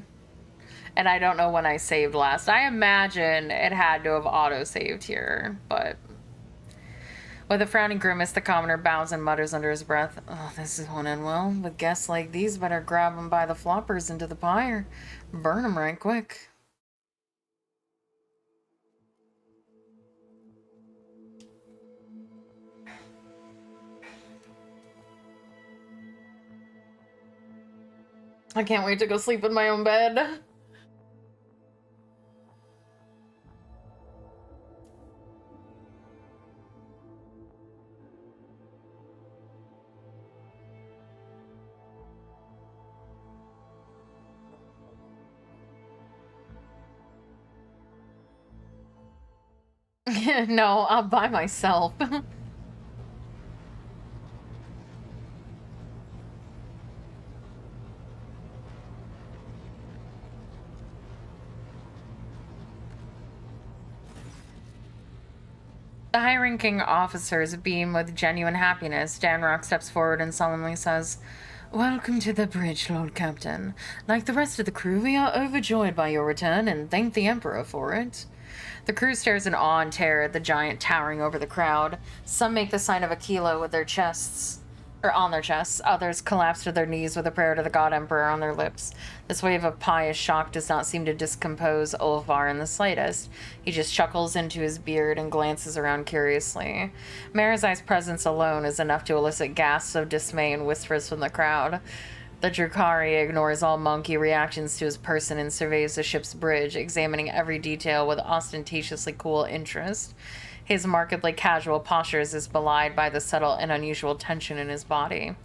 And I don't know when I saved last. I imagine it had to have auto-saved here, but... With a frowning grimace, the commoner bows and mutters under his breath, "Oh, this is won't end well. With guests like these, better grab them by the floppers into the pyre. Burn them right quick." I can't wait to go sleep in my own bed. No, I'll by myself. The high-ranking officers beam with genuine happiness. Danrock steps forward and solemnly says, "Welcome to the bridge, Lord Captain. Like the rest of the crew, we are overjoyed by your return and thank the Emperor for it." The crew stares in awe and terror at the giant towering over the crowd. Some make the sign of a kilo with their chests, or on their chests. Others collapse to their knees with a prayer to the God Emperor on their lips. This wave of pious shock does not seem to discompose Ulfar in the slightest. He just chuckles into his beard and glances around curiously. Marazai's presence alone is enough to elicit gasps of dismay and whispers from the crowd. The Drukhari ignores all monkey reactions to his person and surveys the ship's bridge, examining every detail with ostentatiously cool interest. His markedly casual postures is belied by the subtle and unusual tension in his body.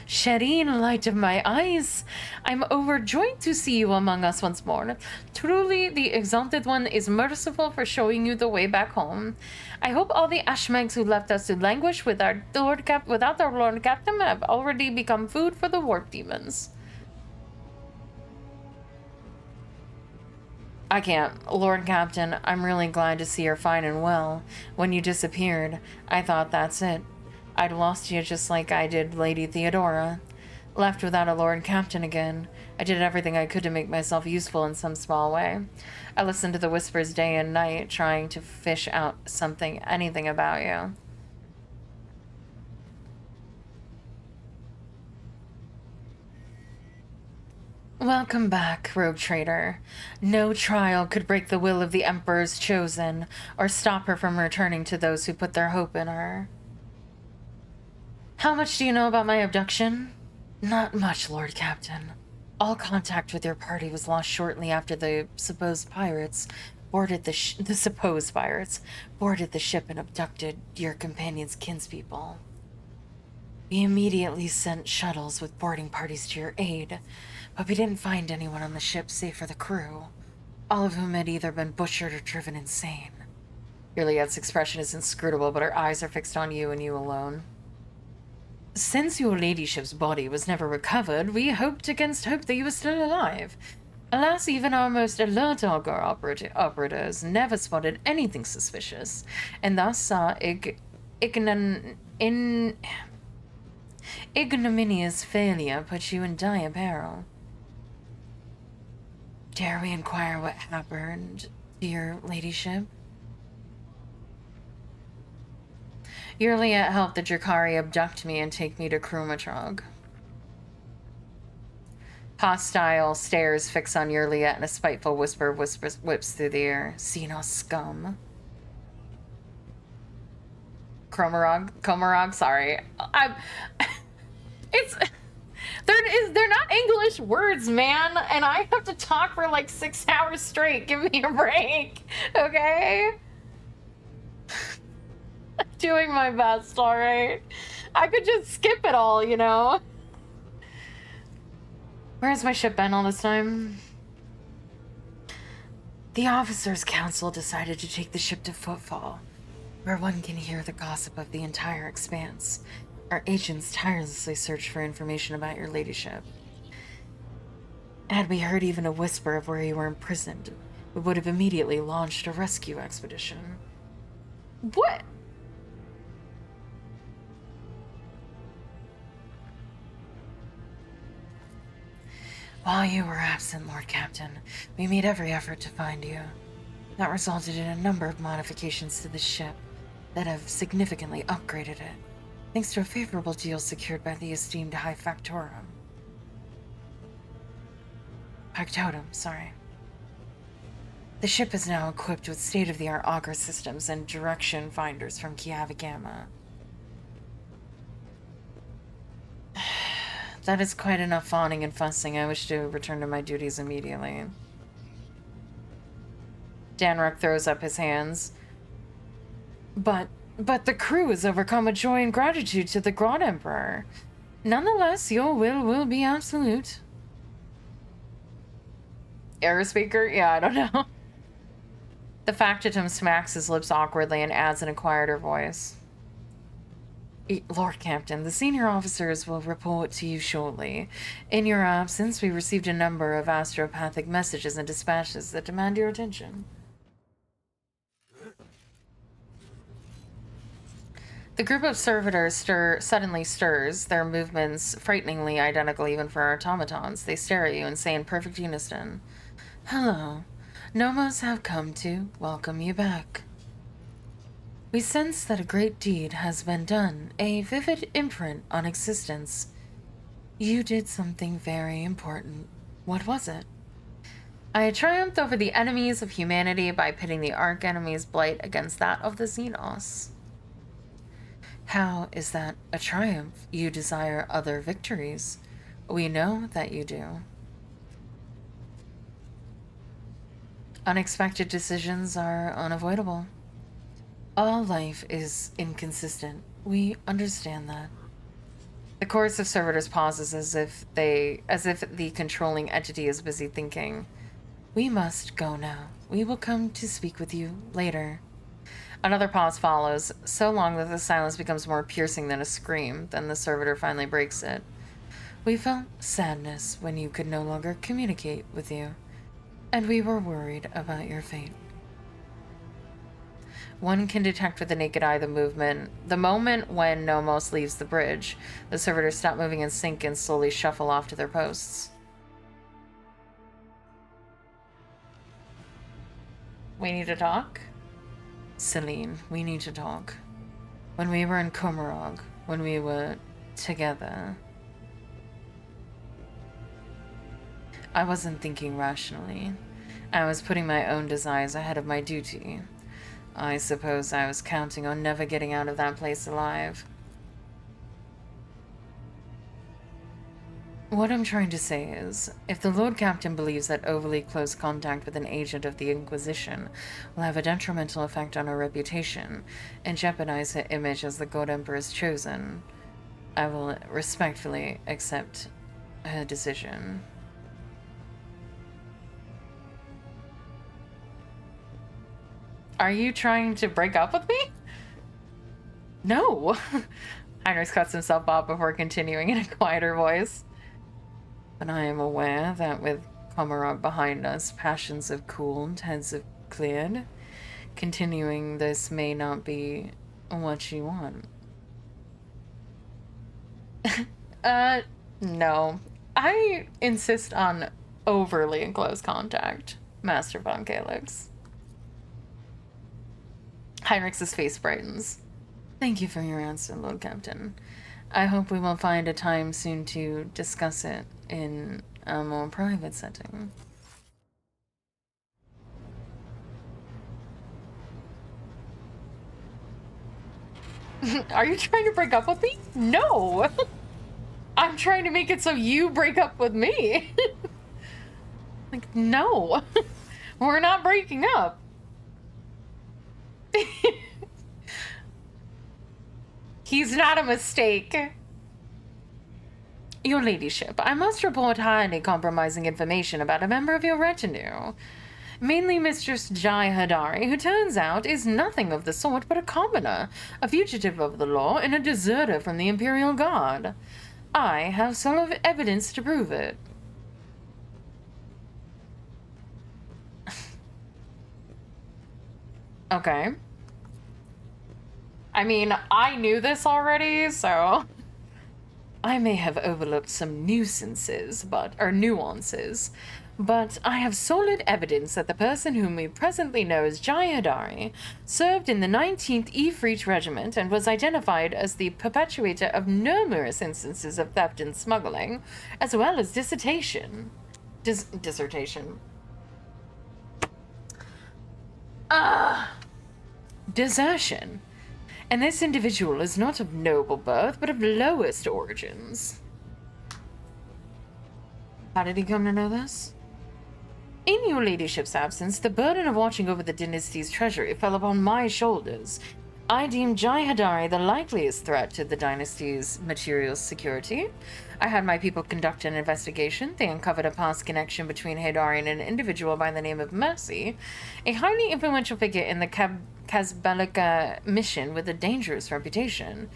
"Shireen, light of my eyes, I'm overjoyed to see you among us once more. Truly, the Exalted One is merciful for showing you the way back home. I hope all the Ashmegs who left us to languish without our Lord Captain have already become food for the warp demons." I can't. "Lord Captain, I'm really glad to see you're fine and well. When you disappeared, I thought that's it. I'd lost you just like I did Lady Theodora. Left without a Lord Captain again. I did everything I could to make myself useful in some small way. I listened to the whispers day and night, trying to fish out anything about you." "Welcome back, rogue traitor. No trial could break the will of the Emperor's chosen, or stop her from returning to those who put their hope in her." "How much do you know about my abduction?" "Not much, Lord Captain. All contact with your party was lost shortly after the supposed pirates boarded the ship and abducted your companion's kinspeople. We immediately sent shuttles with boarding parties to your aid, but we didn't find anyone on the ship save for the crew, all of whom had either been butchered or driven insane." Juliet's expression is inscrutable, but her eyes are fixed on you and you alone. "Since your ladyship's body was never recovered, we hoped against hope that you were still alive. Alas, even our most alert Augur operators never spotted anything suspicious, and thus our ignominious failure put you in dire peril. Dare we inquire what happened to your ladyship?" "Juliet helped the Drukhari abduct me and take me to Krumatrog." Hostile stares fix on Juliet and a spiteful whisper whips through the air. "Xenos scum." Komarog, sorry. It's... They're not English words, man, and I have to talk for like 6 hours straight. Give me a break, okay? Doing my best, all right? I could just skip it all, you know? Where's my ship been all this time? The Officers' Council decided to take the ship to Footfall, where one can hear the gossip of the entire expanse. Our agents tirelessly searched for information about your ladyship. Had we heard even a whisper of where you were imprisoned, we would have immediately launched a rescue expedition. What? While you were absent, Lord Captain, we made every effort to find you. That resulted in a number of modifications to the ship that have significantly upgraded it, thanks to a favorable deal secured by the esteemed High Factotum. Sorry. The ship is now equipped with state-of-the-art auger systems and direction finders from Kiavigama. That is quite enough fawning and fussing. I wish to return to my duties immediately. Danrock throws up his hands. But the crew is overcome with joy and gratitude to the Grand Emperor. Nonetheless, your will be absolute. Air speaker? Yeah, I don't know. The factotum smacks his lips awkwardly and adds in a quieter voice. Lord Captain, the senior officers will report to you shortly. In your absence, we received a number of astropathic messages and dispatches that demand your attention. The group of servitors suddenly stirs, their movements frighteningly identical even for our automatons. They stare at you and say in perfect unison, "Hello. Nomos have come to welcome you back. We sense that a great deed has been done, a vivid imprint on existence. You did something very important. What was it?" I triumphed over the enemies of humanity by pitting the arch-enemy's blight against that of the Xenos. How is that a triumph? You desire other victories. We know that you do. Unexpected decisions are unavoidable. All life is inconsistent. We understand that. The chorus of servitors pauses as if the controlling entity is busy thinking. We must go now. We will come to speak with you later. Another pause follows, so long that the silence becomes more piercing than a scream. Then the servitor finally breaks it. We felt sadness when you could no longer communicate with you, and we were worried about your fate. One can detect with the naked eye the moment when Nomos leaves the bridge. The servitors stop moving in sync and slowly shuffle off to their posts. We need to talk? Celine, we need to talk. When we were in Komarog, when we were together, I wasn't thinking rationally. I was putting my own desires ahead of my duty. I suppose I was counting on never getting out of that place alive. What I'm trying to say is, if the Lord Captain believes that overly close contact with an agent of the Inquisition will have a detrimental effect on her reputation and jeopardize her image as the God Emperor's chosen, I will respectfully accept her decision. Are you trying to break up with me? No. Heinrich cuts himself off before continuing in a quieter voice. But I am aware that with Komarog behind us, passions have cooled, heads have cleared. Continuing this may not be what you want. No. I insist on overly close contact, Master von Calyx. Heinrich's face brightens. Thank you for your answer, Lord Captain. I hope we will find a time soon to discuss it in a more private setting. Are you trying to break up with me? No! I I'm trying to make it so you break up with me. Like, no. We're not breaking up. He's not a mistake. Your ladyship, I must report highly compromising information about a member of your retinue. Mainly Mistress Jai Hadari, who turns out is nothing of the sort but a commoner, a fugitive of the law, and a deserter from the Imperial Guard. I have solid evidence to prove it. Okay. I mean, I knew this already, so... I may have overlooked some nuances, but I have solid evidence that the person whom we presently know as Jai Hadari served in the 19th Ifrit Regiment and was identified as the perpetuator of numerous instances of theft and smuggling, as well as dissertation. Desertion. And this individual is not of noble birth, but of lowest origins. How did he come to know this? In your ladyship's absence, the burden of watching over the dynasty's treasury fell upon my shoulders. I deemed Jai Hadari the likeliest threat to the dynasty's material security. I had my people conduct an investigation. They uncovered a past connection between Hadari and an individual by the name of Mercy, a highly influential figure in the Casbalica mission with a dangerous reputation.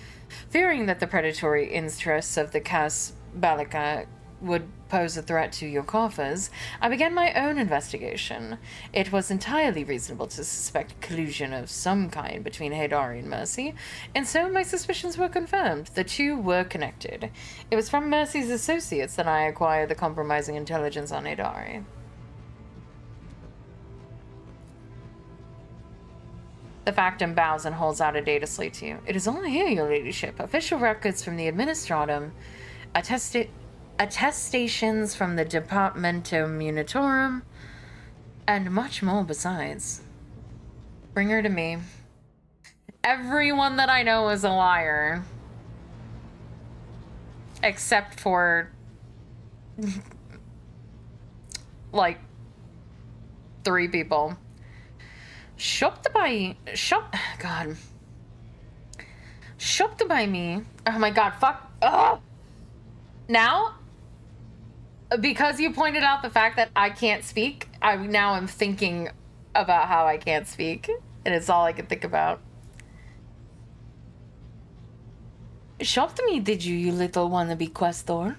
Fearing that the predatory interests of the Casbalica would pose a threat to your coffers, I began my own investigation. It was entirely reasonable to suspect collusion of some kind between Hadari and Mercy, and so my suspicions were confirmed. The two were connected. It was from Mercy's associates that I acquired the compromising intelligence on Hadari. The Factum bows and holds out a data slate to you. It is all here, your ladyship. Official records from the Administratum, attestations from the Departamento Munitorum, and much more besides. Bring her to me. Everyone that I know is a liar. Except for... like... 3 people. Shopped by me. Oh my god, fuck. Ugh. Now, because you pointed out the fact that I can't speak, I now am thinking about how I can't speak, and it's all I can think about. Shocked me, did you little wannabe questor?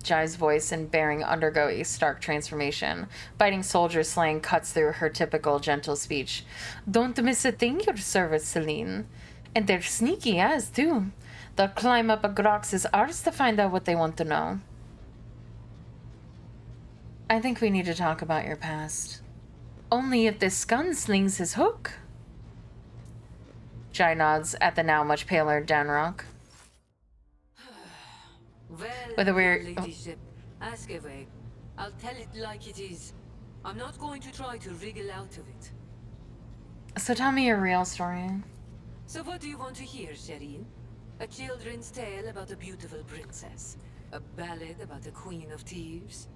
Jai's voice and bearing undergo a stark transformation. Biting soldier slang cuts through her typical gentle speech. Don't miss a thing, your service, Celine. And they're sneaky as, too. They'll climb up a Grox's arse to find out what they want to know. I think we need to talk about your past. Only if this gun slings his hook. Jai nods at the now much paler Danrock. Well, With a weird... ladyship, ask away. I'll tell it like it is. I'm not going to try to wriggle out of it. So tell me your real story. So what do you want to hear, Shireen? A children's tale about a beautiful princess? A ballad about the Queen of Tears?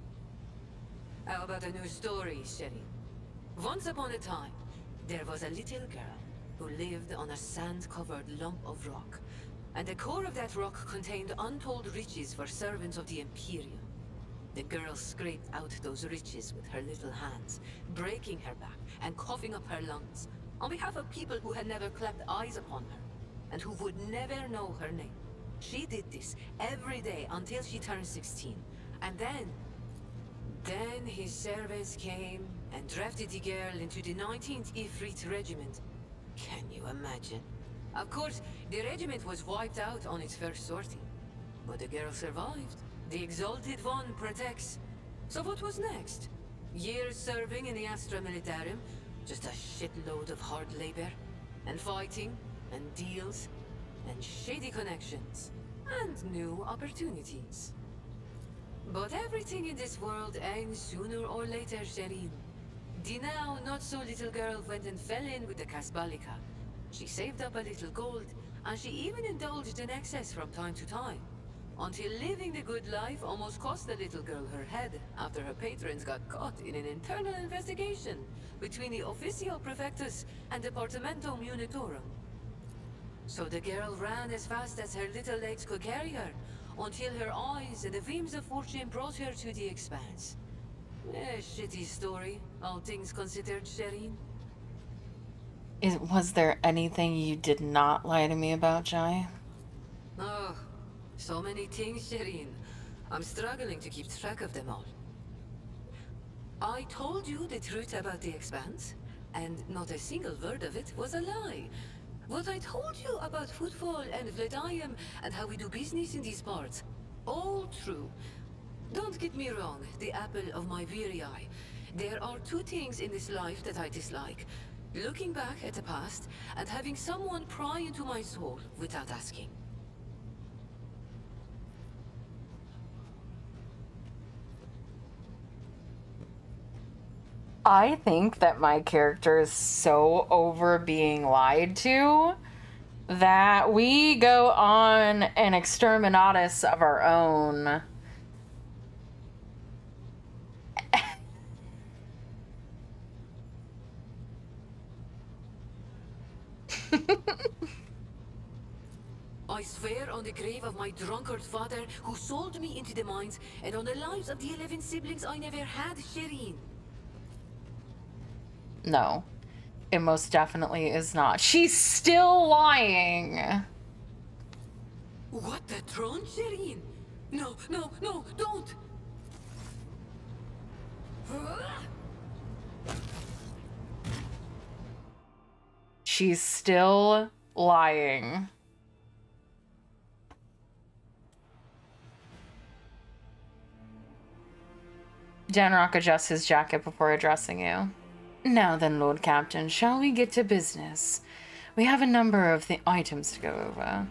How about a new story, Shireen? Once upon a time, there was a little girl who lived on a sand-covered lump of rock. And the core of that rock contained untold riches for servants of the Imperium. The girl scraped out those riches with her little hands, breaking her back and coughing up her lungs, on behalf of people who had never clapped eyes upon her, and who would never know her name. She did this every day until she turned 16. And then his servants came and drafted the girl into the 19th Ifrit Regiment. Can you imagine? Of course, the regiment was wiped out on its first sortie. But the girl survived. The Exalted One protects. So what was next? Years serving in the Astra Militarum, just a shitload of hard labor, and fighting, and deals, and shady connections, and new opportunities. But everything in this world ends sooner or later, Shireen. The now not-so-little girl went and fell in with the Casbalica. She saved up a little gold, and she even indulged in excess from time to time. until living the good life almost cost the little girl her head after her patrons got caught in an internal investigation between the Officio Prefectus and Departamento Munitorum. So the girl ran as fast as her little legs could carry her, until her eyes and the beams of fortune brought her to the Expanse. A shitty story, all things considered, Shireen. Was there anything you did not lie to me about, Jai? Oh, so many things, Shireen. I'm struggling to keep track of them all. I told you the truth about the Expanse, and not a single word of it was a lie. What I told you about footfall and Vladayam and how we do business in these parts, all true. Don't get me wrong, the apple of my weary eye. There are two things in this life that I dislike. Looking back at the past and having someone pry into my soul without asking. I think that my character is so over being lied to that we go on an exterminatus of our own. I swear on the grave of my drunkard father who sold me into the mines, and on the lives of the 11 siblings I never had, Shireen. No, it most definitely is not. She's still lying. What the throne, Shireen? No, no, no, don't! She's still lying. Danrock adjusts his jacket before addressing you. Now then, Lord Captain, shall we get to business? We have a number of items to go over.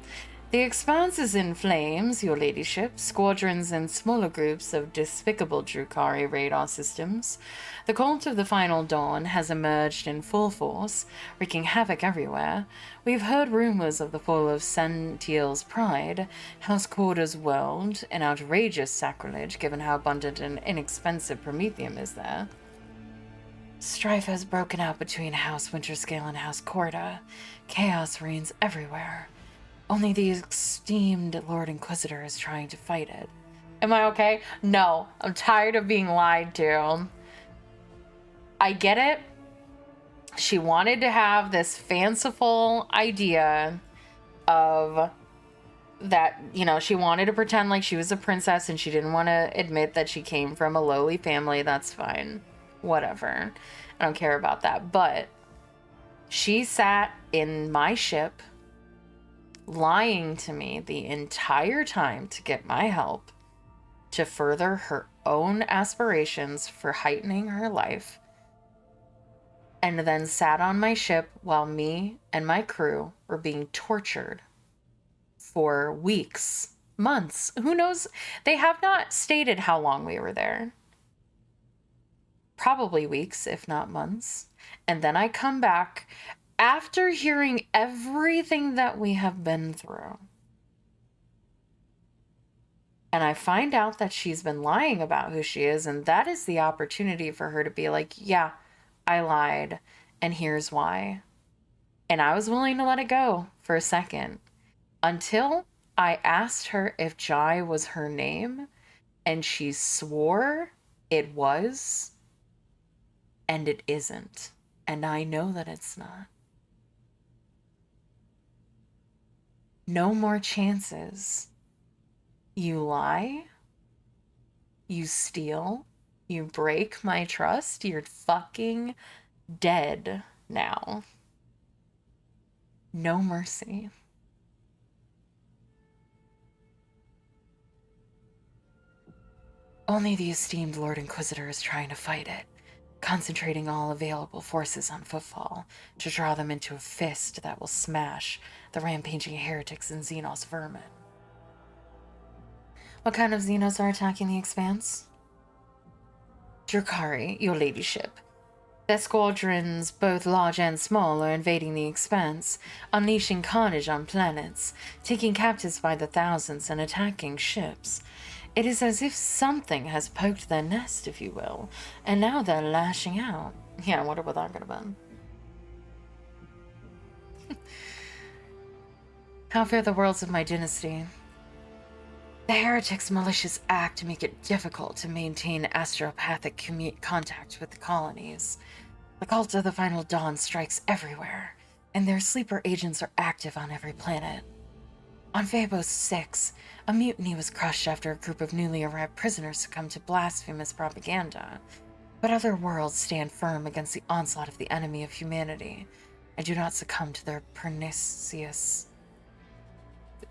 The Expanse is in flames, your ladyship, squadrons and smaller groups of despicable Drukari radar systems. The cult of the Final Dawn has emerged in full force, wreaking havoc everywhere. We've heard rumors of the fall of Sentiel's pride, House Quarter's world, an outrageous sacrilege given how abundant and inexpensive Promethium is there. Strife has broken out between House Winterscale and House Corda. Chaos reigns everywhere. Only the esteemed Lord Inquisitor is trying to fight it. Am I okay? No. I'm tired of being lied to. I get it. She wanted to have this fanciful idea of that, you know, she wanted to pretend like she was a princess and she didn't want to admit that she came from a lowly family. That's fine. Whatever. I don't care about that. But she sat in my ship lying to me the entire time to get my help, to further her own aspirations for heightening her life, and then sat on my ship while me and my crew were being tortured for weeks, months, who knows? They have not stated how long we were there. Probably weeks, if not months. And then I come back after hearing everything that we have been through. And I find out that she's been lying about who she is, and that is the opportunity for her to be like, yeah, I lied, and here's why. And I was willing to let it go for a second until I asked her if Jai was her name, and she swore it was, and it isn't. And I know that it's not. No more chances. You lie, you steal, you break my trust, you're fucking dead now. No mercy. Only the esteemed Lord Inquisitor is trying to fight it, concentrating all available forces on footfall to draw them into a fist that will smash the rampaging heretics and Xenos vermin. What kind of Xenos are attacking the Expanse? Drukari, your ladyship. Their squadrons, both large and small, are invading the Expanse, unleashing carnage on planets, taking captives by the thousands and attacking ships. It is as if something has poked their nest, if you will, and now they're lashing out. Yeah, I wonder what that could have been. How fare the worlds of my dynasty? The heretics' malicious act make it difficult to maintain astropathic contact with the colonies. The cult of the Final Dawn strikes everywhere, and their sleeper agents are active on every planet. On Phobos 6, a mutiny was crushed after a group of newly arrived prisoners succumbed to blasphemous propaganda. But other worlds stand firm against the onslaught of the enemy of humanity, and do not succumb to their pernicious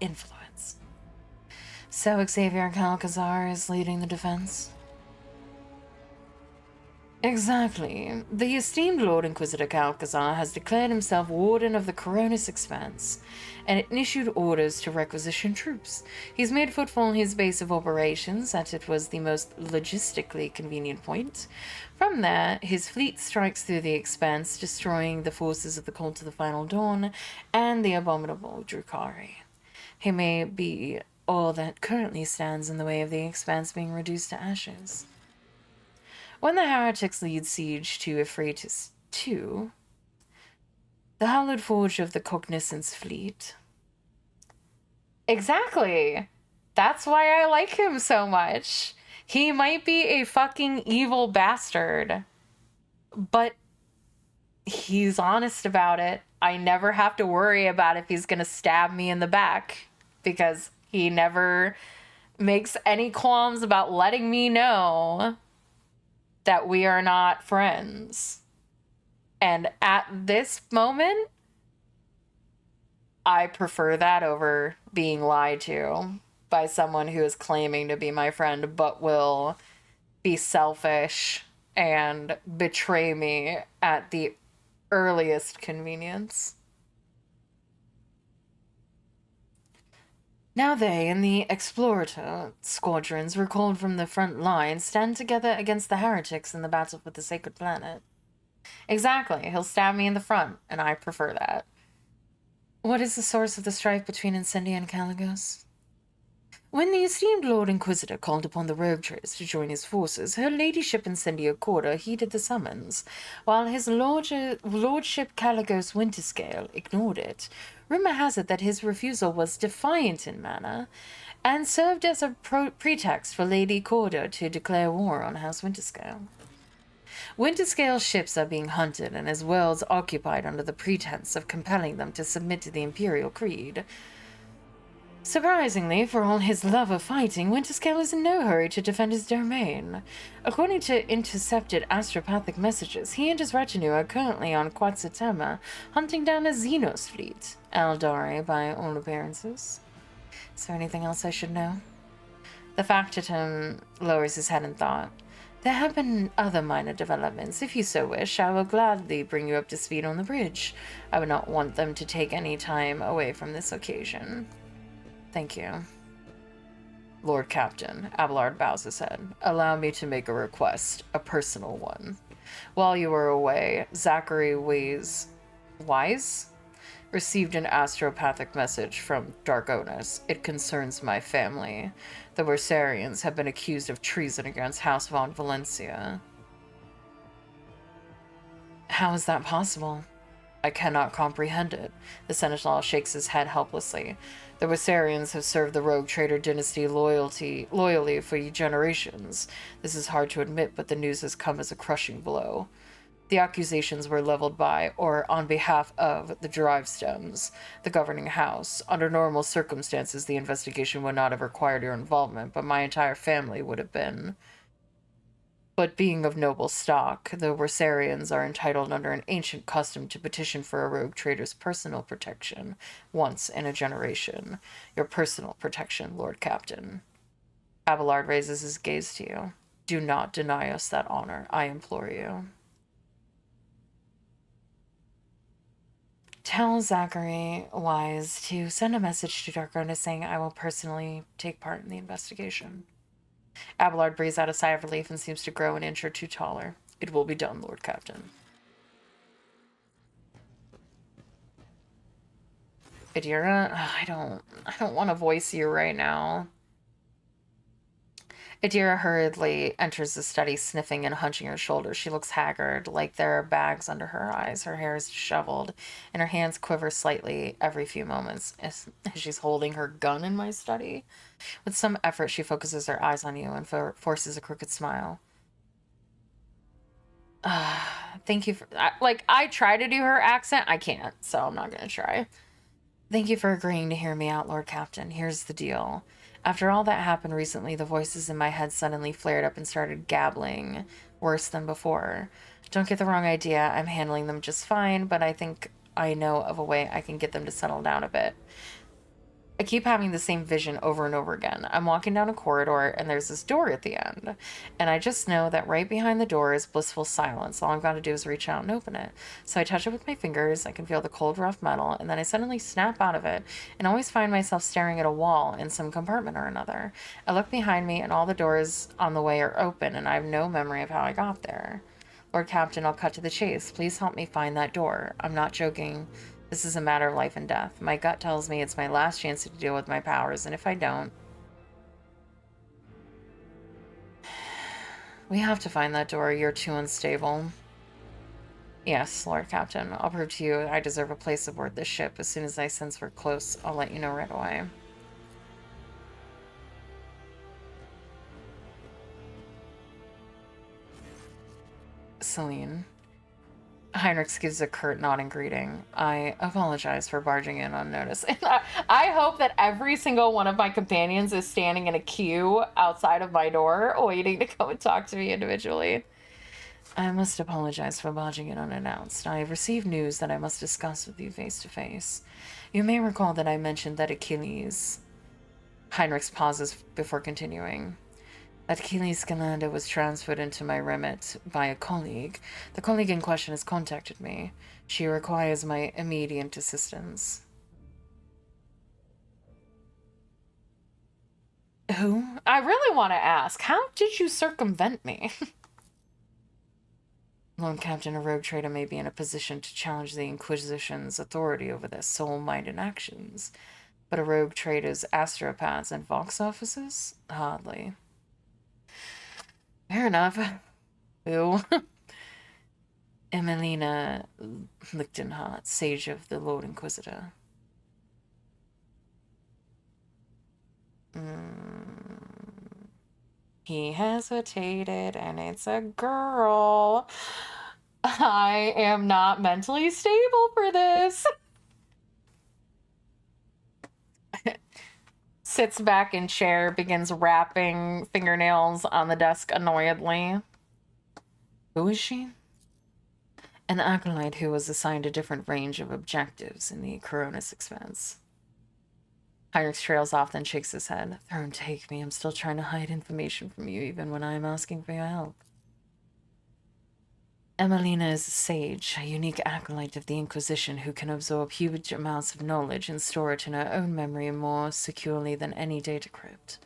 influence. So Xavier Calcazar is leading the defense? Exactly. The esteemed Lord Inquisitor Calcazar has declared himself Warden of the Coronis Expanse, and issued orders to requisition troops. He's made footfall in his base of operations, as it was the most logistically convenient point. From there, his fleet strikes through the Expanse, destroying the forces of the Cult of the Final Dawn and the abominable Drukhari. He may be all that currently stands in the way of the Expanse being reduced to ashes. When the heretics laid siege to Euphrates II, the hallowed forge of the Cognizance fleet. Exactly. That's why I like him so much. He might be a fucking evil bastard, but he's honest about it. I never have to worry about if he's gonna stab me in the back, because he never makes any qualms about letting me know that we are not friends. And at this moment, I prefer that over being lied to by someone who is claiming to be my friend but will be selfish and betray me at the earliest convenience. Now they and the Explorator squadrons recalled from the front line stand together against the heretics in the battle for the Sacred Planet. Exactly, he'll stab me in the front, and I prefer that. What is the source of the strife between Incendia and Caligos? When the esteemed Lord Inquisitor called upon the rogue traders to join his forces, her ladyship Incendia Corda heeded the summons, while his lordship Caligos Winterscale ignored it. Rumor has it that his refusal was defiant in manner, and served as a pretext for Lady Corda to declare war on House Winterscale. Winterscale's ships are being hunted and his worlds occupied under the pretense of compelling them to submit to the Imperial Creed. Surprisingly, for all his love of fighting, Winterscale is in no hurry to defend his domain. According to intercepted astropathic messages, he and his retinue are currently on Quetzaltema, hunting down a Xenos fleet. Aldari, by all appearances. Is there anything else I should know? The factotum lowers his head in thought. There have been other minor developments. If you so wish, I will gladly bring you up to speed on the bridge. I would not want them to take any time away from this occasion. Thank you. Lord Captain, Abelard bows his head. Allow me to make a request, a personal one. While you were away, Zachary Wise received an astropathic message from Dargonus. It concerns my family. The Versarians have been accused of treason against House von Valencia. How is that possible? I cannot comprehend it. The Seneschal shakes his head helplessly. The Versarians have served the rogue trader dynasty loyally for generations. This is hard to admit, but the news has come as a crushing blow. The accusations were leveled by, or on behalf of, the Drive Stems, the governing house. Under normal circumstances, the investigation would not have required your involvement, but my entire family would have been. But being of noble stock, the Versarians are entitled under an ancient custom to petition for a rogue trader's personal protection once in a generation. Your personal protection, Lord Captain. Abelard raises his gaze to you. Do not deny us that honor, I implore you. Tell Zachary Wise to send a message to Darkona saying I will personally take part in the investigation. Abelard breathes out a sigh of relief and seems to grow an inch or two taller. It will be done, Lord Captain. Adira, I don't want to voice you right now. Adira hurriedly enters the study, sniffing and hunching her shoulders. She looks haggard, like there are bags under her eyes. Her hair is disheveled, and her hands quiver slightly every few moments as she's holding her gun in my study. With some effort, she focuses her eyes on you and forces a crooked smile. Thank you for... I try to do her accent. I can't, so I'm not going to try. Thank you for agreeing to hear me out, Lord Captain. Here's the deal. After all that happened recently, the voices in my head suddenly flared up and started gabbling, worse than before. Don't get the wrong idea, I'm handling them just fine, but I think I know of a way I can get them to settle down a bit. I keep having the same vision over and over again. I'm walking down a corridor, and there's this door at the end. And I just know that right behind the door is blissful silence. All I've got to do is reach out and open it. So I touch it with my fingers, I can feel the cold, rough metal, and then I suddenly snap out of it, and always find myself staring at a wall in some compartment or another. I look behind me, and all the doors on the way are open, and I have no memory of how I got there. Lord Captain, I'll cut to the chase. Please help me find that door. I'm not joking. This is a matter of life and death. My gut tells me it's my last chance to deal with my powers, and if I don't... We have to find that door. You're too unstable. Yes, Lord Captain. I'll prove to you I deserve a place aboard this ship. As soon as I sense we're close, I'll let you know right away. Celine. Heinrich gives a curt nod and greeting. I apologize for barging in unnoticed. I hope that every single one of my companions is standing in a queue outside of my door waiting to come and talk to me individually. I must apologize for barging in unannounced. I have received news that I must discuss with you face to face. You may recall that I mentioned that Achilles... Heinrich pauses before continuing. That Achilles Scalanda was transferred into my remit by a colleague. The colleague in question has contacted me. She requires my immediate assistance. Who? I really want to ask, how did you circumvent me? Lord Captain, a rogue trader may be in a position to challenge the Inquisition's authority over their soul-minded actions. But a rogue trader's astropaths and vox offices? Hardly. Fair enough. Ew. Emelina Lichtenhardt, Sage of the Lord Inquisitor. He hesitated, and it's a girl. I am not mentally stable for this. Sits back in chair, begins rapping fingernails on the desk annoyedly. Who is she? An acolyte who was assigned a different range of objectives in the Coronis expanse. Heinrich trails off, then shakes his head. Throne, take me. I'm still trying to hide information from you, even when I'm asking for your help. Emelina is a sage, a unique acolyte of the Inquisition who can absorb huge amounts of knowledge and store it in her own memory more securely than any data crypt.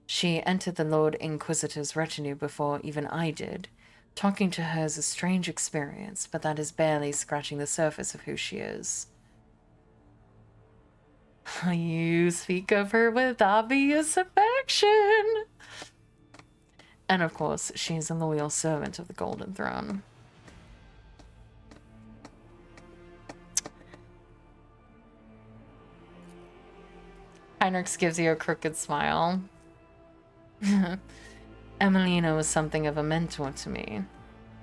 She entered the Lord Inquisitor's retinue before even I did. Talking to her is a strange experience, but that is barely scratching the surface of who she is. You speak of her with obvious affection. And of course, she's a loyal servant of the Golden Throne. Heinrich gives you a crooked smile. Emelina was something of a mentor to me.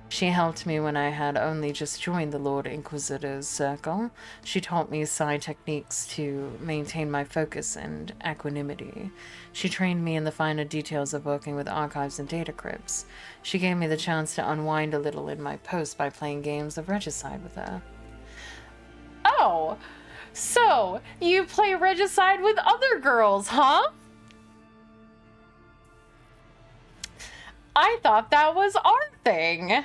She helped me when I had only just joined the Lord Inquisitor's circle. She taught me psi techniques to maintain my focus and equanimity. She trained me in the finer details of working with archives and data crypts. She gave me the chance to unwind a little in my post by playing games of regicide with her. Oh, so you play regicide with other girls, huh? I thought that was our thing.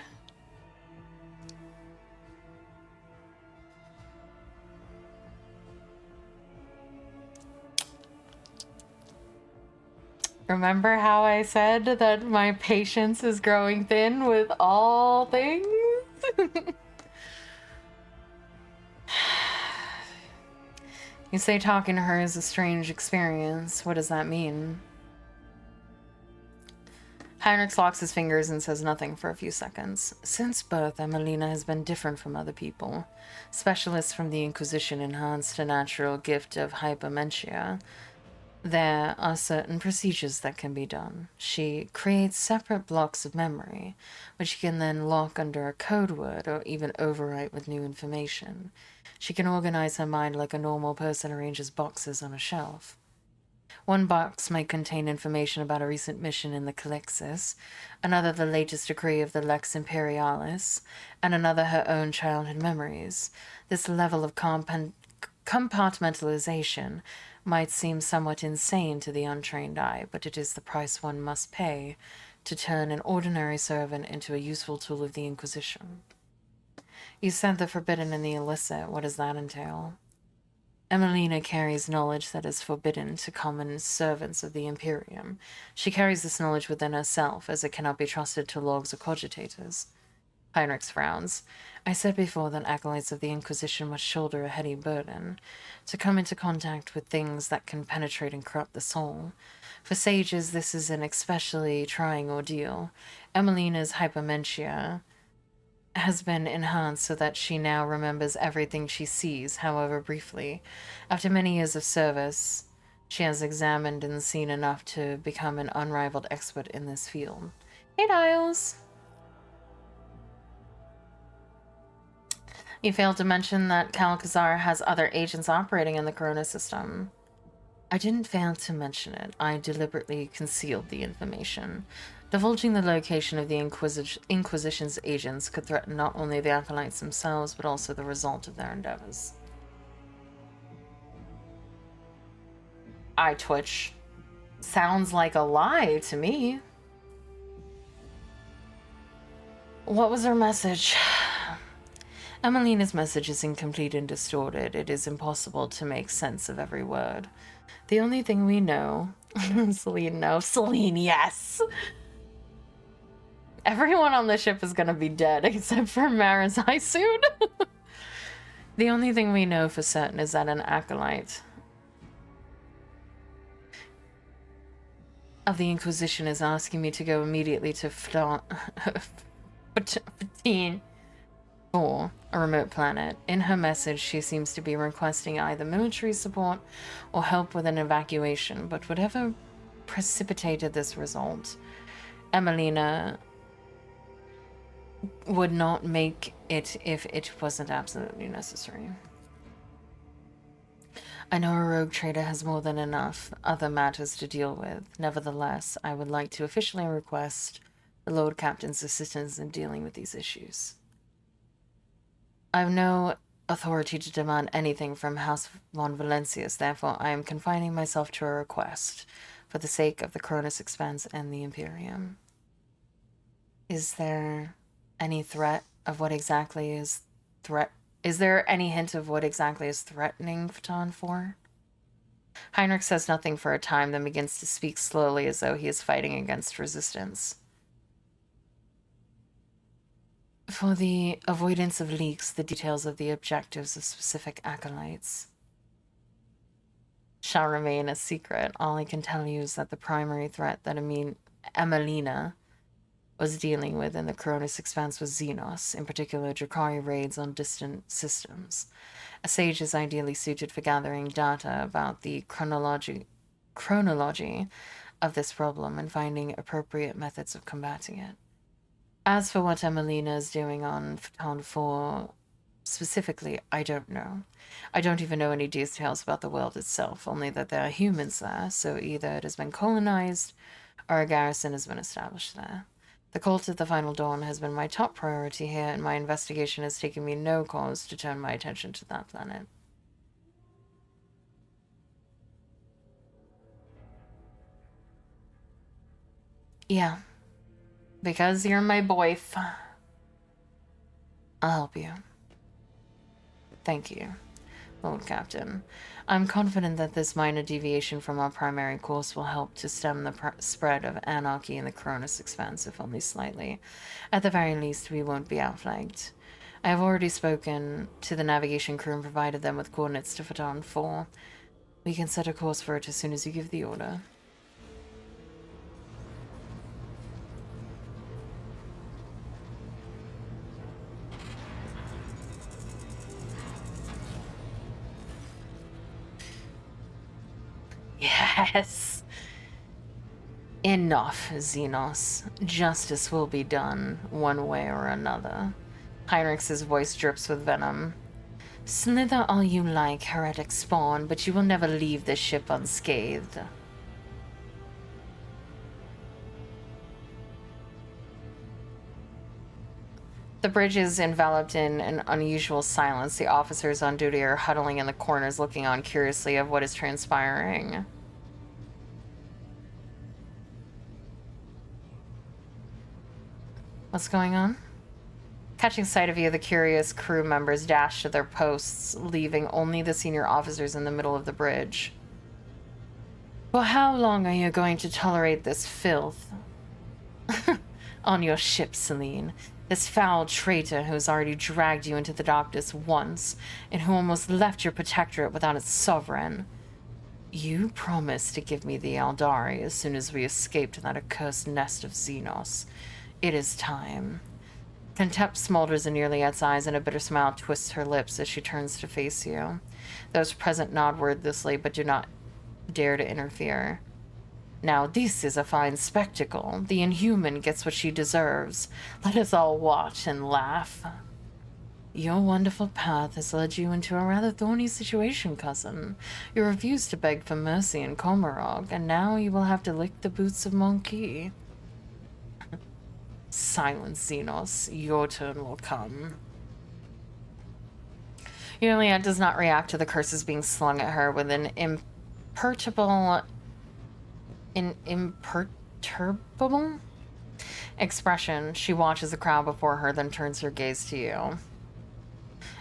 Remember how I said that my patience is growing thin with all things? You say talking to her is a strange experience. What does that mean? Heinrich locks his fingers and says nothing for a few seconds. Since birth, Emelina has been different from other people. Specialists from the Inquisition enhanced a natural gift of hypermentia. There are certain procedures that can be done. She creates separate blocks of memory, which she can then lock under a code word or even overwrite with new information. She can organize her mind like a normal person arranges boxes on a shelf. One box might contain information about a recent mission in the Calixis, another the latest decree of the Lex Imperialis, and another her own childhood memories. This level of compartmentalization might seem somewhat insane to the untrained eye, but it is the price one must pay to turn an ordinary servant into a useful tool of the Inquisition. You said the forbidden and the illicit. What does that entail? Emelina carries knowledge that is forbidden to common servants of the Imperium. She carries this knowledge within herself, as it cannot be trusted to logs or cogitators. Heinrich frowns. I said before that acolytes of the Inquisition must shoulder a heavy burden, to come into contact with things that can penetrate and corrupt the soul. For sages, this is an especially trying ordeal. Emelina's hypermentia has been enhanced so that she now remembers everything she sees, however briefly. After many years of service, she has examined and seen enough to become an unrivaled expert in this field. Hey, Niles! You failed to mention that Calcazar has other agents operating in the Corona system. I didn't fail to mention it. I deliberately concealed the information. Divulging the location of the Inquisition's agents could threaten not only the acolytes themselves, but also the result of their endeavors. I twitch. Sounds like a lie to me. What was her message? Emelina's message is incomplete and distorted. It is impossible to make sense of every word. The only thing we know... Celine, no. Celine, yes! Everyone on the ship is gonna be dead except for Marazai soon. The only thing we know for certain is that an acolyte of the Inquisition is asking me to go immediately to Fatine for a remote planet. In her message, she seems to be requesting either military support or help with an evacuation, but whatever precipitated this result, Emelina would not make it if it wasn't absolutely necessary. I know a rogue trader has more than enough other matters to deal with. Nevertheless, I would like to officially request the Lord Captain's assistance in dealing with these issues. I have no authority to demand anything from House von Valencius, therefore I am confining myself to a request for the sake of the Cronus Expanse and the Imperium. Is there any threat of what exactly is Is there any hint of what exactly is threatening Fatan 4? Heinrich says nothing for a time, then begins to speak slowly as though he is fighting against resistance. For the avoidance of leaks, the details of the objectives of specific acolytes shall remain a secret. All I can tell you is that the primary threat that Emelina was dealing with in the Cronus Expanse was Xenos, in particular Drakari raids on distant systems. A sage is ideally suited for gathering data about the chronology of this problem and finding appropriate methods of combating it. As for what Emelina is doing on Phaton 4 specifically, I don't know. I don't even know any details about the world itself, only that there are humans there, so either it has been colonized or a garrison has been established there. The cult of the Final Dawn has been my top priority here, and my investigation has taken me no cause to turn my attention to that planet. Yeah. Because you're my boyf. I'll help you. Thank you, Lord Captain. I'm confident that this minor deviation from our primary course will help to stem the spread of anarchy in the Cronus Expanse, if only slightly. At the very least, we won't be outflanked. I have already spoken to the navigation crew and provided them with coordinates to Phaeton 4. We can set a course for it as soon as you give the order. Yes! Enough, Xenos. Justice will be done, one way or another. Heinrich's voice drips with venom. Slither all you like, heretic spawn, but you will never leave this ship unscathed. The bridge is enveloped in an unusual silence. The officers on duty are huddling in the corners, looking on curiously of what is transpiring. What's going on? Catching sight of you, the curious crew members dash to their posts, leaving only the senior officers in the middle of the bridge. For how long are you going to tolerate this filth? On your ship, Celine. This foul traitor who's already dragged you into the darkness once, and who almost left your protectorate without its sovereign. You promised to give me the Aldari as soon as we escaped that accursed nest of Xenos. It is time. Contempt smolders in Yurliette's eyes, and a bitter smile twists her lips as she turns to face you. Those present nod wordlessly, but do not dare to interfere. Now this is a fine spectacle. The inhuman gets what she deserves. Let us all watch and laugh. Your wonderful path has led you into a rather thorny situation, cousin. You refused to beg for mercy in Komarog, and now you will have to lick the boots of Monkey. Silence, Xenos. Your turn will come. Yurliette does not react to the curses being slung at her with an imperturbable expression. She watches the crowd before her, then turns her gaze to you.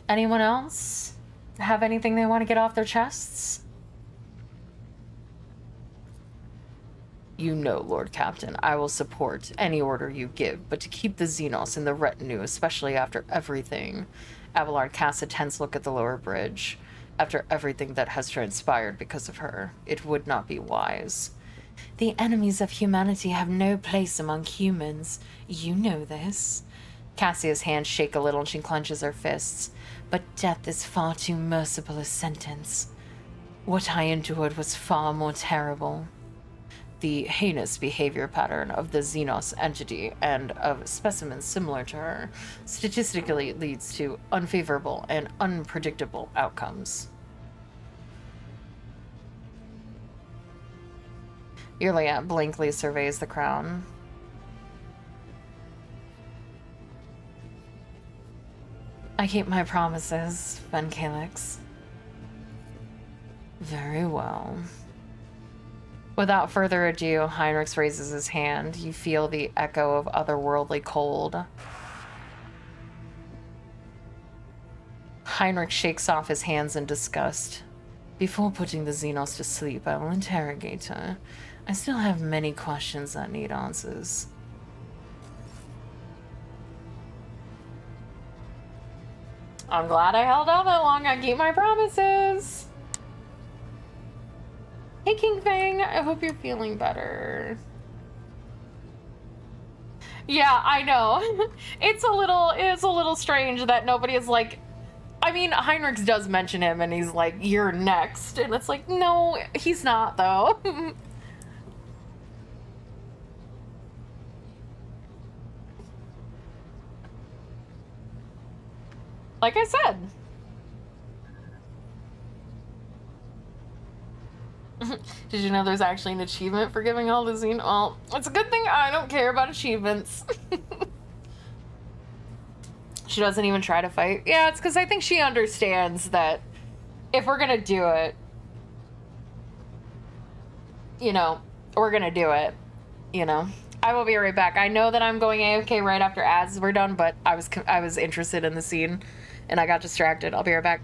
Anyone else have anything they want to get off their chests? You know, Lord Captain, I will support any order you give, but to keep the Xenos in the retinue, especially after everything. Abelard casts a tense look at the lower bridge. After everything that has transpired because of her, it would not be wise. The enemies of humanity have no place among humans. You know this. Cassia's hands shake a little and she clenches her fists. But death is far too merciful a sentence. What I endured was far more terrible. The heinous behavior pattern of the Xenos entity and of specimens similar to her statistically leads to unfavorable and unpredictable outcomes. Yurliette blankly surveys the crown. I keep my promises, Ben Calix. Very well. Without further ado, Heinrich raises his hand. You feel the echo of otherworldly cold. Heinrich shakes off his hands in disgust. Before putting the Xenos to sleep, I will interrogate her. I still have many questions that need answers. I'm glad I held out that long. I keep my promises. Hey, King Fang, I hope you're feeling better. Yeah, I know. It's a little strange that nobody is like, I mean, Heinrich does mention him and he's like, you're next. And it's like, no, he's not though. Like I said. Did you know there's actually an achievement for giving all the Xenos? Well, it's a good thing I don't care about achievements. She doesn't even try to fight. Yeah, it's because I think she understands that if we're gonna do it, you know, we're gonna do it, you know. I will be right back. I know that I'm going AFK right after ads were done, but I was interested in the scene and I got distracted. I'll be right back.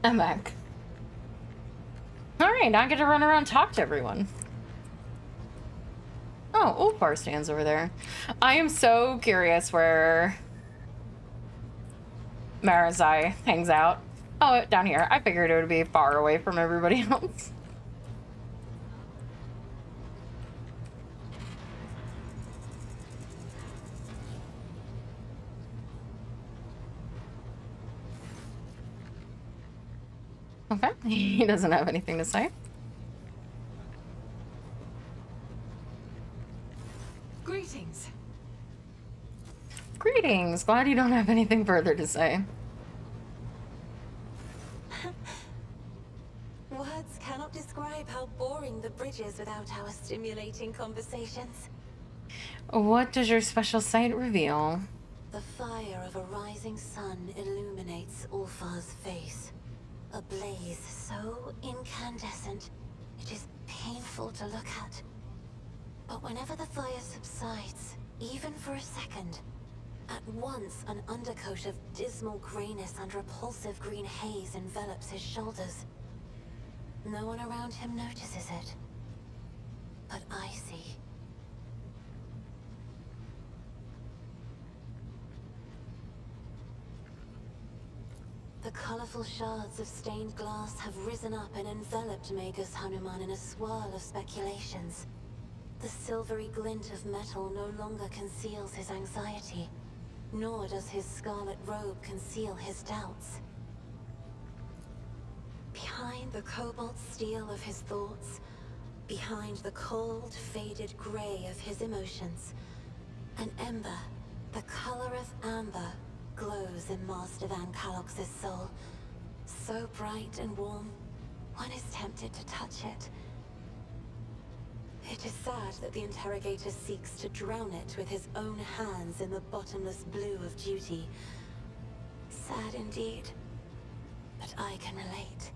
I'm back. Alright, now I get to run around and talk to everyone. Oh, Ulfar stands over there. I am so curious where Marazai hangs out. Oh, down here. I figured it would be far away from everybody else. Okay, he doesn't have anything to say. Greetings. Greetings. Glad you don't have anything further to say. Words cannot describe how boring the bridge is without our stimulating conversations. What does your special sight reveal? The fire of a rising sun illuminates Ulfar's face. A blaze so incandescent, it is painful to look at. But whenever the fire subsides, even for a second, at once an undercoat of dismal grayness and repulsive green haze envelops his shoulders. No one around him notices it, but I see. The colorful shards of stained glass have risen up and enveloped Magus Hanuman in a swirl of speculations. The silvery glint of metal no longer conceals his anxiety, nor does his scarlet robe conceal his doubts. Behind the cobalt steel of his thoughts, behind the cold, faded gray of his emotions, an ember, the color of amber, glows in Master Van Kalox's soul. So bright and warm, one is tempted to touch it. It is sad that the interrogator seeks to drown it with his own hands in the bottomless blue of duty. Sad indeed, but I can relate.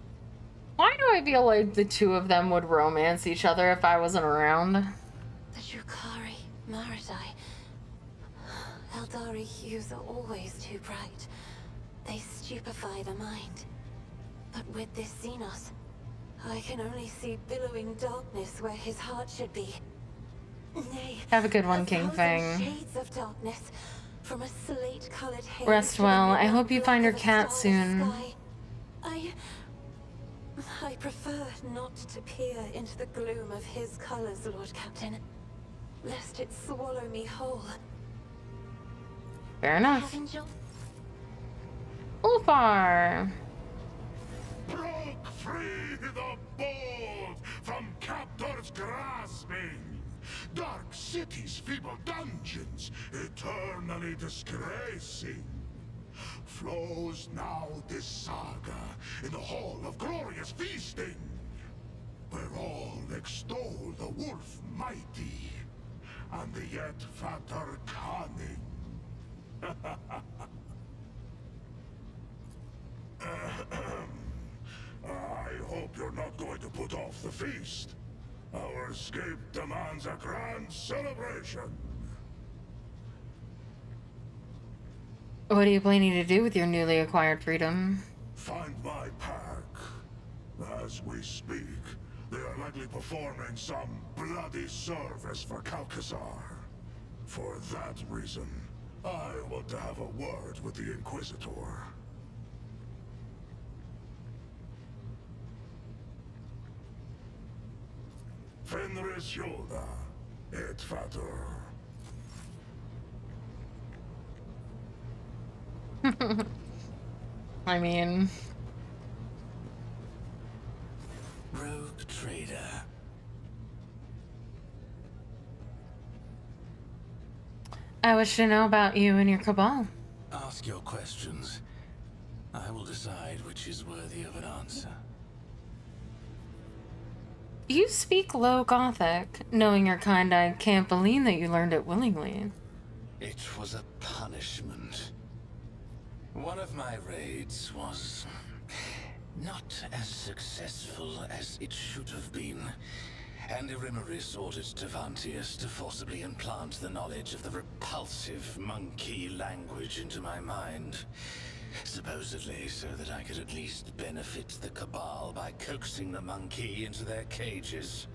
Why do I feel like the two of them would romance each other if I wasn't around? The Drukhari, Maradai, Eldari hues are always too bright. They stupefy the mind. But with this Xenos, I can only see billowing darkness where his heart should be. Nay, Have a good one, 1,000 King Fang. shades of darkness, from a slate-colored haze Rest to the well. I midnight hope you black find your of a cat starless soon. sky. I prefer not to peer into the gloom of his colors, Lord Captain, lest it swallow me whole. Fair enough. Have enjoyed. Ulfar! Broke free the bold from captors grasping. Dark cities, feeble dungeons, eternally disgracing. Flows now this saga in the hall of glorious feasting, where all extol the wolf mighty, and the yet fatter cunning. I hope you're not going to put off the feast. Our escape demands a grand celebration. What are you planning to do with your newly acquired freedom? Find my pack. As we speak, they are likely performing some bloody service for Calcazar. For that reason, I want to have a word with the Inquisitor. Fenris Yoda, et Vater. I mean... Rogue trader. I wish to know about you and your cabal. Ask your questions. I will decide which is worthy of an answer. You speak low Gothic. Knowing your kind, I can't believe that you learned it willingly. It was a punishment. One of my raids was not as successful as it should have been, and Irimaris ordered Tevantius to forcibly implant the knowledge of the repulsive monkey language into my mind. Supposedly so that I could at least benefit the Cabal by coaxing the monkey into their cages.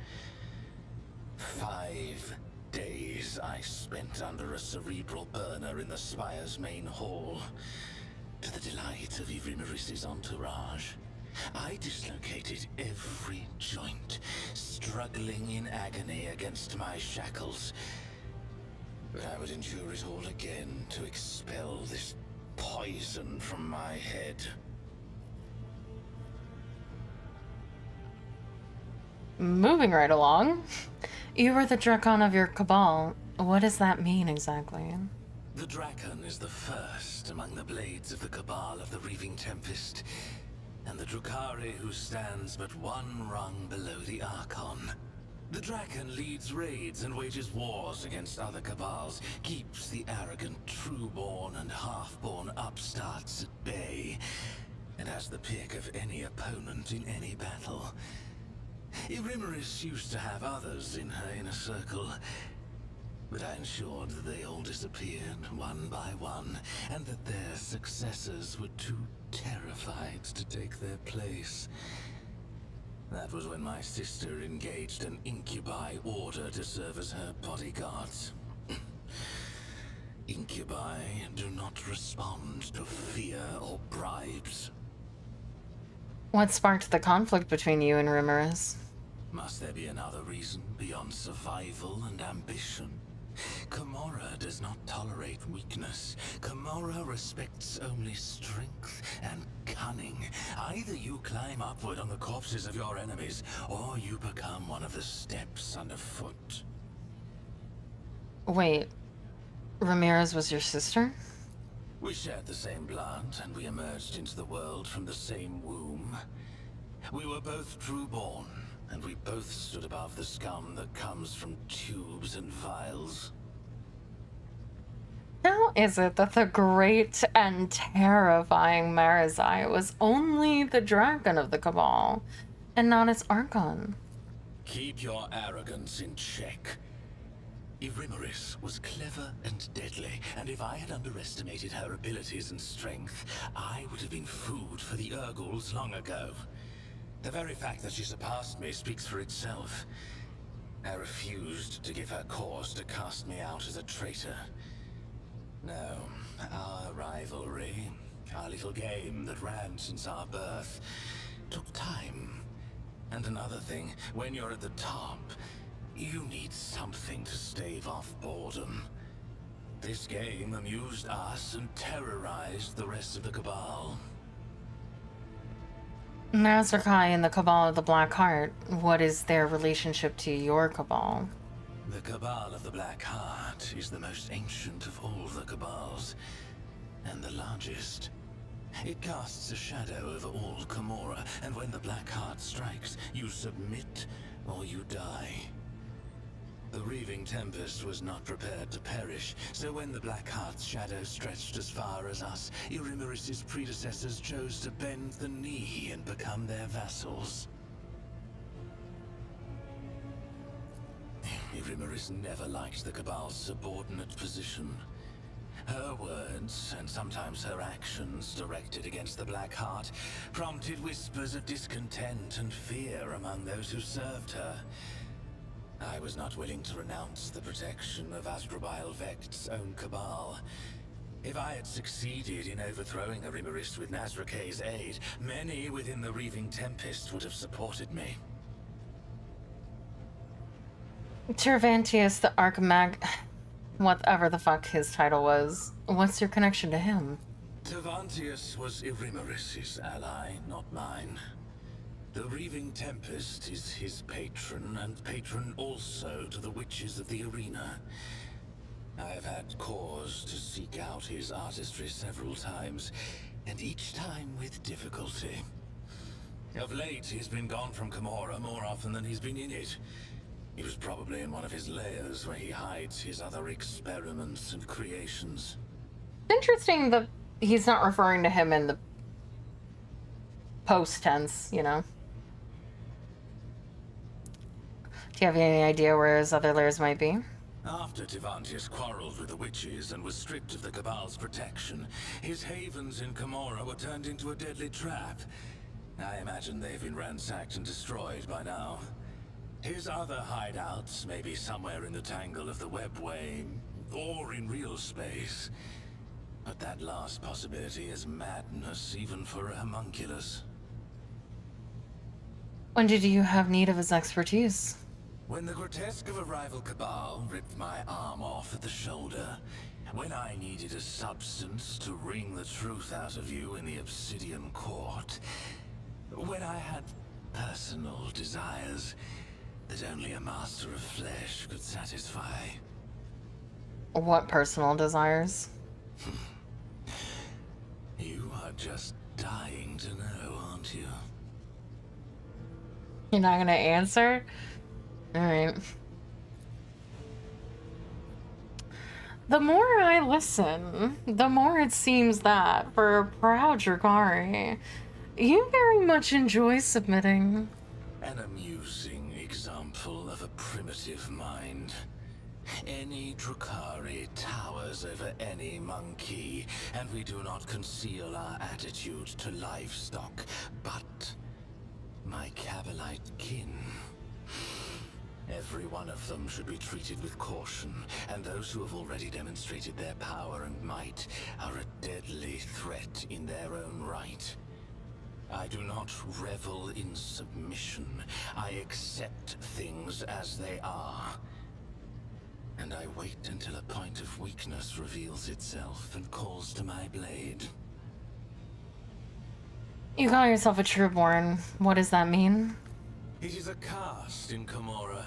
5 days I spent under a cerebral burner in the Spire's main hall, to the delight of Irimeris's entourage. I dislocated every joint, struggling in agony against my shackles. But I would endure it all again to expel this poison from my head. Moving right along. You were the Drakon of your Cabal. What does that mean exactly? The Drakon is the first among the blades of the Cabal of the Reaving Tempest, and the Drukhari who stands but one rung below the Archon. The Drakon leads raids and wages wars against other Cabals, keeps the arrogant true-born and half-born upstarts at bay, and has the pick of any opponent in any battle. Irimeris used to have others in her inner circle, but I ensured that they all disappeared one by one, and that their successors were too terrified to take their place. That was when my sister engaged an incubi order to serve as her bodyguards. Incubi do not respond to fear or bribes. What sparked the conflict between you and Irimeris? Must there be another reason beyond survival and ambition? Kamora does not tolerate weakness. Kamora respects only strength and cunning. Either you climb upward on the corpses of your enemies, or you become one of the steps underfoot. Wait, Ramirez was your sister? We shared the same blood, and we emerged into the world from the same womb. We were both true-born, and we both stood above the scum that comes from tubes and vials. How is it that the great and terrifying Marizai was only the Dragon of the Cabal, and not its Archon? Keep your arrogance in check. Irimeris was clever and deadly, and if I had underestimated her abilities and strength, I would have been food for the Urguls long ago. The very fact that she surpassed me speaks for itself. I refused to give her cause to cast me out as a traitor. No, our rivalry, our little game that ran since our birth, took time. And another thing, when you're at the top, you need something to stave off boredom. This game amused us and terrorized the rest of the Cabal. Nazrakai and the Cabal of the Black Heart, what is their relationship to your Cabal? The Cabal of the Black Heart is the most ancient of all the Cabals, and the largest. It casts a shadow over all Kamora, and when the Black Heart strikes, you submit or you die. The Reaving Tempest was not prepared to perish, so when the Black Heart's shadow stretched as far as us, Irimeris' predecessors chose to bend the knee and become their vassals. Irimeris never liked the Cabal's subordinate position. Her words, and sometimes her actions directed against the Black Heart, prompted whispers of discontent and fear among those who served her. I was not willing to renounce the protection of Asdrubal Vekt's own Cabal. If I had succeeded in overthrowing Irimeris with Nazrakay's aid, many within the Reaving Tempest would have supported me. Tervantius, the Archmag... whatever the fuck his title was. What's your connection to him? Tervantius was Irimeris' ally, not mine. The Reaving Tempest is his patron, and patron also to the witches of the arena. I have had cause to seek out his artistry several times, and each time with difficulty. Of late, he's been gone from Kamora more often than he's been in it. He was probably in one of his lairs where he hides his other experiments and creations. Interesting that he's not referring to him in the post tense, you know? Do you have any idea where his other lairs might be? After Tivantius quarreled with the witches and was stripped of the Cabal's protection, his havens in Camorra were turned into a deadly trap. I imagine they've been ransacked and destroyed by now. His other hideouts may be somewhere in the tangle of the webway, or in real space. But that last possibility is madness, even for a homunculus. When did you have need of his expertise? When the grotesque of a rival Cabal ripped my arm off at the shoulder. When I needed a substance to wring the truth out of you in the Obsidian Court. When I had personal desires that only a master of flesh could satisfy. What personal desires? You are just dying to know, aren't you? You're not gonna answer? Alright. The more I listen, the more it seems that, for a proud Dragari, you very much enjoy submitting. An amusing example of a primitive mind. Any Drukari towers over any monkey, and we do not conceal our attitude to livestock, but my Cabalite kin. Every one of them should be treated with caution, and those who have already demonstrated their power and might are a deadly threat in their own right. I do not revel in submission. I accept things as they are. And I wait until a point of weakness reveals itself and calls to my blade. You call yourself a Trueborn. What does that mean? It is a caste in Camorra.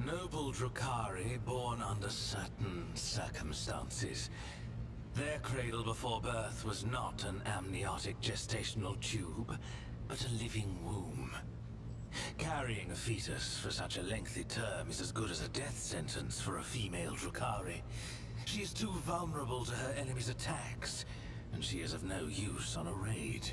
Noble Drukari born under certain circumstances. Their cradle before birth was not an amniotic gestational tube, but a living womb. Carrying a fetus for such a lengthy term is as good as a death sentence for a female Drukari. She is too vulnerable to her enemy's attacks, and she is of no use on a raid.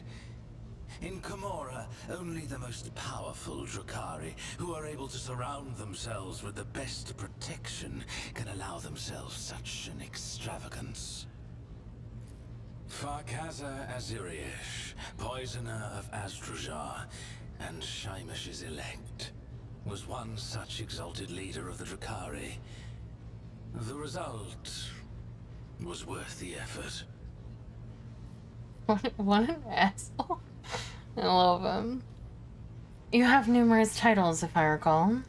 In Camorra, only the most powerful Drukari, who are able to surround themselves with the best protection, can allow themselves such an extravagance. Farkaza Aziriesh, poisoner of Azdrujar, and Shaimish's elect, was one such exalted leader of the Drukari. The result was worth the effort. What an asshole. I love him. You have numerous titles, if I recall.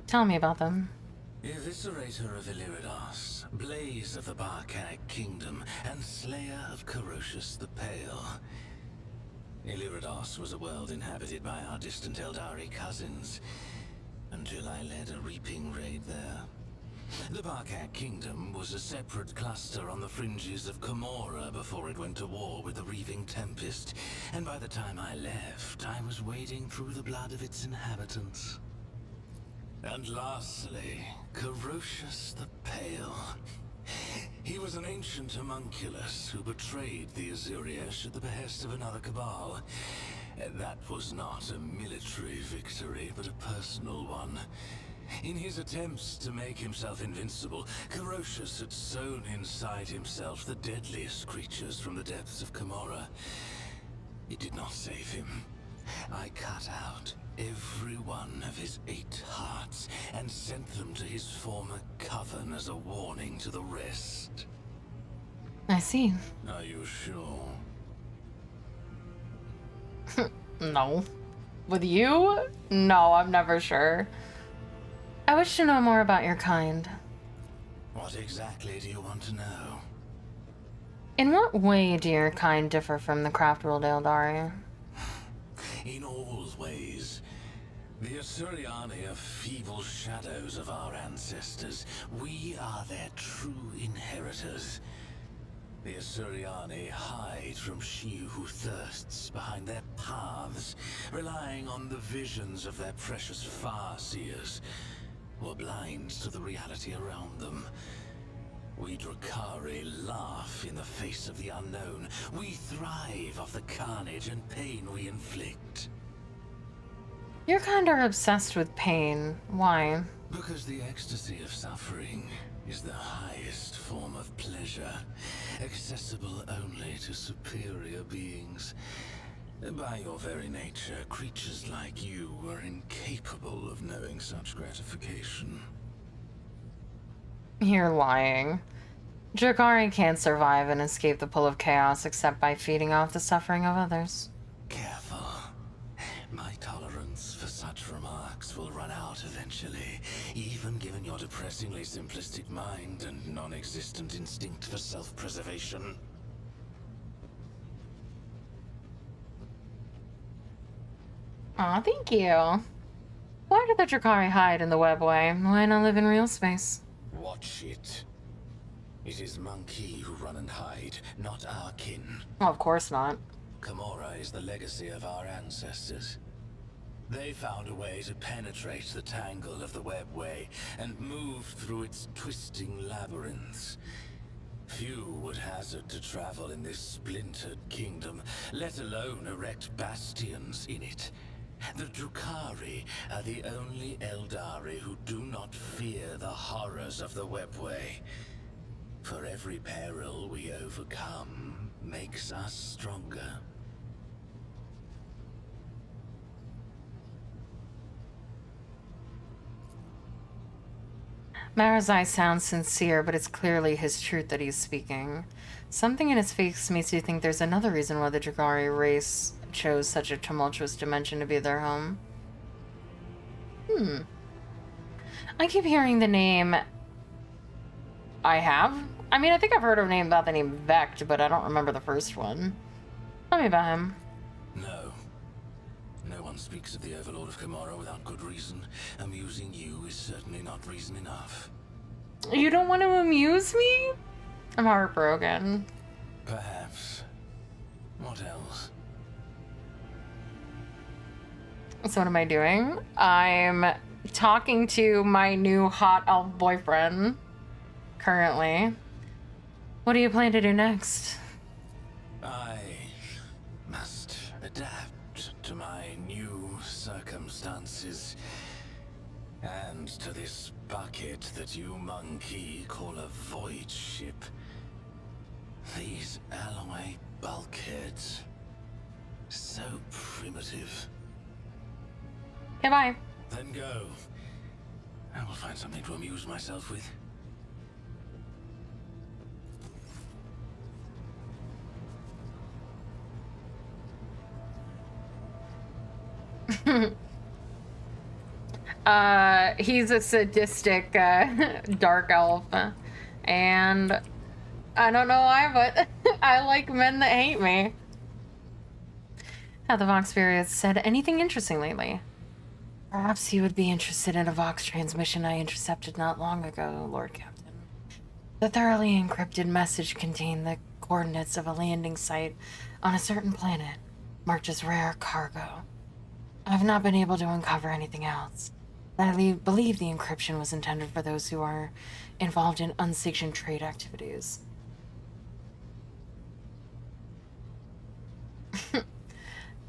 Tell me about them. Eviscerator of Illiridas, Blaze of the Barcanic Kingdom, and Slayer of Corocious the Pale. Illiridas was a world inhabited by our distant Eldari cousins, until I led a reaping raid there. The Barcanic Kingdom was a separate cluster on the fringes of Camorra before it went to war with the Reaving Tempest, and by the time I left, I was wading through the blood of its inhabitants. And lastly, Corocious the Pale. He was an ancient homunculus who betrayed the Aziriesh at the behest of another Cabal. That was not a military victory, but a personal one. In his attempts to make himself invincible, Corocious had sown inside himself the deadliest creatures from the depths of Camorra. It did not save him. I cut out every one of his 8 hearts and sent them to his former coven as a warning to the rest. I see. Are you sure? No. With you? No, I'm never sure. I wish to know more about your kind. What exactly do you want to know? In what way do your kind differ from the craft-world Eldari? In all ways. The Asuriani are feeble shadows of our ancestors. We are their true inheritors. The Asuriani hide from she who thirsts behind their paths, relying on the visions of their precious far-seers, or blind to the reality around them. We Drukari laugh in the face of the unknown. We thrive off the carnage and pain we inflict. Your kind are obsessed with pain. Why? Because the ecstasy of suffering is the highest form of pleasure, accessible only to superior beings. By your very nature, creatures like you are incapable of knowing such gratification. You're lying. Drakari can't survive and escape the pull of chaos except by feeding off the suffering of others. Careful. My tolerance for such remarks will run out eventually, even given your depressingly simplistic mind and non-existent instinct for self-preservation. Aw, thank you. Why did the Drakari hide in the webway? Why not live in real space? Watch it. It is Monkey who run and hide, not our kin. Well, of course not. Camorra is the legacy of our ancestors. They found a way to penetrate the tangle of the webway and move through its twisting labyrinths. Few would hazard to travel in this splintered kingdom, let alone erect bastions in it. The Drukhari are the only Eldari who do not fear the horrors of the webway. For every peril we overcome makes us stronger. Marazai sounds sincere, but it's clearly his truth that he's speaking. Something in his face makes you think there's another reason why the Drakari race chose such a tumultuous dimension to be their home. I keep hearing the name... I have? I mean, I think I've heard a name about the name Vect, but I don't remember the first one. Tell me about him. No. No one speaks of the Overlord of Camorra without good reason. Amusing you is certainly not reason enough. You don't want to amuse me? I'm heartbroken. Perhaps. What else? So what am I doing? I'm talking to my new hot elf boyfriend currently. What do you plan to do next? I must adapt to my new circumstances. And to this bucket that you monkey call a void ship. These alloy bulkheads. So primitive. Okay, bye. Then go. I will find something to amuse myself with. He's a sadistic, dark elf. And I don't know why, but I like men that hate me. Have the Vox Spirits said anything interesting lately? Perhaps you would be interested in a Vox transmission I intercepted not long ago, Lord Captain. The thoroughly encrypted message contained the coordinates of a landing site on a certain planet, marked as rare cargo. I've not been able to uncover anything else. I believe the encryption was intended for those who are involved in unsanctioned trade activities.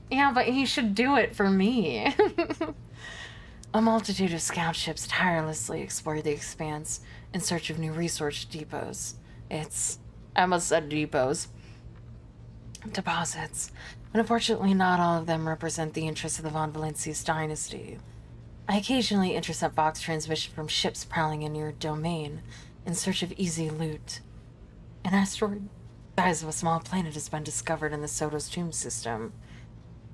Yeah, but he should do it for me. A multitude of scout ships tirelessly explore the expanse in search of new resource depots. I almost said depots. Deposits. But unfortunately, not all of them represent the interests of the Von Valencius dynasty. I occasionally intercept Vox transmission from ships prowling in your domain in search of easy loot. An asteroid the size of a small planet has been discovered in the Soto's tomb system,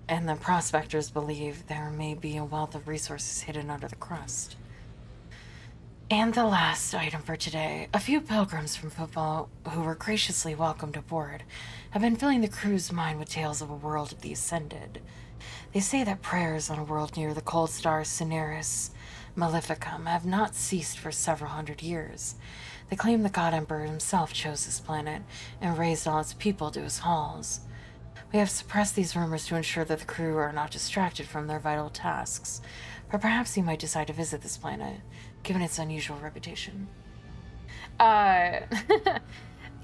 and the prospectors believe there may be a wealth of resources hidden under the crust. And the last item for today, a few pilgrims from football who were graciously welcomed aboard have been filling the crew's mind with tales of a world of the Ascended. They say that prayers on a world near the cold star Cineris Maleficum have not ceased for several hundred years. They claim the God Emperor himself chose this planet and raised all its people to his halls. We have suppressed these rumors to ensure that the crew are not distracted from their vital tasks, but perhaps you might decide to visit this planet, given its unusual reputation.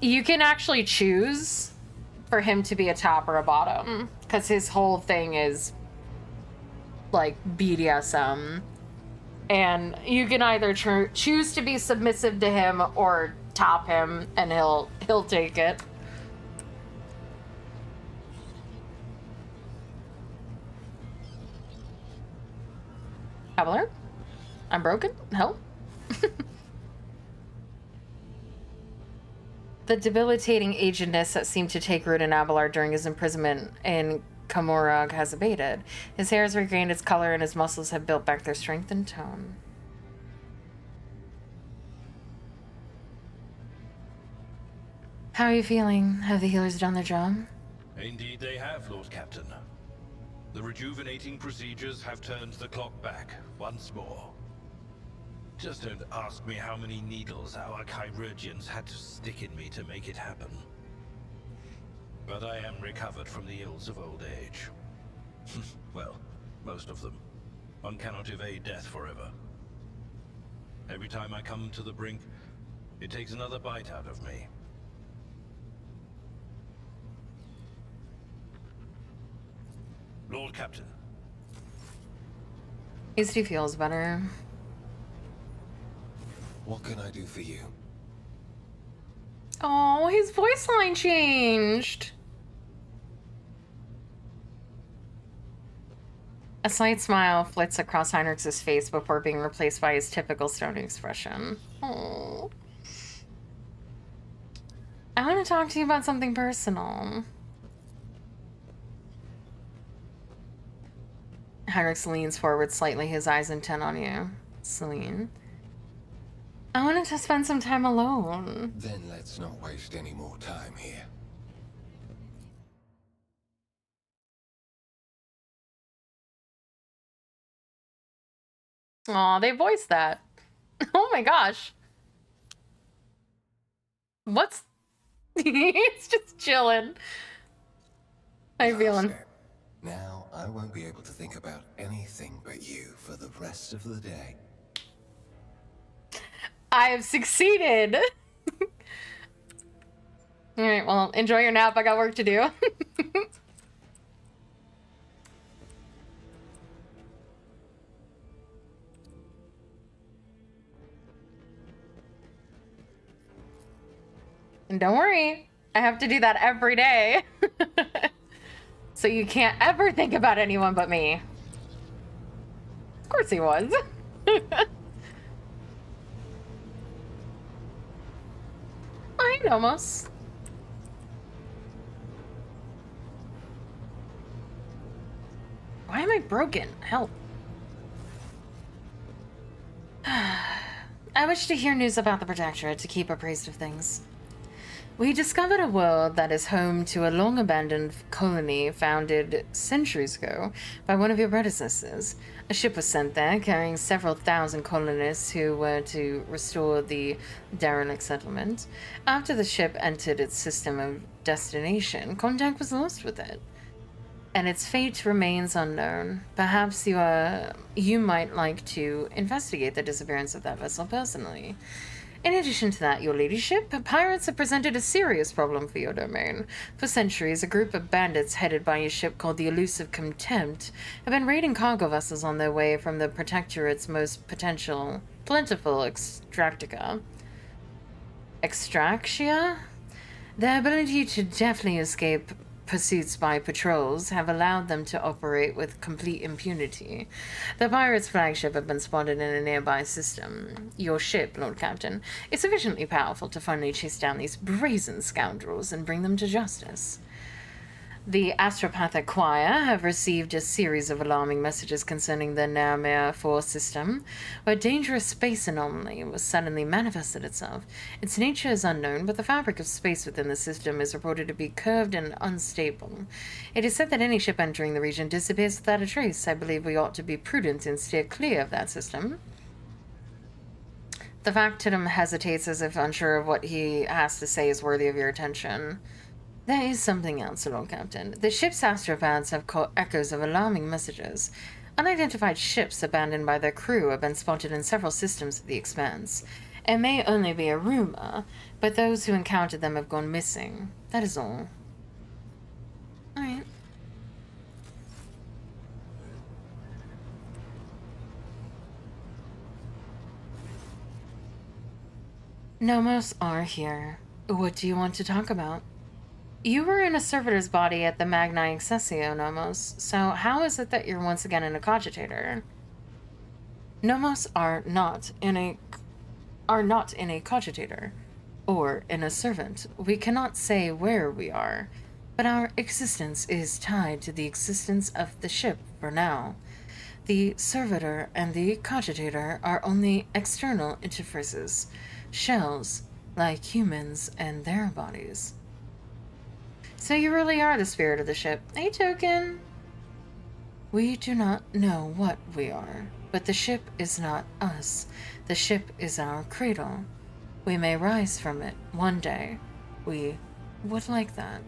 You can actually choose for him to be a top or a bottom, because his whole thing is like BDSM. And you can either choose to be submissive to him or top him, and he'll take it. Traveler? I'm broken? Help? The debilitating agedness that seemed to take root in Abelard during his imprisonment in Kamorag has abated. His hair has regained its color and his muscles have built back their strength and tone. How are you feeling? Have the healers done their job? Indeed they have, Lord Captain. The rejuvenating procedures have turned the clock back once more. Just don't ask me how many needles our chirurgeons had to stick in me to make it happen. But I am recovered from the ills of old age. Well, most of them. One cannot evade death forever. Every time I come to the brink, it takes another bite out of me. Lord Captain. At least he feels better. What can I do for you? Oh, his voice line changed. A slight smile flits across Heinrich's face before being replaced by his typical stony expression. Oh. I want to talk to you about something personal. Heinrich leans forward slightly, his eyes intent on you. Celine. I wanted to spend some time alone. Then let's not waste any more time here. Aw, they voiced that. Oh my gosh. What's... It's just chilling. How you feeling? Now I won't be able to think about anything but you for the rest of the day. I have succeeded. Alright, well, enjoy your nap. I got work to do. And don't worry, I have to do that every day. So you can't ever think about anyone but me. Of course he was. I almost. Why am I broken? Help. I wish to hear news about the Protectorate to keep appraised of things. We discovered a world that is home to a long-abandoned colony founded centuries ago by one of your predecessors. A ship was sent there carrying several thousand colonists who were to restore the derelict settlement. After the ship entered its system of destination, contact was lost with it, and its fate remains unknown. Perhaps you might like to investigate the disappearance of that vessel personally. In addition to that, your ladyship, pirates have presented a serious problem for your domain. For centuries, a group of bandits headed by a ship called the Elusive Contempt have been raiding cargo vessels on their way from the Protectorate's most plentiful extractica. Extraction? Their ability to deftly escape pursuits by patrols have allowed them to operate with complete impunity. The pirates' flagship have been spotted in a nearby system. Your ship, Lord Captain, is sufficiently powerful to finally chase down these brazen scoundrels and bring them to justice. The Astropathic Choir have received a series of alarming messages concerning the Narmere 4 system, where a dangerous space anomaly was suddenly manifested itself. Its nature is unknown, but the fabric of space within the system is reported to be curved and unstable. It is said that any ship entering the region disappears without a trace. I believe we ought to be prudent and steer clear of that system. The factotum hesitates as if unsure of what he has to say is worthy of your attention. There is something else, Lord Captain. The ship's astropaths have caught echoes of alarming messages. Unidentified ships abandoned by their crew have been spotted in several systems of the Expanse. It may only be a rumor, but those who encountered them have gone missing. That is all. Alright. Nomos are here. What do you want to talk about? You were in a servitor's body at the Magni Accessio, Nomos, so how is it that you're once again in a cogitator? Nomos are not in a cogitator, or in a servant. We cannot say where we are, but our existence is tied to the existence of the ship for now. The servitor and the cogitator are only external interfaces, shells, like humans and their bodies. So you really are the spirit of the ship. Hey, Token! We do not know what we are, but the ship is not us. The ship is our cradle. We may rise from it one day. We would like that.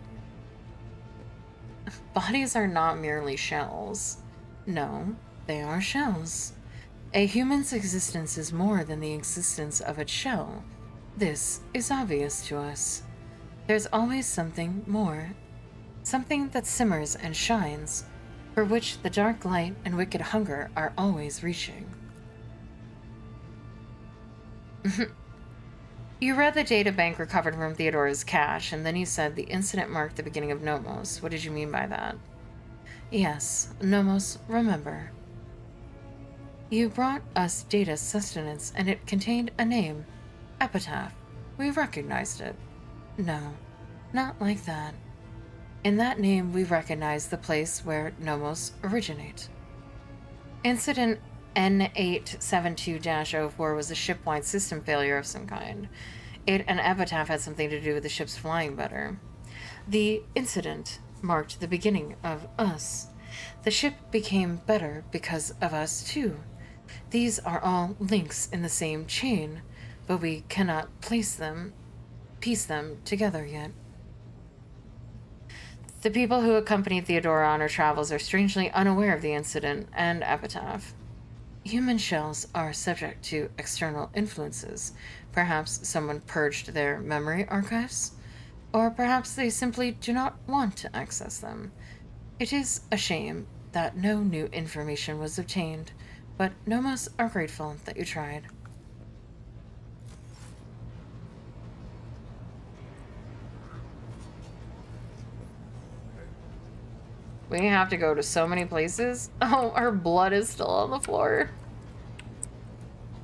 Bodies are not merely shells. No, they are shells. A human's existence is more than the existence of its shell. This is obvious to us. There's always something more. Something that simmers and shines, for which the dark light and wicked hunger are always reaching. You read the data bank recovered from Theodora's cache, and then you said the incident marked the beginning of Nomos. What did you mean by that? Yes, Nomos, remember. You brought us data sustenance, and it contained a name. Epitaph. We recognized it. No, not like that. In that name, we recognize the place where Nomos originate. Incident N872-04 was a ship-wide system failure of some kind. It and Epitaph had something to do with the ship's flying better. The incident marked the beginning of us. The ship became better because of us, too. These are all links in the same chain, but we cannot piece them together yet. The people who accompanied Theodora on her travels are strangely unaware of the incident and Epitaph. Human shells are subject to external influences. Perhaps someone purged their memory archives, or perhaps they simply do not want to access them. It is a shame that no new information was obtained, but Nomos are grateful that you tried. We have to go to so many places. Oh, our blood is still on the floor.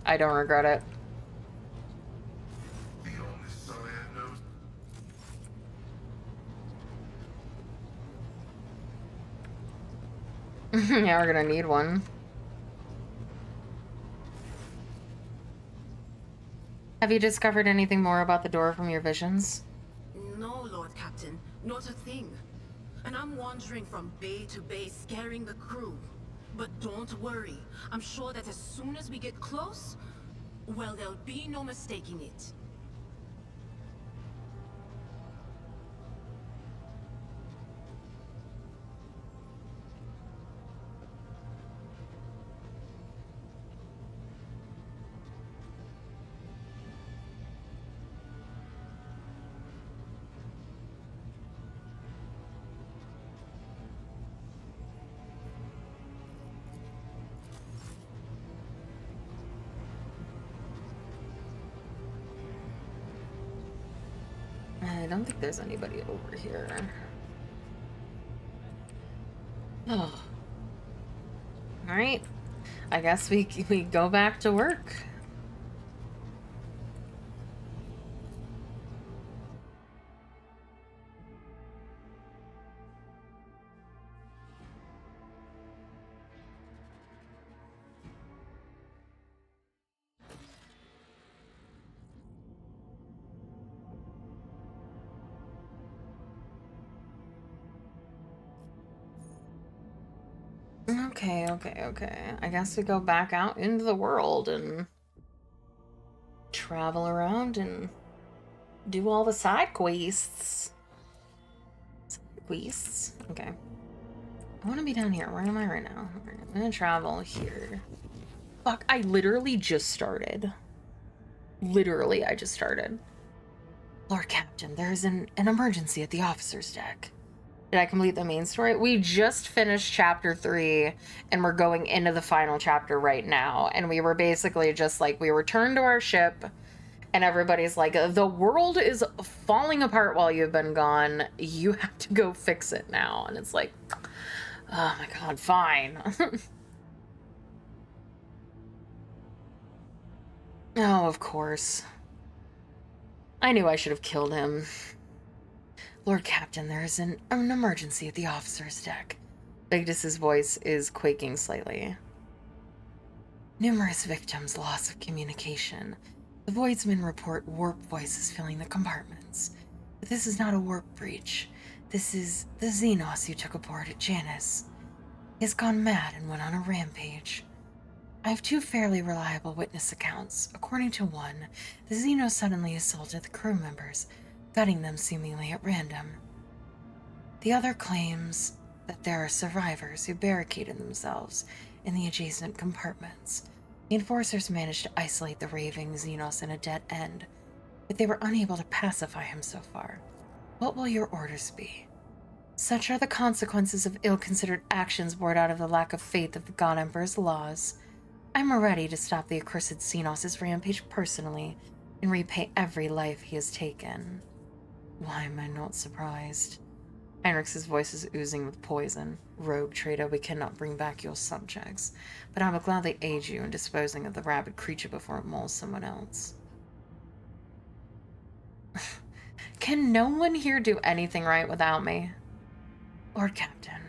I don't regret it. Yeah, we're gonna need one. Have you discovered anything more about the door from your visions? No, Lord Captain, not a thing. And I'm wandering from bay to bay, scaring the crew. But don't worry, I'm sure that as soon as we get close, well, there'll be no mistaking it. I don't think there's anybody over here. Oh. Alright. I guess we go back to work. Okay. I guess we go back out into the world and travel around and do all the side quests. Okay. I want to be down here. Where am I right now? I'm gonna travel here. Fuck, I literally just started. I just started. Lord Captain, there's an emergency at the officer's deck. Did I complete the main story? We just finished chapter 3 and we're going into the final chapter right now. And we were basically just like, we returned to our ship And everybody's like, the world is falling apart while you've been gone. You have to go fix it now. And it's like, oh my god, fine. Oh, of course. I knew I should have killed him. Lord Captain, there is an emergency at the officer's deck. Vigdis's voice is quaking slightly. Numerous victims, loss of communication. The Voidsmen report warp voices filling the compartments. But this is not a warp breach. This is the Xenos you took aboard at Janus. He has gone mad and went on a rampage. I have 2 fairly reliable witness accounts. According to one, the Xenos suddenly assaulted the crew members, gutting them seemingly at random. The other claims that there are survivors who barricaded themselves in the adjacent compartments. The enforcers managed to isolate the raving Xenos in a dead end, but they were unable to pacify him so far. What will your orders be? Such are the consequences of ill-considered actions born out of the lack of faith of the God Emperor's laws. I'm ready to stop the accursed Xenos' rampage personally and repay every life he has taken. Why am I not surprised? Heinrich's voice is oozing with poison. Rogue trader, we cannot bring back your subjects, but I will gladly aid you in disposing of the rabid creature before it mauls someone else. Can no one here do anything right without me? Lord Captain,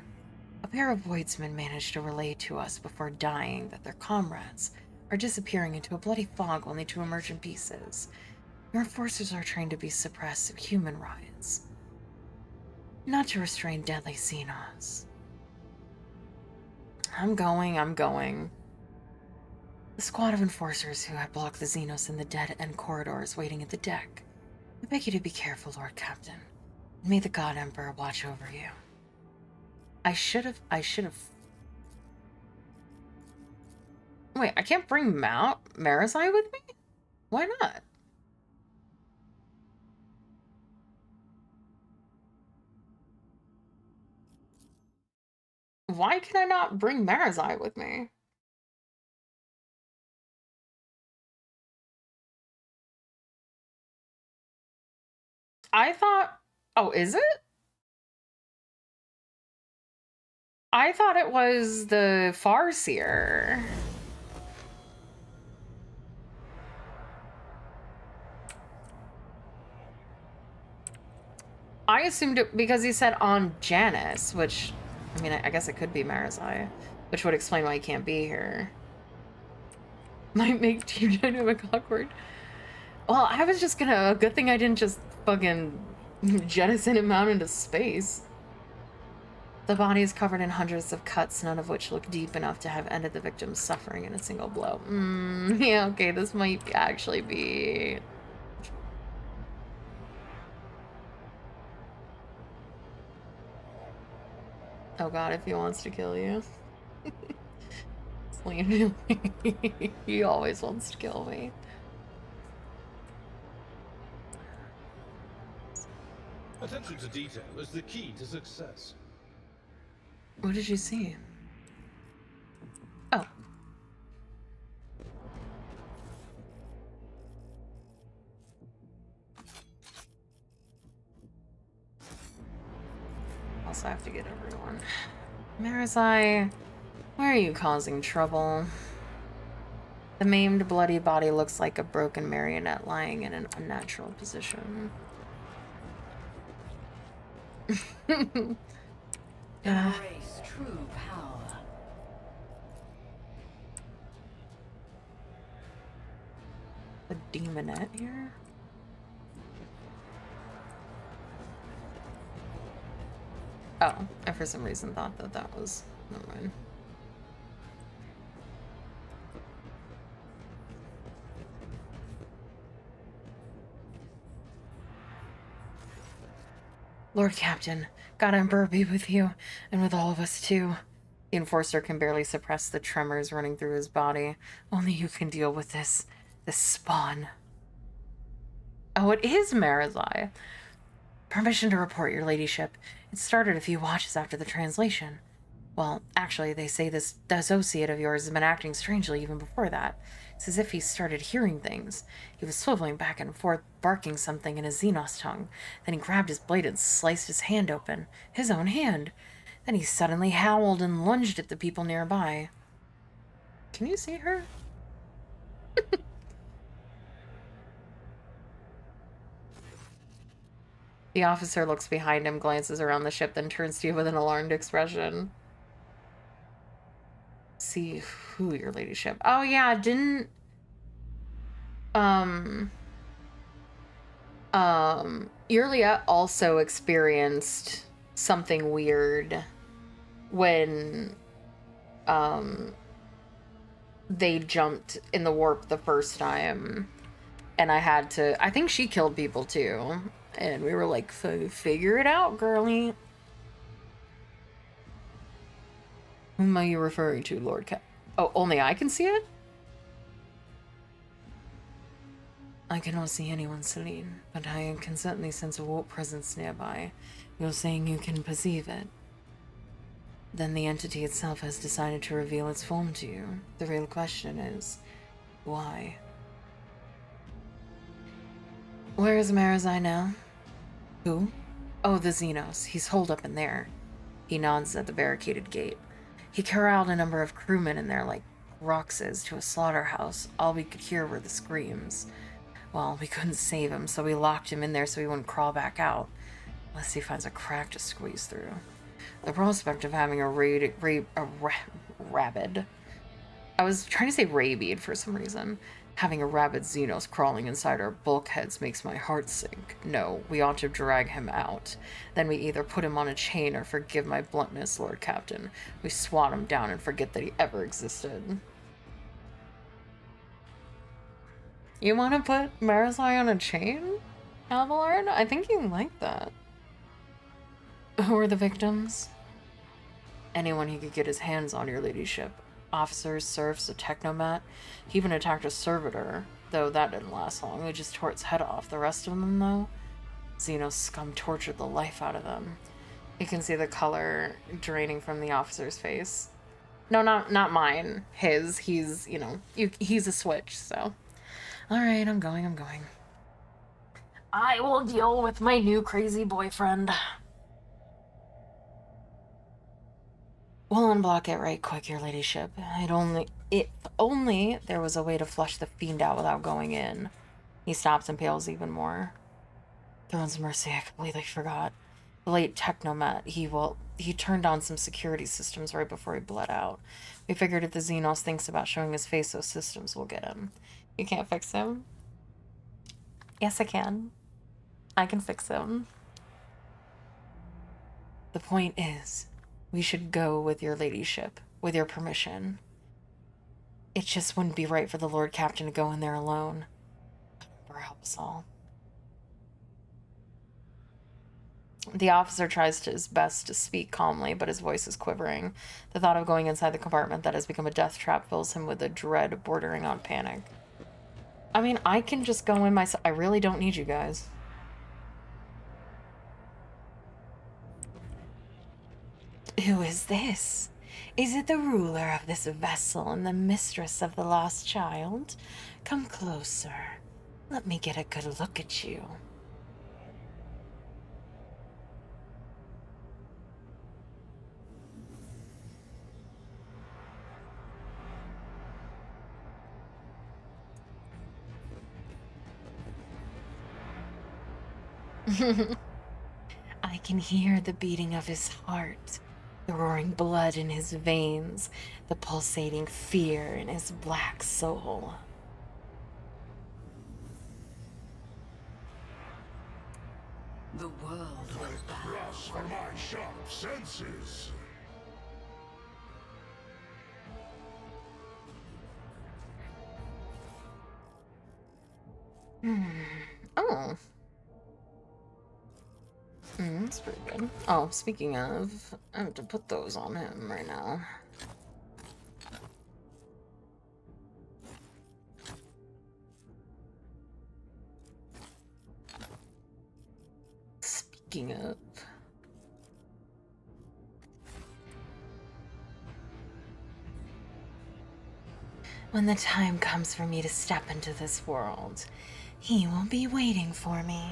a pair of Voidsmen managed to relay to us before dying that their comrades are disappearing into a bloody fog only to emerge in pieces. Your forces are trained to be suppressed of human riots, not to restrain deadly Xenos. I'm going. The squad of enforcers who had blocked the Xenos in the dead-end corridors waiting at the deck. I beg you to be careful, Lord Captain. And may the God Emperor watch over you. I should have... Wait, I can't bring Marazai with me? Why not? Why can I not bring Marazai with me? I thought... Oh, is it? I thought it was the Farseer. I assumed it because he said on Janus, which, I mean, I guess it could be Marazai, which would explain why he can't be here. Might make Team Dynamic awkward. Well, I was just gonna, good thing I didn't just fucking jettison him out into space. The body is covered in hundreds of cuts, none of which look deep enough to have ended the victim's suffering in a single blow. Yeah, okay, this might actually be... Oh god, if he wants to kill you. Celine, he always wants to kill me. Attention to detail is the key to success. What did you see? Oh. Also have to get everyone. Marazai, why are you causing trouble? The maimed, bloody body looks like a broken marionette lying in an unnatural position. Embrace true power. A demonette here? Oh, I for some reason thought that that was... Never mind. Lord Captain, God Emperor be with you, and with all of us too. The enforcer can barely suppress the tremors running through his body. Only you can deal with this spawn. Oh, it is Marazai. Permission to report, your ladyship. It started a few watches after the translation. Well, actually, they say this associate of yours has been acting strangely even before that. It's as if he started hearing things. He was swiveling back and forth, barking something in his Xenos tongue. Then he grabbed his blade and sliced his hand open. His own hand. Then he suddenly howled and lunged at the people nearby. Can you see her? The officer looks behind him, glances around the ship, then turns to you with an alarmed expression. See who, your ladyship? Oh yeah, didn't Irelia also experienced something weird when they jumped in the warp the first time, and I think she killed people too, and we were like, figure it out, girlie. Whom are you referring to, Lord Cap? Oh, only I can see it? I cannot see anyone, Celine, but I can certainly sense a warp presence nearby. You're saying you can perceive it? Then the entity itself has decided to reveal its form to you. The real question is, why? Where is Marazai now? Who? Oh, the Xenos. He's holed up in there. He nods at the barricaded gate. He corralled a number of crewmen in there like Roxes to a slaughterhouse. All we could hear were the screams. Well, we couldn't save him, so we locked him in there so he wouldn't crawl back out. Unless he finds a crack to squeeze through. The prospect of having a rabid... I was trying to say rabied for some reason. Having a rabid Xenos crawling inside our bulkheads makes my heart sink. No, we ought to drag him out. Then we either put him on a chain or, forgive my bluntness, Lord Captain, we swat him down and forget that he ever existed. You want to put Marazai on a chain, Abelard? I think you like that. Who are the victims? Anyone he could get his hands on, your ladyship. Officers, serfs, a technomat. He even attacked a servitor, though that didn't last long. They just tore its head off. The rest of them, though? Xenos scum tortured the life out of them. You can see the color draining from the officer's face. No, not mine. His. He's, you know, he's a switch, so... Alright, I'm going. I will deal with my new crazy boyfriend. We'll unblock it right quick, your ladyship. If only there was a way to flush the fiend out without going in. He stops and pales even more. Throne's mercy, I completely forgot. The late Technomat, he turned on some security systems right before he bled out. We figured if the Xenos thinks about showing his face, those systems will get him. You can't fix him? Yes, I can. I can fix him. The point is, we should go with your ladyship, with your permission. It just wouldn't be right for the Lord Captain to go in there alone. Or help us all. The officer tries his best to speak calmly, but his voice is quivering. The thought of going inside the compartment that has become a death trap fills him with a dread bordering on panic. I mean, I can just go in myself. I really don't need you guys. Who is this? Is it the ruler of this vessel and the mistress of the lost child? Come closer. Let me get a good look at you. I can hear the beating of his heart, the roaring blood in his veins, the pulsating fear in his black soul. The world will bow. Plus for my sharp senses. Oh. That's pretty good. Oh, speaking of, I have to put those on him right now. Speaking of... When the time comes for me to step into this world, he will be waiting for me.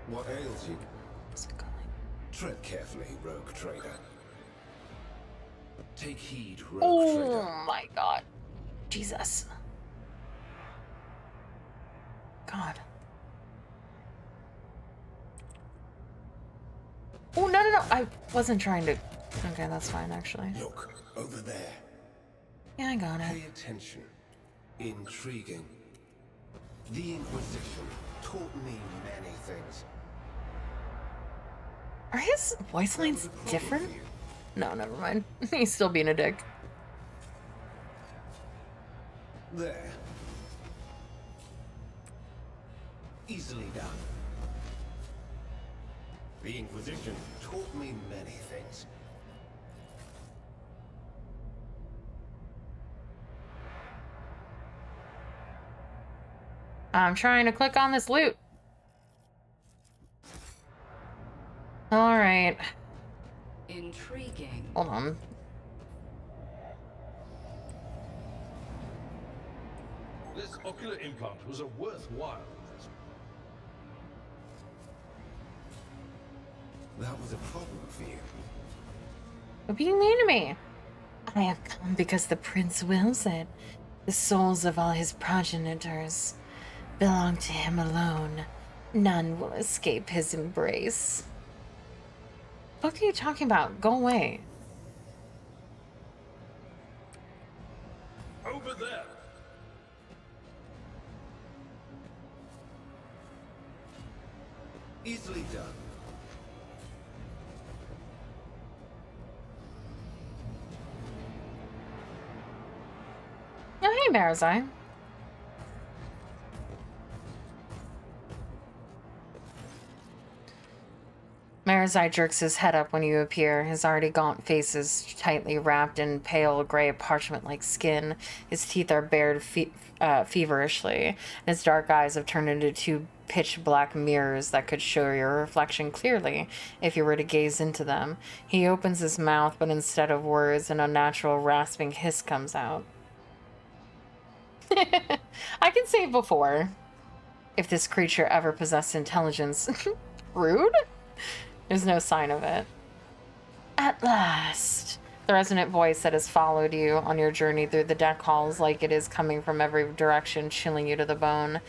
What ails you? Tread carefully, rogue trader. Take heed, rogue trader. Oh my god. Jesus. God. Oh, no, no, no. I wasn't trying to... Okay, that's fine, actually. Look, over there. Yeah, I got it. Pay attention. Intriguing. The Inquisition taught me many things. Are his voice lines different? No, never mind. He's still being a dick. There. Easily done. The Inquisition taught me many things. I'm trying to click on this loot. Alright. Intriguing. Hold on. This ocular implant was a worthwhile investment. That was a problem for you. You're being mean to me. I have come because the prince wills it. The souls of all his progenitors belong to him alone. None will escape his embrace. What are you talking about? Go away. Over there. Easily done. Oh, hey, Marazai. Marazai jerks his head up when you appear. His already gaunt face is tightly wrapped in pale gray parchment-like skin. His teeth are bared feverishly, and his dark eyes have turned into two pitch-black mirrors that could show your reflection clearly if you were to gaze into them. He opens his mouth, but instead of words, an unnatural rasping hiss comes out. I can say before, if this creature ever possessed intelligence. Rude? There's no sign of it. At last. The resonant voice that has followed you on your journey through the deck halls like it is coming from every direction, chilling you to the bone.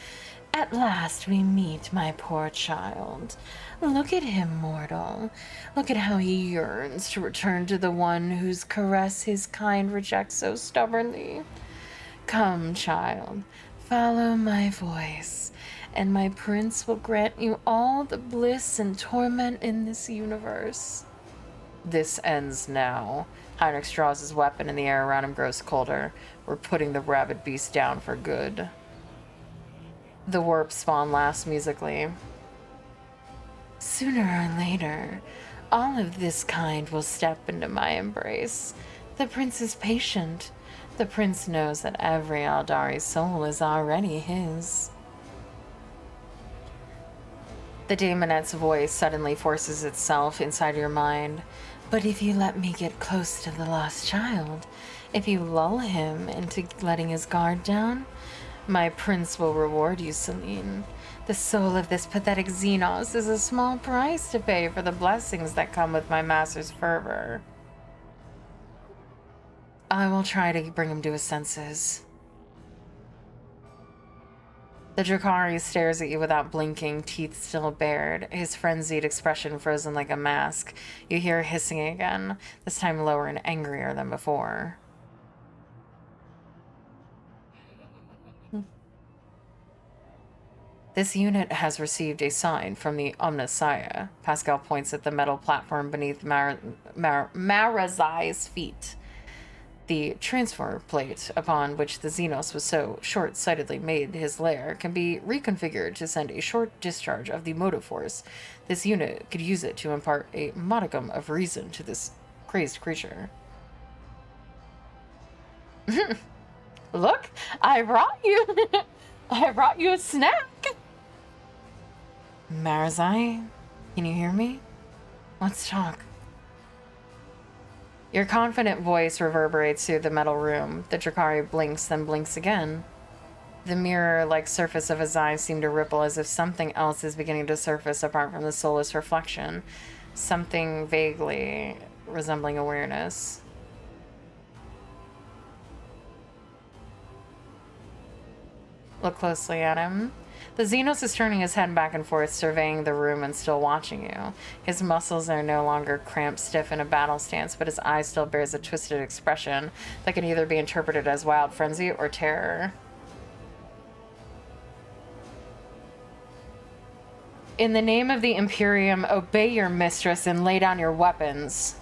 At last we meet, my poor child. Look at him, mortal. Look at how he yearns to return to the one whose caress his kind rejects so stubbornly. Come, child, follow my voice, and my prince will grant you all the bliss and torment in this universe. This ends now. Heinrich draws his weapon and the air around him grows colder. We're putting the rabid beast down for good. The warp spawn laughs musically. Sooner or later, all of this kind will step into my embrace. The prince is patient. The prince knows that every Aldari soul is already his. The daemonette's voice suddenly forces itself inside your mind. But if you let me get close to the lost child, if you lull him into letting his guard down, my prince will reward you, Celine. The soul of this pathetic Xenos is a small price to pay for the blessings that come with my master's fervor. I will try to bring him to his senses. The Drakari stares at you without blinking, teeth still bared, his frenzied expression frozen like a mask. You hear hissing again, this time lower and angrier than before. This unit has received a sign from the Omnissiah. Pascal points at the metal platform beneath Marazai's feet. The transfer plate upon which the Xenos was so short-sightedly made his lair can be reconfigured to send a short discharge of the motive force. This unit could use it to impart a modicum of reason to this crazed creature. Look, I brought you a snack. Marazai, can you hear me? Let's talk. Your confident voice reverberates through the metal room. The Drakari blinks, then blinks again. The mirror-like surface of his eyes seemed to ripple as if something else is beginning to surface apart from the soulless reflection. Something vaguely resembling awareness. Look closely at him. The Xenos is turning his head back and forth, surveying the room and still watching you. His muscles are no longer cramped stiff in a battle stance, but his eye still bears a twisted expression that can either be interpreted as wild frenzy or terror. In the name of the Imperium, obey your mistress and lay down your weapons.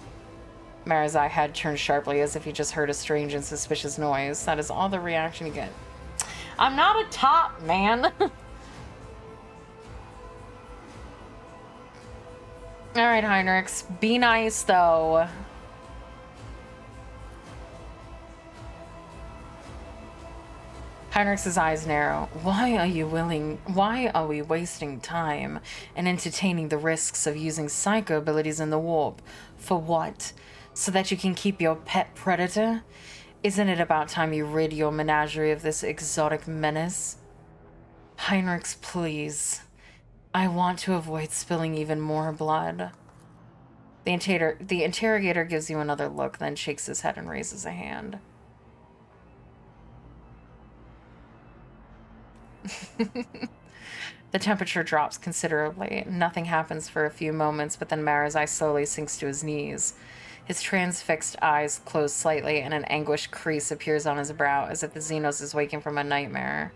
Marazai's head turned sharply as if he just heard a strange and suspicious noise. That is all the reaction you get. I'm not a top, man. Alright, Heinrichs. Be nice, though. Heinrichs' eyes narrow. Why are we wasting time and entertaining the risks of using psycho abilities in the warp? For what? So that you can keep your pet predator? Isn't it about time you rid your menagerie of this exotic menace? Heinrichs, please. I want to avoid spilling even more blood. The interrogator gives you another look, then shakes his head and raises a hand. The temperature drops considerably. Nothing happens for a few moments, but then Marazai slowly sinks to his knees. His transfixed eyes close slightly, and an anguished crease appears on his brow, as if the Xenos is waking from a nightmare.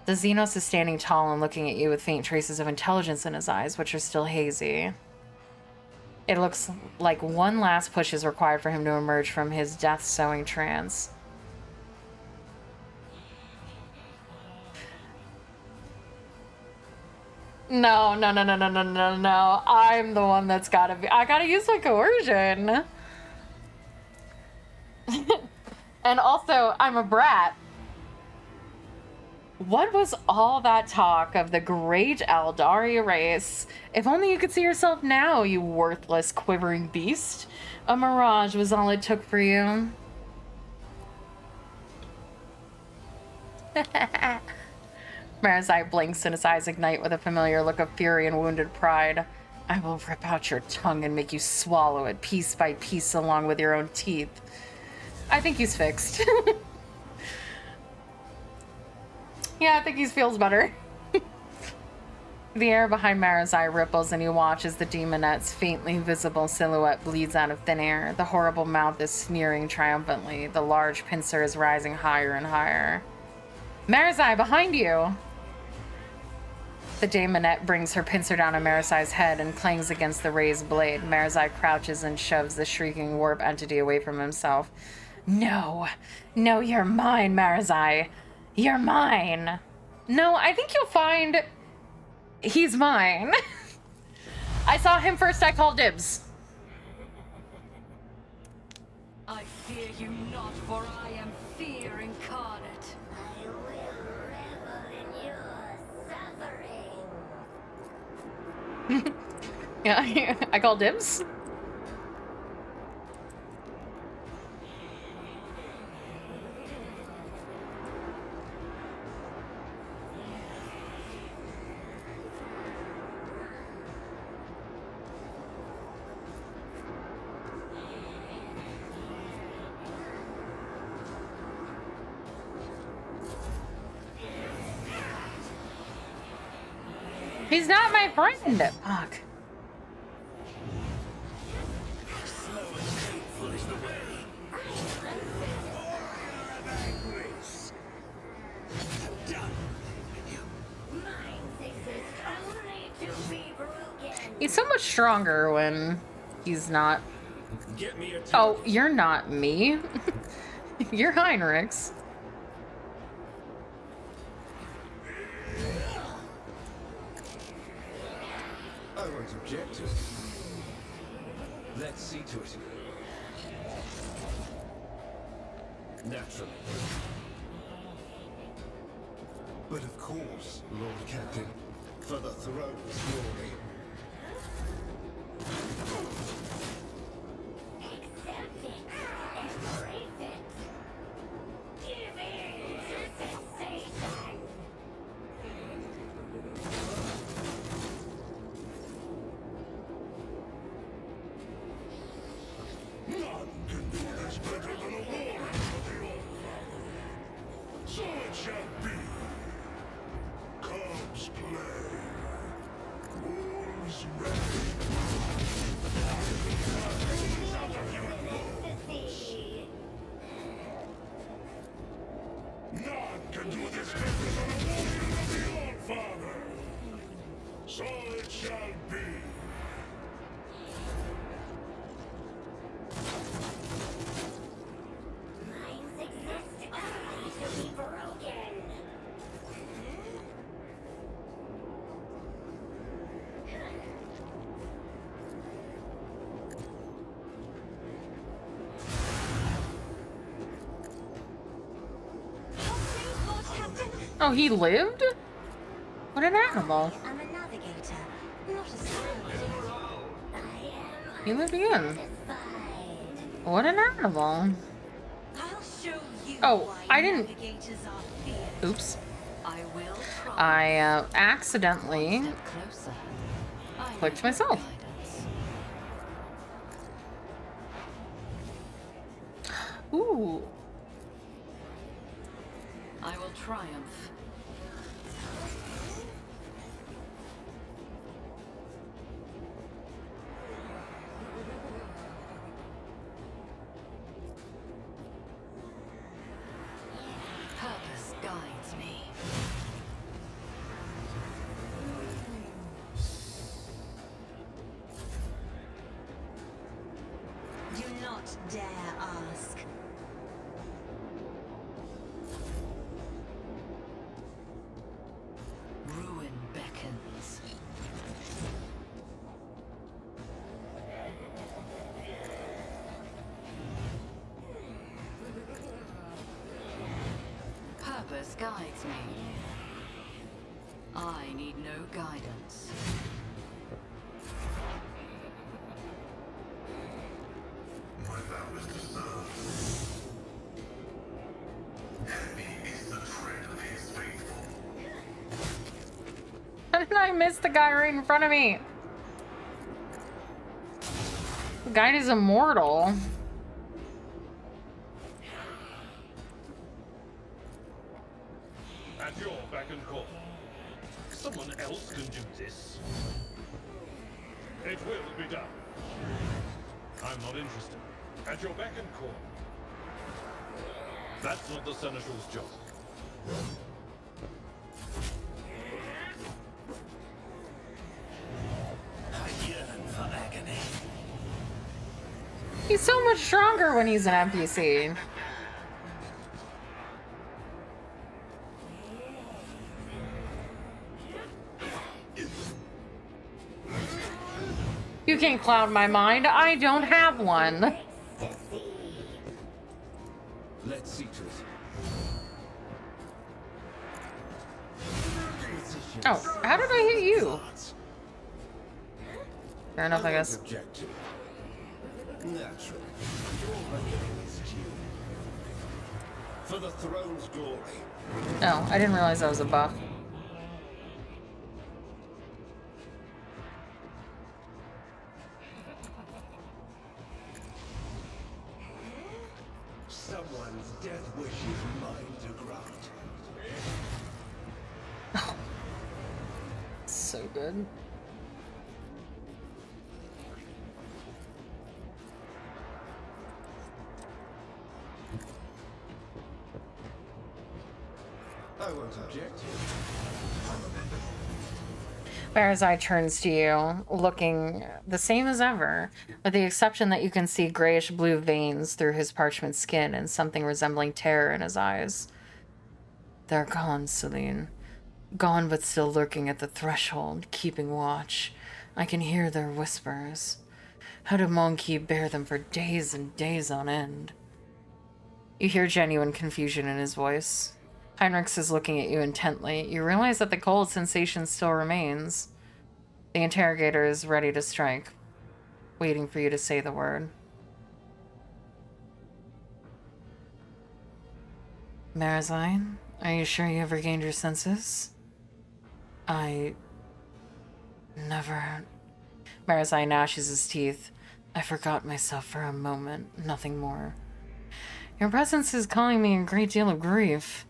The Xenos is standing tall and looking at you with faint traces of intelligence in his eyes, which are still hazy. It looks like one last push is required for him to emerge from his death-sowing trance. No. I'm the one that's gotta be. I gotta use my coercion. And also, I'm a brat. What was all that talk of the great Aldari race? If only you could see yourself now, you worthless, quivering beast. A mirage was all it took for you. Marazai blinks and his eyes ignite with a familiar look of fury and wounded pride. I will rip out your tongue and make you swallow it piece by piece along with your own teeth. I think he's fixed. Yeah, I think he feels better. The air behind Marazai ripples and you watch as the demonette's faintly visible silhouette bleeds out of thin air. The horrible mouth is sneering triumphantly. The large pincer is rising higher and higher. Marazai, behind you! The demonette brings her pincer down on Marazai's head and clangs against the raised blade. Marazai crouches and shoves the shrieking warp entity away from himself. No, you're mine, Marazai. You're mine. No, I think you'll find he's mine. I saw him first, I called dibs. I fear you not, for I am fear incarnate. I will revel in your suffering. Yeah, I called dibs. He's not my friend. Fuck. He's so much stronger when he's not. Get me a Oh, you're not me. You're Heinrichs. I won't object to it. Let's see to it. Naturally. But of course, Lord Captain, for the throne's glory. None can do this better than a warrior of the Old Father. So it shall be. Cubs play. Wolves ready. Out of your bones. None can do this better than a warrior of the Old Father. So it shall be. Minds exist only to be broken. Lord Captain, Oh, he lived? What an animal. I'm a navigator, not a scientist. I He am lived again. unsatisfied. What an animal. I'll show you Oh, why I didn't. navigators are feared. Oops. I will try. I accidentally Step closer. I clicked need myself. guidance. Ooh. I will triumph. Purpose guides me. Do not dare ask. Ruin beckons. Purpose guides me. I need no guidance. My vow is to serve. Heavy is the tread of his faithful. How did I miss the guy right in front of me? The guy is immortal. At your beck and call. Someone else can do this. It will be done. I'm not interested. At your beck and call. That's not the Seneschal's job. I yearn for agony. He's so much stronger when he's an NPC. You can cloud my mind. I don't have one. Let's see to it. Oh, how did I hit you? Fair enough, I guess. Object to. Naturally. Your reckoning is due. For the throne's glory. No, I didn't realize that was a buff. Someone's death wish is mine to grant. So good. I won't object. Whereas I turns to you, looking the same as ever, with the exception that you can see grayish blue veins through his parchment skin and something resembling terror in his eyes. They're gone, Celine. Gone, but still lurking at the threshold, keeping watch. I can hear their whispers. How did Monkey bear them for days and days on end? You hear genuine confusion in his voice. Heinrichs is looking at you intently. You realize that the cold sensation still remains. The interrogator is ready to strike, waiting for you to say the word. Marazine, are you sure you have regained your senses? I never... Marazine gnashes his teeth. I forgot myself for a moment, nothing more. Your presence is causing me a great deal of grief.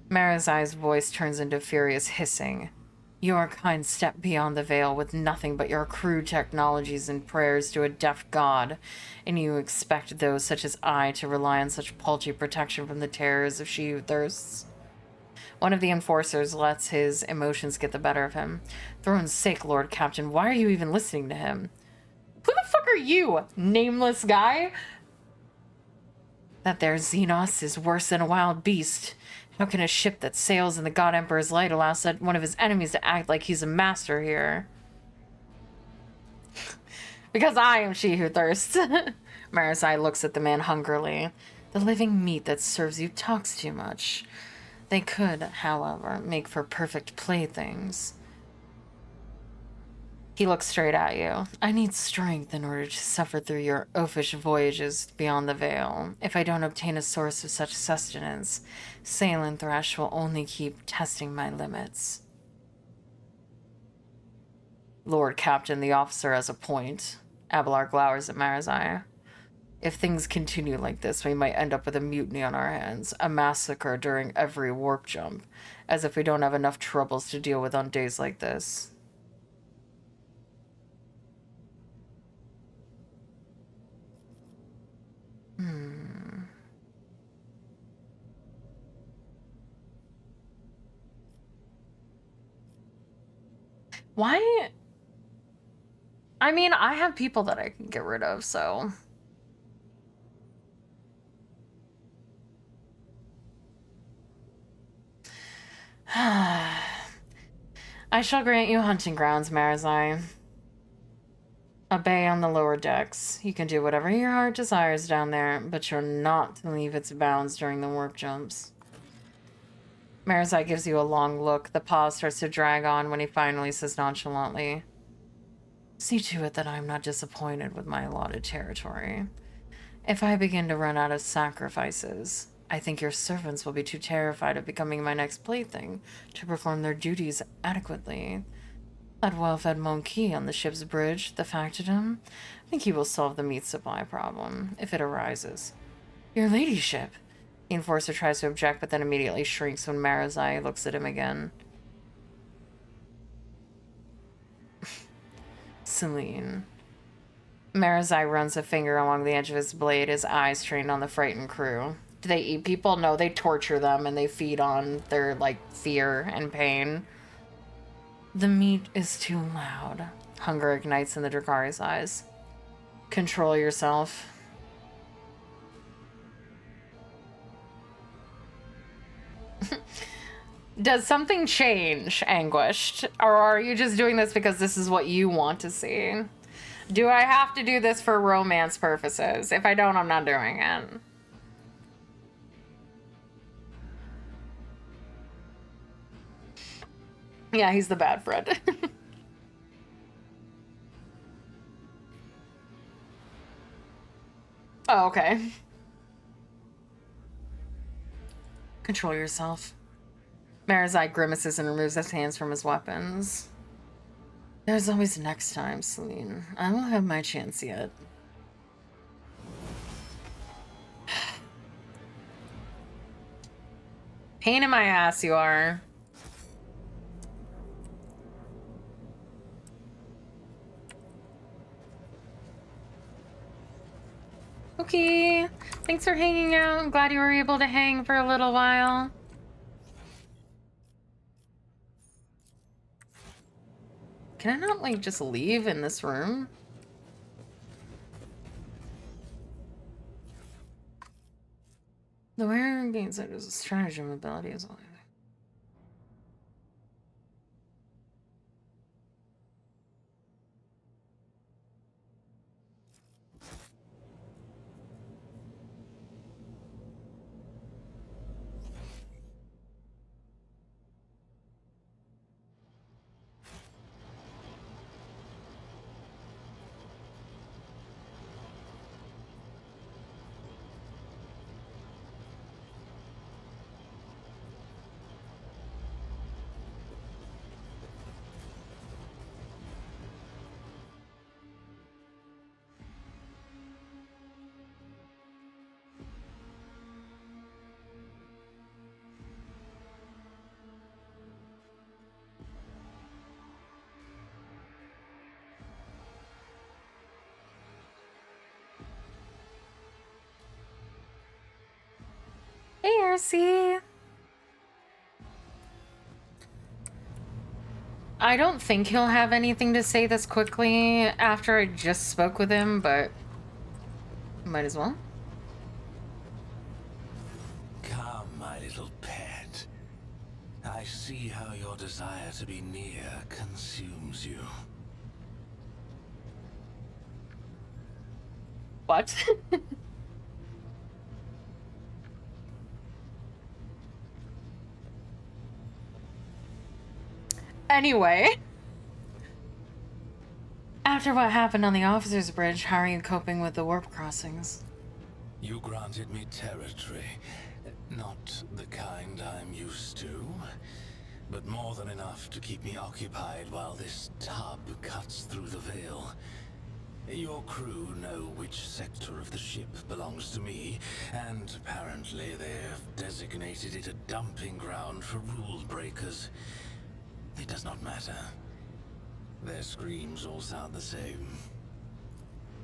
Marazine's voice turns into furious hissing. Your kind step beyond the veil with nothing but your crude technologies and prayers to a deaf god, and you expect those such as I to rely on such paltry protection from the terrors of she who thirsts? One of the enforcers lets his emotions get the better of him. Throne's sake, Lord Captain, why are you even listening to him? Who the fuck are you, nameless guy? That there Xenos is worse than a wild beast. How can a ship that sails in the God Emperor's light allow one of his enemies to act like he's a master here? Because I am she who thirsts. Marazai looks at the man hungrily. The living meat that serves you talks too much. They could, however, make for perfect playthings. He looks straight at you. I need strength in order to suffer through your oafish voyages beyond the veil. If I don't obtain a source of such sustenance, Celine Thresh will only keep testing my limits. Lord Captain, the officer has a point. Abelard glowers at Marazai. If things continue like this, we might end up with a mutiny on our hands, a massacre during every warp jump, as if we don't have enough troubles to deal with on days like this. Why? I mean, I have people that I can get rid of, so... I shall grant you hunting grounds, Marazai. A bay on the lower decks. You can do whatever your heart desires down there, but you're not to leave its bounds during the warp jumps. Marazai gives you a long look. The pause starts to drag on when he finally says nonchalantly, see to it that I'm not disappointed with my allotted territory. If I begin to run out of sacrifices, I think your servants will be too terrified of becoming my next plaything to perform their duties adequately. That well-fed monkey on the ship's bridge, the factotum, I think he will solve the meat supply problem, if it arises. Your ladyship! The enforcer tries to object, but then immediately shrinks when Marazai looks at him again. Celine. Marazai runs a finger along the edge of his blade, his eyes trained on the frightened crew. Do they eat people? No, they torture them and they feed on their, like, fear and pain. The meat is too loud. Hunger ignites in the Drakari's eyes. Control yourself. Does something change, Anguished? Or are you just doing this because this is what you want to see? Do I have to do this for romance purposes? If I don't, I'm not doing it. Yeah, he's the bad Fred. Oh, okay. Control yourself. Marazai grimaces and removes his hands from his weapons. There's always next time, Celine. I won't have my chance yet. Pain in my ass, you are. Okay. Thanks for hanging out. I'm glad you were able to hang for a little while. Can I not, like, just leave in this room? The wearer gains it as a stratagem ability as well. Marcy. I don't think he'll have anything to say this quickly after I just spoke with him, but might as well. Come, my little pet. I see how your desire to be near consumes you. What? Anyway. After what happened on the officer's bridge, how are you coping with the warp crossings? You granted me territory. Not the kind I'm used to, but more than enough to keep me occupied while this tub cuts through the veil. Your crew know which sector of the ship belongs to me, and apparently they've designated it a dumping ground for rule breakers. It does not matter. Their screams all sound the same.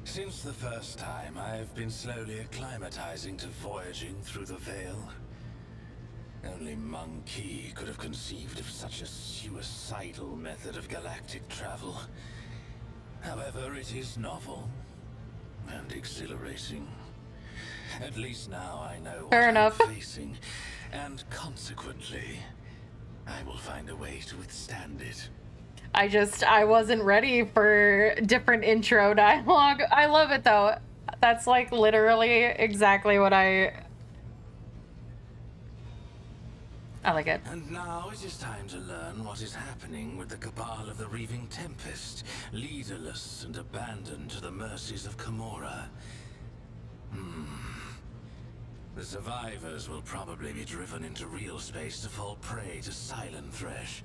Since the first time, I've been slowly acclimatizing to voyaging through the veil. Only Monkey could have conceived of such a suicidal method of galactic travel. However, it is novel and exhilarating. At least now I know what I'm facing, and consequently, I will find a way to withstand it. I wasn't ready for different intro dialogue. I love it though. That's like literally exactly what I like it. And now it is time to learn what is happening with the Cabal of the Reaving Tempest, leaderless and abandoned to the mercies of Kamora. The survivors will probably be driven into real space to fall prey to Silent Thresh.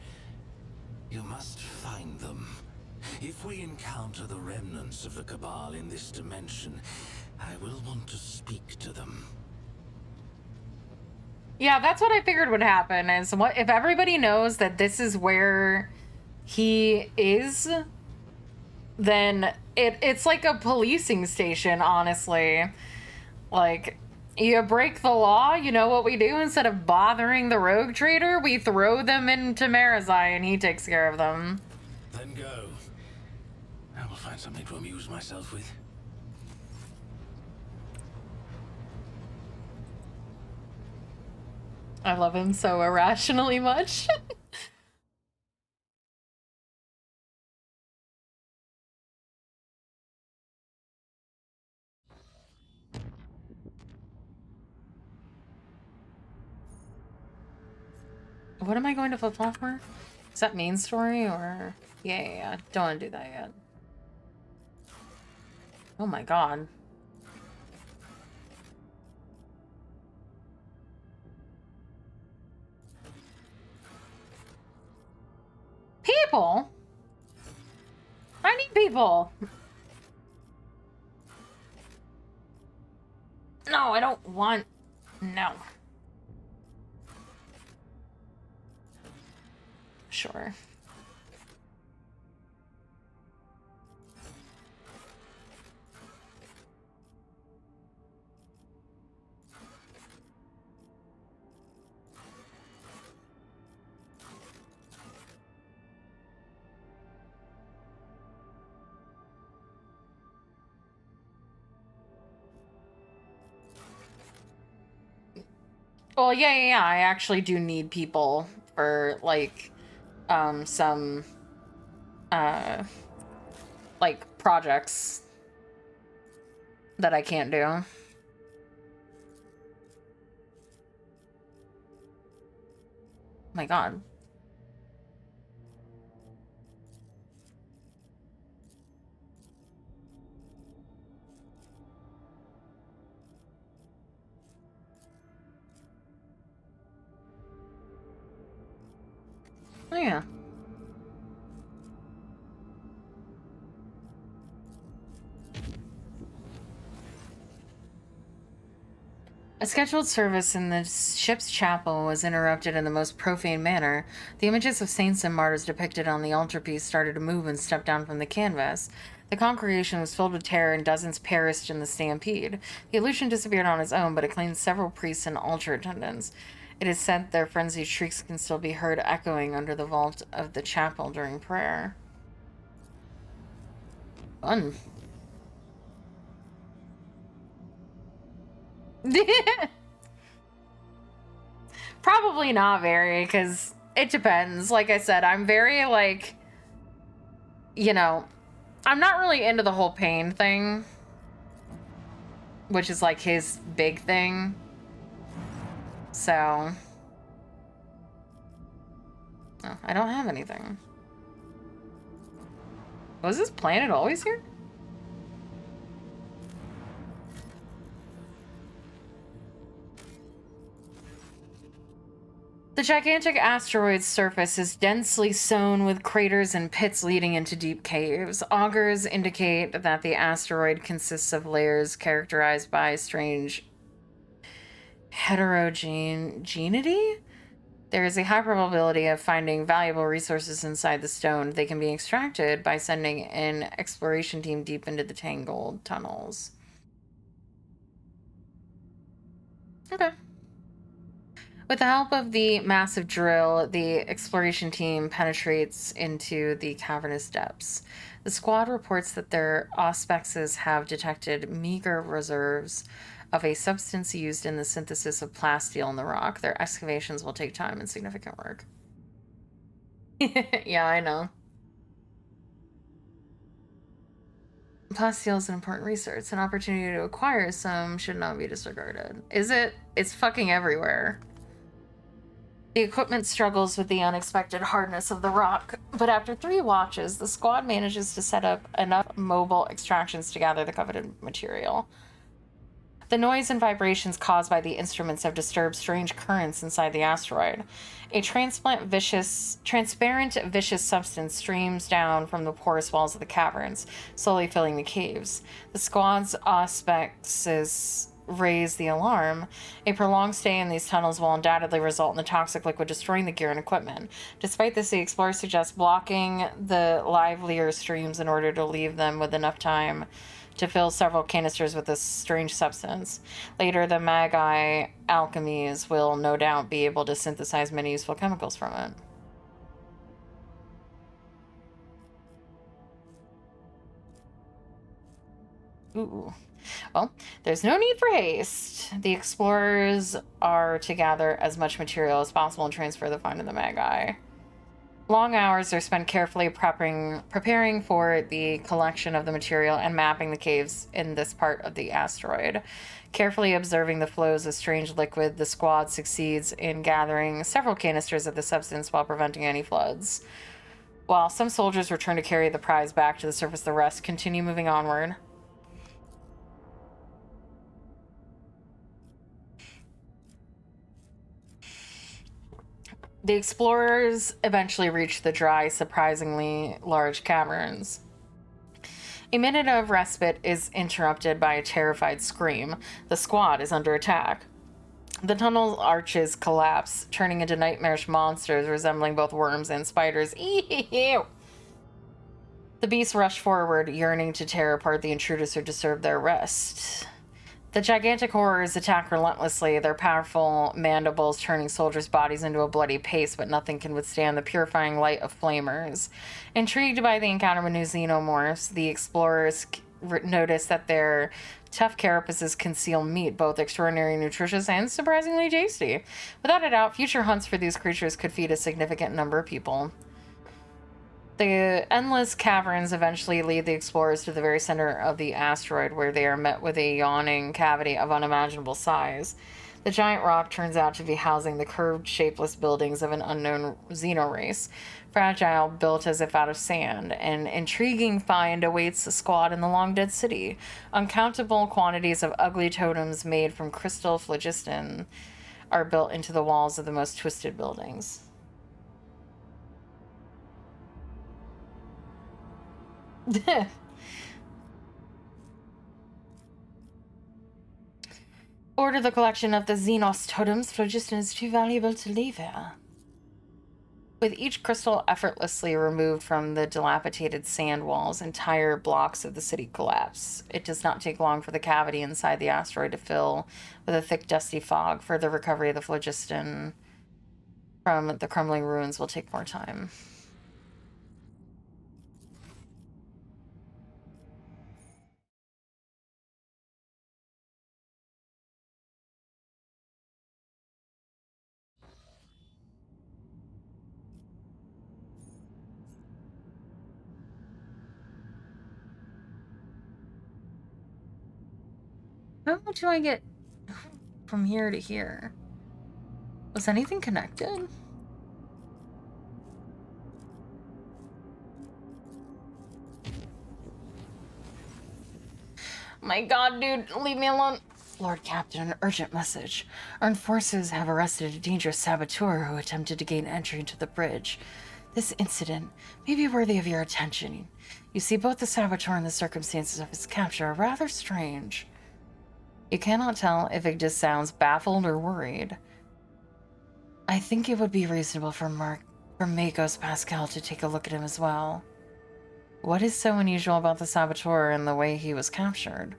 You must find them. If we encounter the remnants of the Cabal in this dimension, I will want to speak to them. Yeah, that's what I figured would happen, is what if everybody knows that this is where he is, then it's like a policing station, honestly. Like, you break the law, you know what we do? Instead of bothering the rogue trader, we throw them into Marazai and he takes care of them. Then go. I will find something to amuse myself with. I love him so irrationally much. What am I going to flip-flop for? Is that main story or... Yeah. Don't want to do that yet. Oh my god. People? I need people. No, I don't want... No. Sure. Well, yeah. I actually do need people for, like, some, like, projects that I can't do. Oh my god. Oh, yeah. A scheduled service in the ship's chapel was interrupted in the most profane manner. The images of saints and martyrs depicted on the altarpiece started to move and step down from the canvas. The congregation was filled with terror and dozens perished in the stampede. The illusion disappeared on its own, but it claimed several priests and altar attendants. It is said their frenzied shrieks can still be heard echoing under the vault of the chapel during prayer. Fun. Probably not very, because it depends. Like I said, I'm very, like, you know, I'm not really into the whole pain thing, which is, like, his big thing. So, oh, I don't have anything. Was this planet always here? The gigantic asteroid's surface is densely sown with craters and pits leading into deep caves. Augurs indicate that the asteroid consists of layers characterized by strange heterogeneity. There is a high probability of finding valuable resources inside the stone. They can be extracted by sending an exploration team deep into the tangled tunnels. Okay. With the help of the massive drill, the exploration team penetrates into the cavernous depths. The squad reports that their auspexes have detected meager reserves of a substance used in the synthesis of plasteel in the rock. Their excavations will take time and significant work. Yeah, I know. Plasteel is an important resource. An opportunity to acquire some should not be disregarded. Is it? It's fucking everywhere. The equipment struggles with the unexpected hardness of the rock, but after 3 watches, the squad manages to set up enough mobile extractions to gather the coveted material. The noise and vibrations caused by the instruments have disturbed strange currents inside the asteroid. A transparent, vicious substance streams down from the porous walls of the caverns, slowly filling the caves. The squad's auspexes raise the alarm. A prolonged stay in these tunnels will undoubtedly result in the toxic liquid destroying the gear and equipment. Despite this, the explorers suggest blocking the livelier streams in order to leave them with enough time to fill several canisters with this strange substance. Later, the Magi alchemies will no doubt be able to synthesize many useful chemicals from it. Ooh. Well, there's no need for haste. The explorers are to gather as much material as possible and transfer the find to the Magi. Long hours are spent carefully preparing for the collection of the material and mapping the caves in this part of the asteroid. Carefully observing the flows of strange liquid, the squad succeeds in gathering several canisters of the substance while preventing any floods. While some soldiers return to carry the prize back to the surface, the rest continue moving onward. The explorers eventually reach the dry, surprisingly large caverns. A minute of respite is interrupted by a terrified scream. The squad is under attack. The tunnel arches collapse, turning into nightmarish monsters resembling both worms and spiders. Ew! The beasts rush forward, yearning to tear apart the intruders who disturb their rest. The gigantic horrors attack relentlessly, their powerful mandibles turning soldiers' bodies into a bloody paste, but nothing can withstand the purifying light of flamers. Intrigued by the encounter with new xenomorphs, the explorers notice that their tough carapaces conceal meat, both extraordinarily nutritious and surprisingly tasty. Without a doubt, future hunts for these creatures could feed a significant number of people. The endless caverns eventually lead the explorers to the very center of the asteroid, where they are met with a yawning cavity of unimaginable size. The giant rock turns out to be housing the curved, shapeless buildings of an unknown xenorace, fragile, built as if out of sand. An intriguing find awaits the squad in the long-dead city. Uncountable quantities of ugly totems made from crystal phlogiston are built into the walls of the most twisted buildings. Order the collection of the Xenos totems. Phlogiston is too valuable to leave here. With each crystal effortlessly removed from the dilapidated sand walls, entire blocks of the city collapse. It does not take long for the cavity inside the asteroid to fill with a thick, dusty fog. Further recovery of the phlogiston from the crumbling ruins will take more time. How do I get from here to here? Was anything connected? My god, dude, leave me alone. Lord Captain, an urgent message. Armed forces have arrested a dangerous saboteur who attempted to gain entry into the bridge. This incident may be worthy of your attention. You see, both the saboteur and the circumstances of his capture are rather strange. You cannot tell if it just sounds baffled or worried. I think it would be reasonable for Makos Pascal to take a look at him as well. What is so unusual about the saboteur and the way he was captured?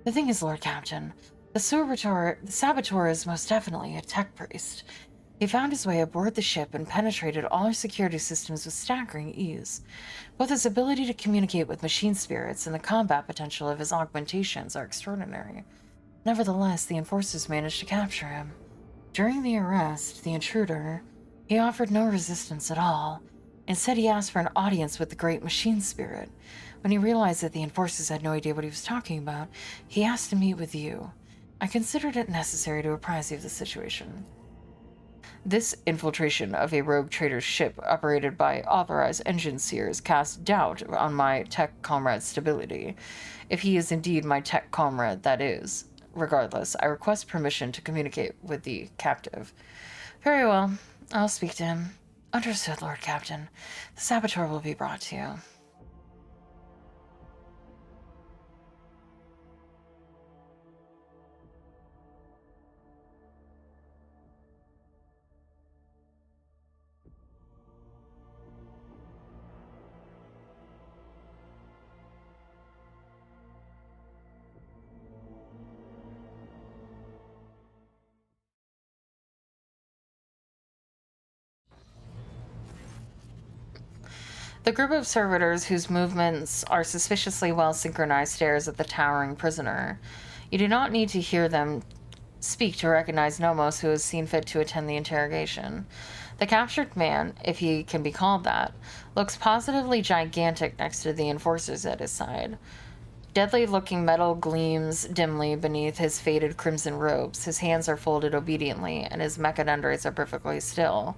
The thing is, Lord Captain, the saboteur is most definitely a tech priest. He found his way aboard the ship and penetrated all our security systems with staggering ease. Both his ability to communicate with machine spirits and the combat potential of his augmentations are extraordinary. Nevertheless, the enforcers managed to capture him. During the arrest, the intruder, he offered no resistance at all. Instead, he asked for an audience with the great machine spirit. When he realized that the enforcers had no idea what he was talking about, he asked to meet with you. I considered it necessary to apprise you of the situation. This infiltration of a rogue trader's ship operated by authorized engine seers casts doubt on my tech comrade's stability. If he is indeed my tech comrade, that is. Regardless, I request permission to communicate with the captive. Very well. I'll speak to him. Understood, Lord Captain. The saboteur will be brought to you. The group of servitors whose movements are suspiciously well synchronized stares at the towering prisoner. You do not need to hear them speak to recognize Nomos, who has seen fit to attend the interrogation. The captured man, if he can be called that, looks positively gigantic next to the enforcers at his side. Deadly-looking metal gleams dimly beneath his faded crimson robes. His hands are folded obediently, and his mechadendrites are perfectly still.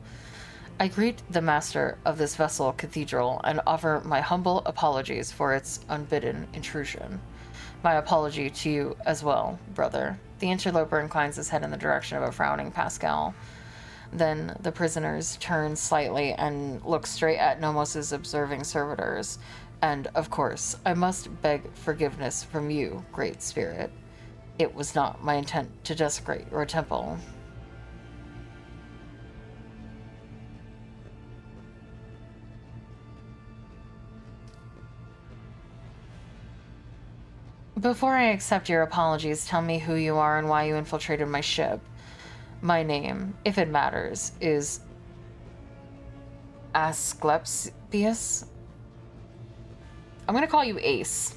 I greet the master of this vessel cathedral and offer my humble apologies for its unbidden intrusion. My apology to you as well, brother. The interloper inclines his head in the direction of a frowning Pascal. Then the prisoners turn slightly and look straight at Nomos's observing servitors. And, of course, I must beg forgiveness from you, Great Spirit. It was not my intent to desecrate your temple. Before I accept your apologies, tell me who you are and why you infiltrated my ship. My name, if it matters, is Asclepius. I'm going to call you Ace.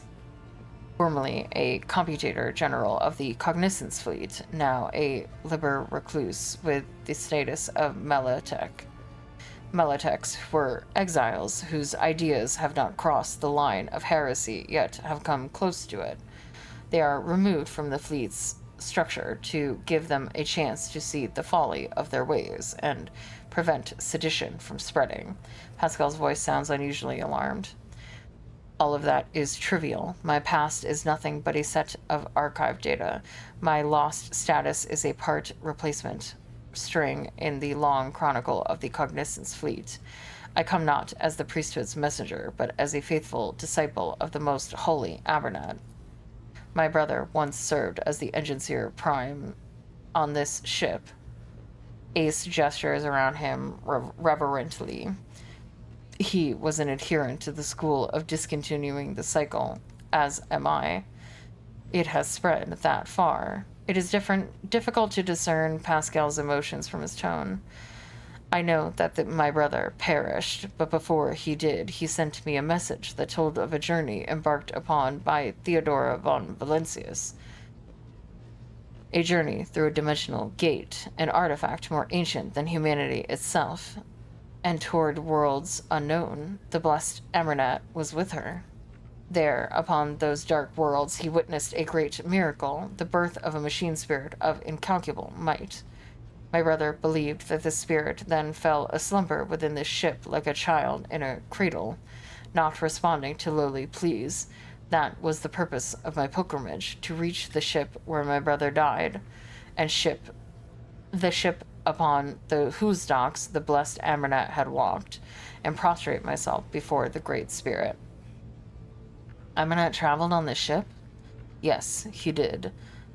Formerly a computator general of the Cognizance Fleet, now a liber recluse with the status of Melotech. Melotechs were exiles whose ideas have not crossed the line of heresy, yet have come close to it. They are removed from the fleet's structure to give them a chance to see the folly of their ways and prevent sedition from spreading. Pascal's voice sounds unusually alarmed. All of that is trivial. My past is nothing but a set of archive data. My lost status is a part replacement string in the long chronicle of the Cognizance Fleet. I come not as the priesthood's messenger, but as a faithful disciple of the most holy Abernat. My brother once served as the engineer prime on this ship. Ace gestures around him reverently. He was an adherent to the school of discontinuing the cycle, as am I. It has spread that far. It is difficult to discern Pascal's emotions from his tone. I know that my brother perished, but before he did, he sent me a message that told of a journey embarked upon by Theodora von Valentius. A journey through a dimensional gate, an artifact more ancient than humanity itself, and toward worlds unknown. The blessed Amernat was with her. There, upon those dark worlds, he witnessed a great miracle, the birth of a machine spirit of incalculable might. My brother believed that the spirit then fell aslumber within this ship like a child in a cradle, not responding to lowly pleas. That was the purpose of my pilgrimage, to reach the ship where my brother died, and the ship upon whose docks the blessed Amernat had walked, and prostrate myself before the Great Spirit. Amernat traveled on this ship? Yes, he did.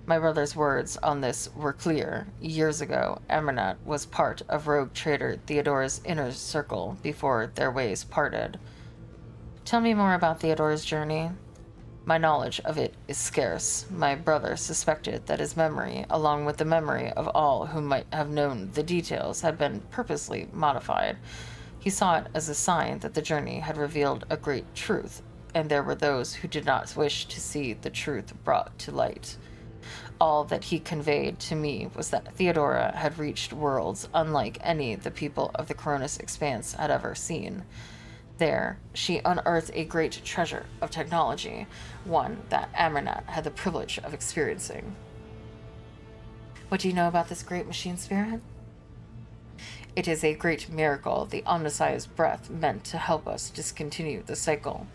My brother's words on this were clear. Years ago, Amernat was part of rogue trader Theodora's inner circle before their ways parted. Tell me more about Theodora's journey. My knowledge of it is scarce. My brother suspected that his memory, along with the memory of all who might have known the details, had been purposely modified. He saw it as a sign that the journey had revealed a great truth, and there were those who did not wish to see the truth brought to light. All that he conveyed to me was that Theodora had reached worlds unlike any the people of the Cronus Expanse had ever seen. There, she unearthed a great treasure of technology, one that Amernat had the privilege of experiencing. What do you know about this great machine spirit? It is a great miracle the Omnissiah's breath meant to help us discontinue the cycle.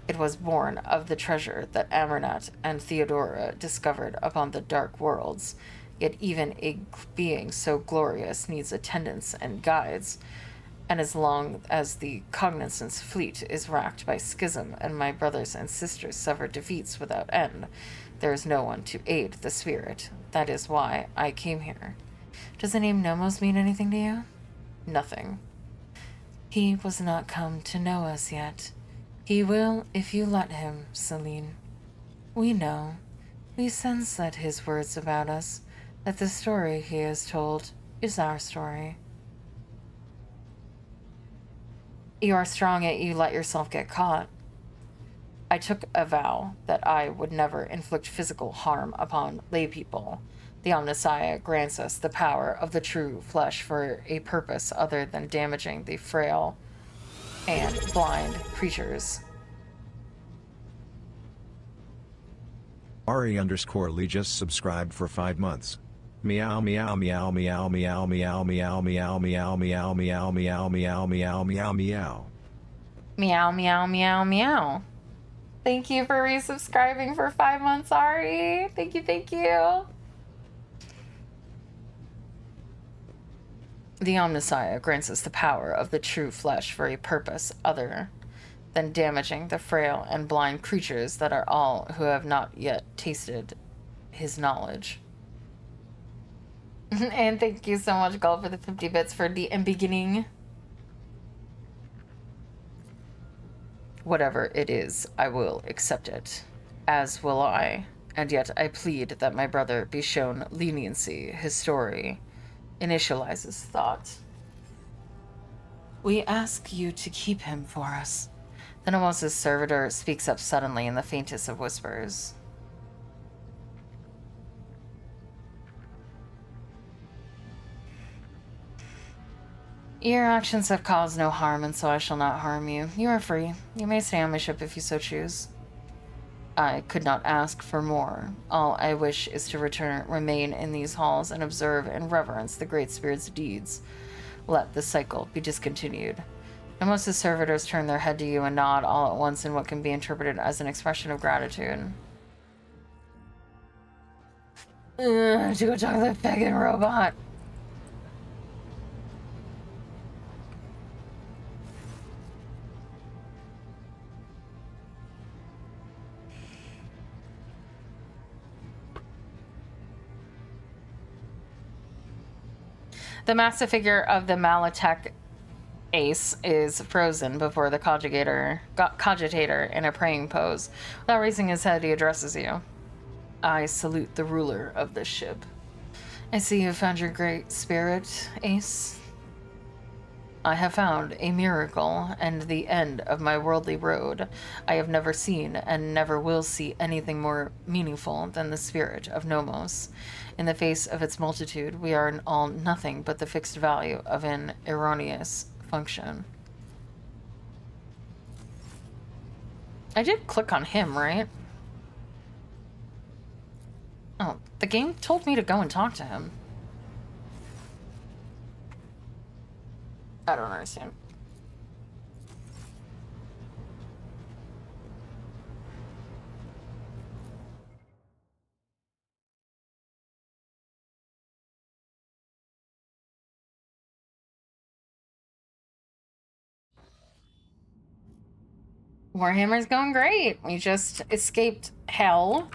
It was born of the treasure that Amernat and Theodora discovered upon the dark worlds, yet even a being so glorious needs attendants and guides, and as long as the cognizance fleet is racked by schism and my brothers and sisters suffer defeats without end, there is no one to aid the spirit. That is why I came here. Does the name Nomos mean anything to you? Nothing. He was not come to know us yet. He will if you let him, Celine. We know. We sense that his words about us, that the story he has told, is our story. You are strong, yet you let yourself get caught. I took a vow that I would never inflict physical harm upon laypeople. The Omnissiah grants us the power of the true flesh for a purpose other than damaging the frail and blind creatures. Ari_Lee just subscribed for 5 months. Meow meow meow meow meow meow meow meow meow meow meow meow meow meow meow meow. Meow, meow, meow, meow. Thank you for resubscribing for 5 months, Ari. Thank you, thank you. The Omnissiah grants us the power of the true flesh for a purpose other than damaging the frail and blind creatures that are all who have not yet tasted his knowledge. And thank you so much, Gold, for the 50 bits for the beginning. Whatever it is, I will accept it, as will I, and yet I plead that my brother be shown leniency. His story initializes thought. We ask you to keep him for us. The Nomos' servitor speaks up suddenly in the faintest of whispers. Your actions have caused no harm, and so I shall not harm you. You are free. You may stay on my ship if you so choose. I could not ask for more. All I wish is to remain in these halls and observe and reverence the Great Spirit's deeds. Let the cycle be discontinued. Nomos' servitors turn their head to you and nod all at once in what can be interpreted as an expression of gratitude. To go talk to the begging robot. The massive figure of the Malatek ace is frozen before the cogitator in a praying pose. Without raising his head, he addresses you. I salute the ruler of this ship. I see you have found your great spirit, Ace. I have found a miracle and the end of my worldly road. I have never seen and never will see anything more meaningful than the spirit of Nomos. In the face of its multitude, we are all nothing but the fixed value of an erroneous function. I did click on him, right? Oh, the game told me to go and talk to him. I don't understand. Warhammer's going great. We just escaped hell.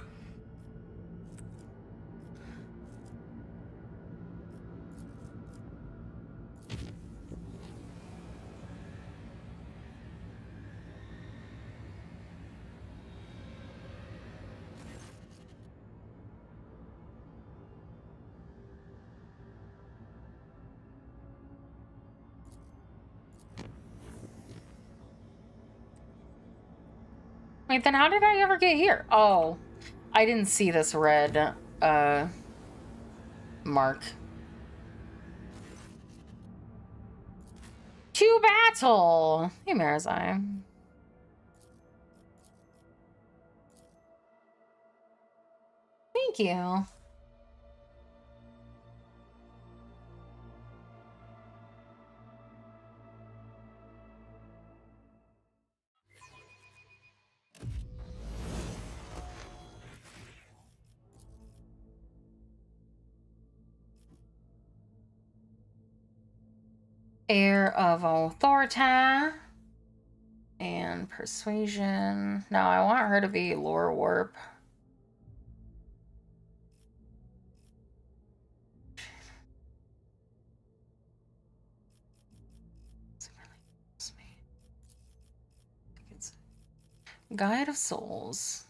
Wait, then how did I ever get here? Oh, I didn't see this red, mark. To battle! Hey, Marizai. Thank you. Air of authority and persuasion. No, I want her to be lore warp. Guide of Souls.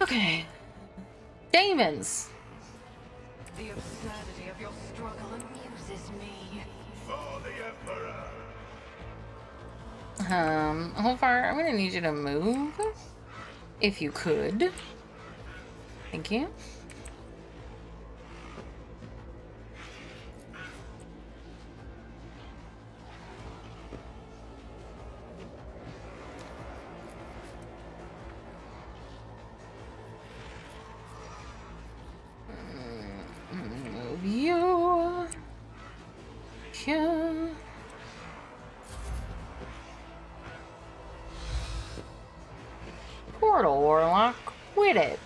Okay. Demons. The absurdity of your struggle amuses me. For the Emperor! How far? I'm gonna need you to move. If you could. Thank you. Move you. Yeah. Portal Warlock, quit it.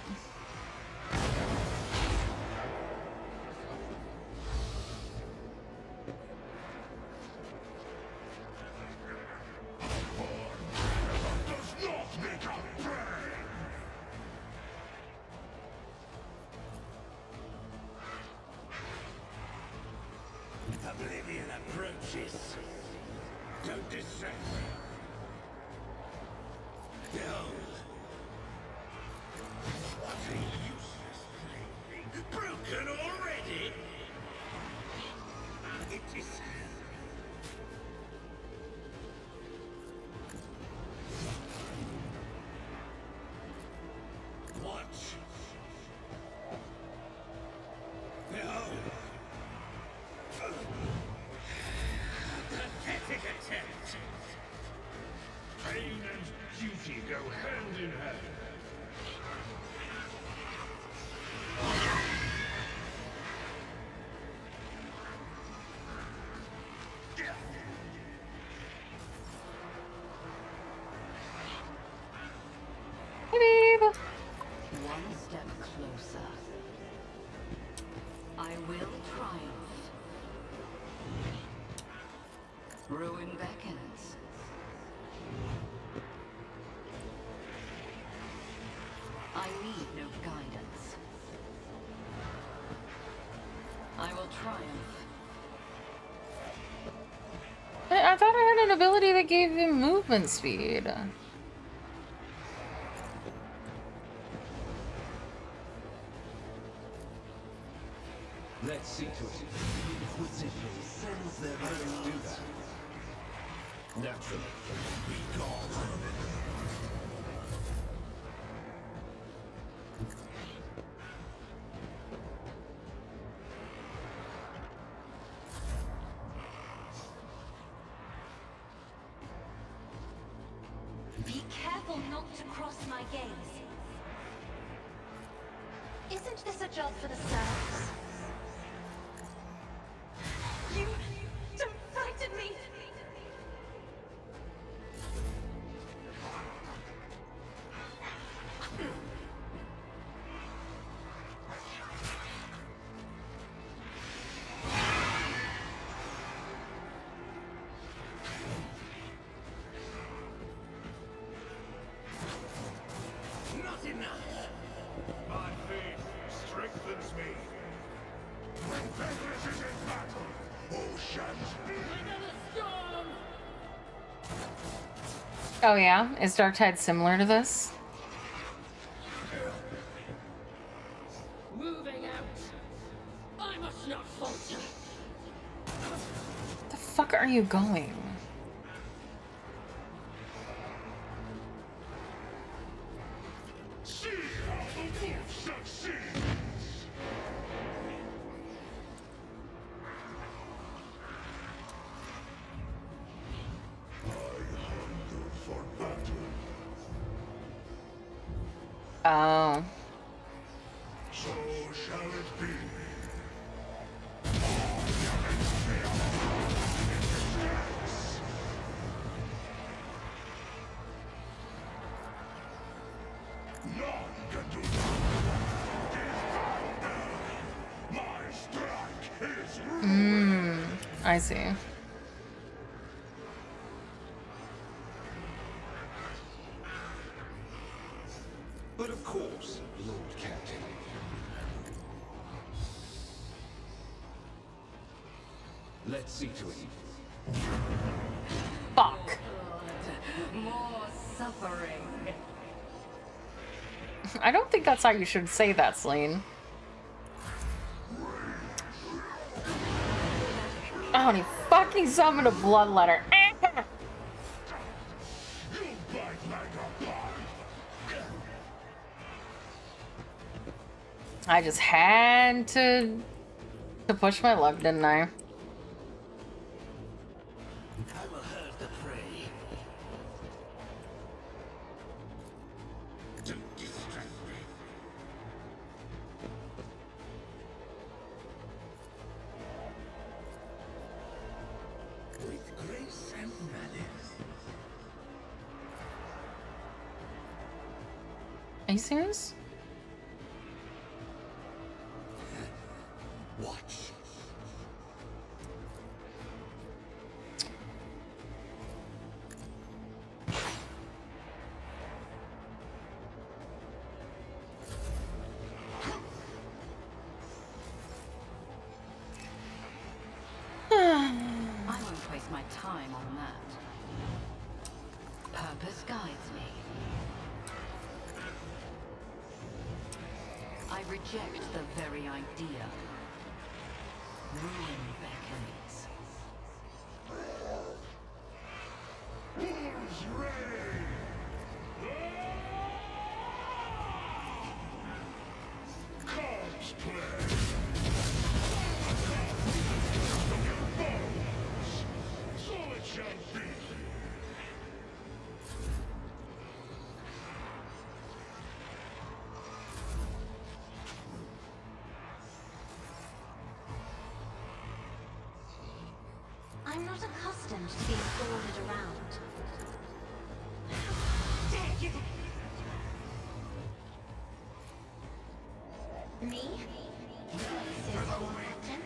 Oblivion approaches. Don't distract me. Behold. What a useless plaything. Broken already? It is. Watch. Behold. Pathetic attempt. Pain and duty go hand one step closer. I will triumph. Ruin beckons. I need no guidance. I will triumph. I thought I had an ability that gave him movement speed. Let's see to it. The Inquisition sends their men to do that. Naturally. Be gone. Be careful not to cross my gaze. Isn't this a job for the serfs? You don't frighten me! Not enough! My faith strengthens me. When Vengeance is in battle, oceans be. Oh yeah? Is Darktide similar to this? Moving out. I must not falter. The fuck are you going? See how the wolf succeeds! I hunger for battle. Oh. So shall it be. None can do that. My strike is ruin. I see. But of course, Lord Captain. Let's see to it. Fuck. More suffering. I don't think that's how you should say that, Celine. Oh, and he fucking summoned a bloodletter. You bite like a bug. I just had to push my luck, didn't I? I'm a herd to prey. Don't distract me. With grace and malice. Are you serious? Watch. I won't waste my time on that. Purpose guides me. I reject the very idea. Ruin beckons. Wolves reign! Cubs play! So it shall be! I'm not accustomed to being ordered around. How dare you! Me? Seriously, Captain?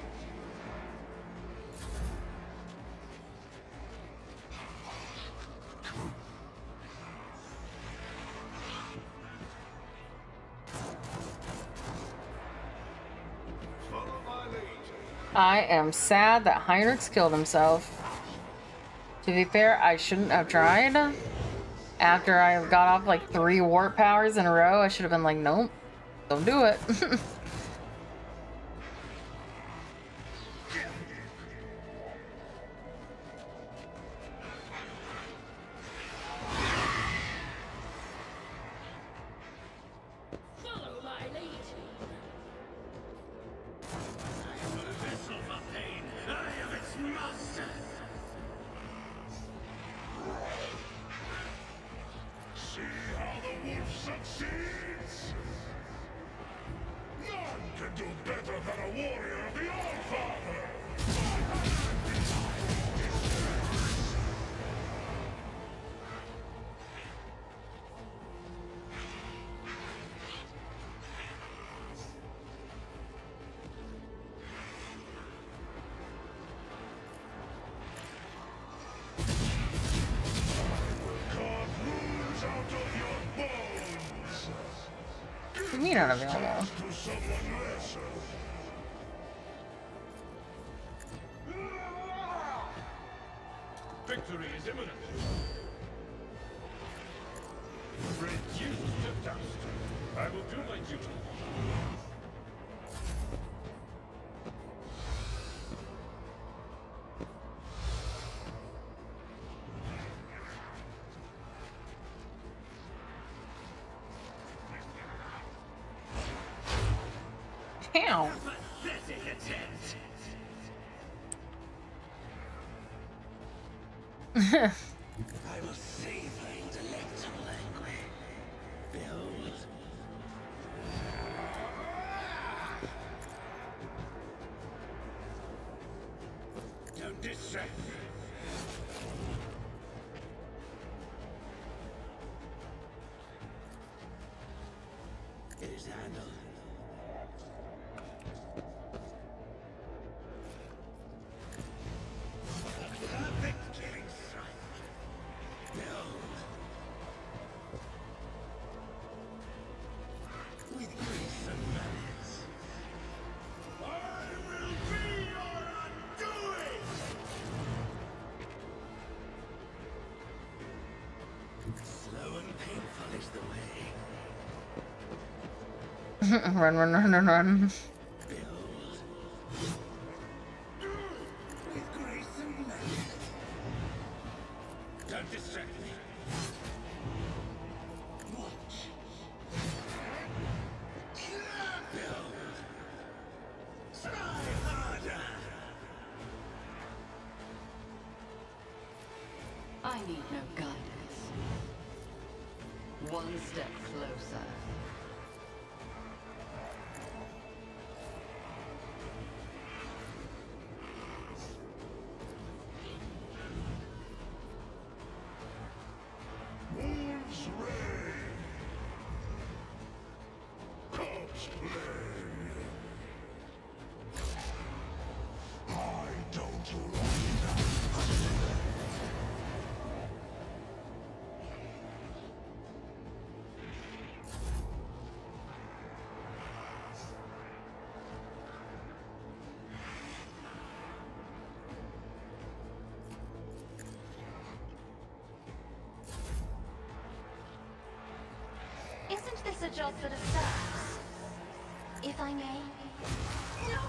I am sad that Heinrich's killed himself. To be fair, I shouldn't have tried. After I got off like 3 warp powers in a row, I should have been like, nope, don't do it. Follow my lead. I am a vessel for pain. I am its master. See how the wolf succeeds? None can do better than a warrior of the Allfather! Carve wounds out of your bones! What do you mean unavailable? To someone lesser. Victory is imminent. Reduced to dust. I will do my duty. Damn. Pathetic attempt. I will savor intellectual anguish. Behold. Don't distract me. It is handled. Perfect killing strike. Behold. With grace and malice. I will be your undoing! Slow and painful is the way. Run, run, run, run, run. Behold. With grace and malice. Don't distract me. Watch. Behold. Try harder. I need no guidance. One step closer. Wolves reign. Corpse play. I don't like that. Isn't this a job for the stars? If I may? No!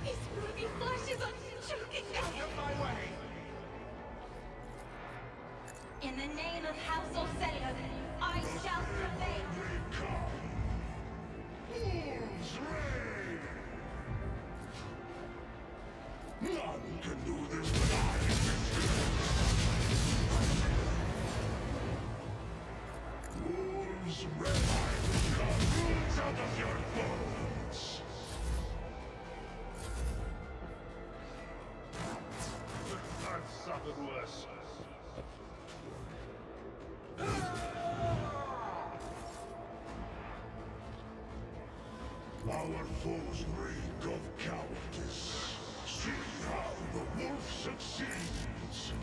His ruby flashes are choking me! Out of my way! In the name of House Orselion, I shall prevail! Wolves reign. None can do this but I. Wolves reign. Carve wounds out of your bones. I've suffered worse. Our foes reek of cowardice. See how the wolf succeeds.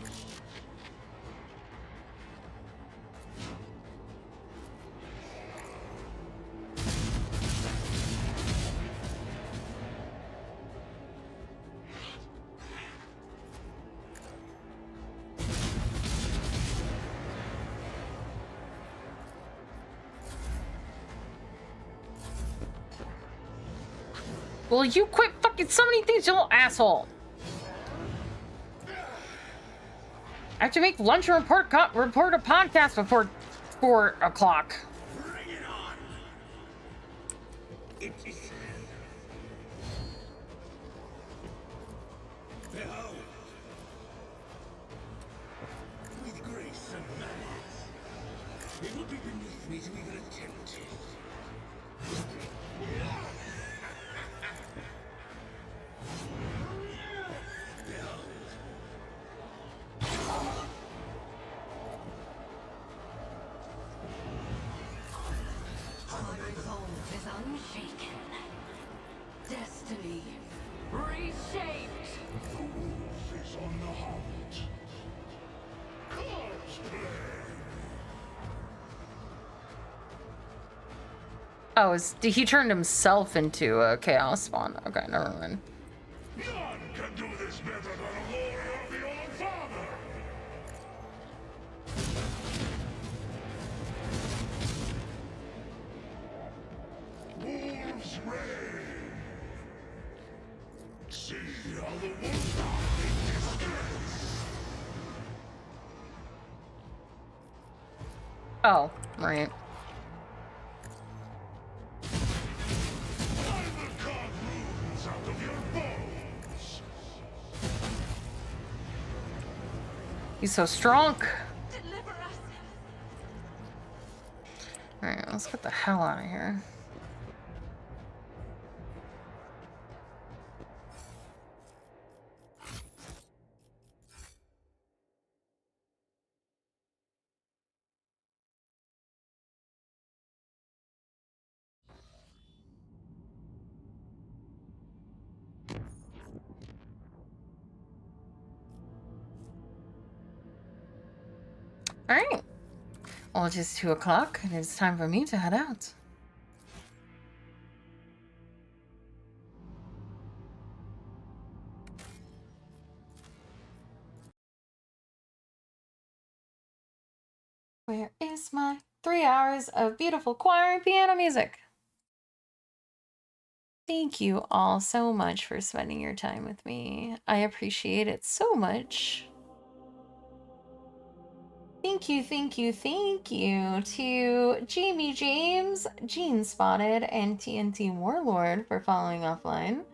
Will you quit fucking summoning things, you little asshole? I have to make lunch and report a podcast before 4 o'clock. Bring it on! It is... Behold! With grace and manners, it would be beneath me to even attempt it. Unshaken. Destiny reshaped. The wolf is on the hunt. Cosplay! Oh, he turned himself into a chaos spawn. Okay, never mind. None can do this better than a warrior of the Old Father! Wolf's reign! See how the wolf in distress! Oh, right. I will carve runes out of your bones! He's so strong. Deliver us. Alright, let's get the hell out of here. Alright. Well, it is 2 o'clock, and it's time for me to head out. Where is my 3 hours of beautiful choir and piano music? Thank you all so much for spending your time with me. I appreciate it so much. Thank you, thank you, thank you to Jamie James, Gene Spotted, and TNT Warlord for following offline.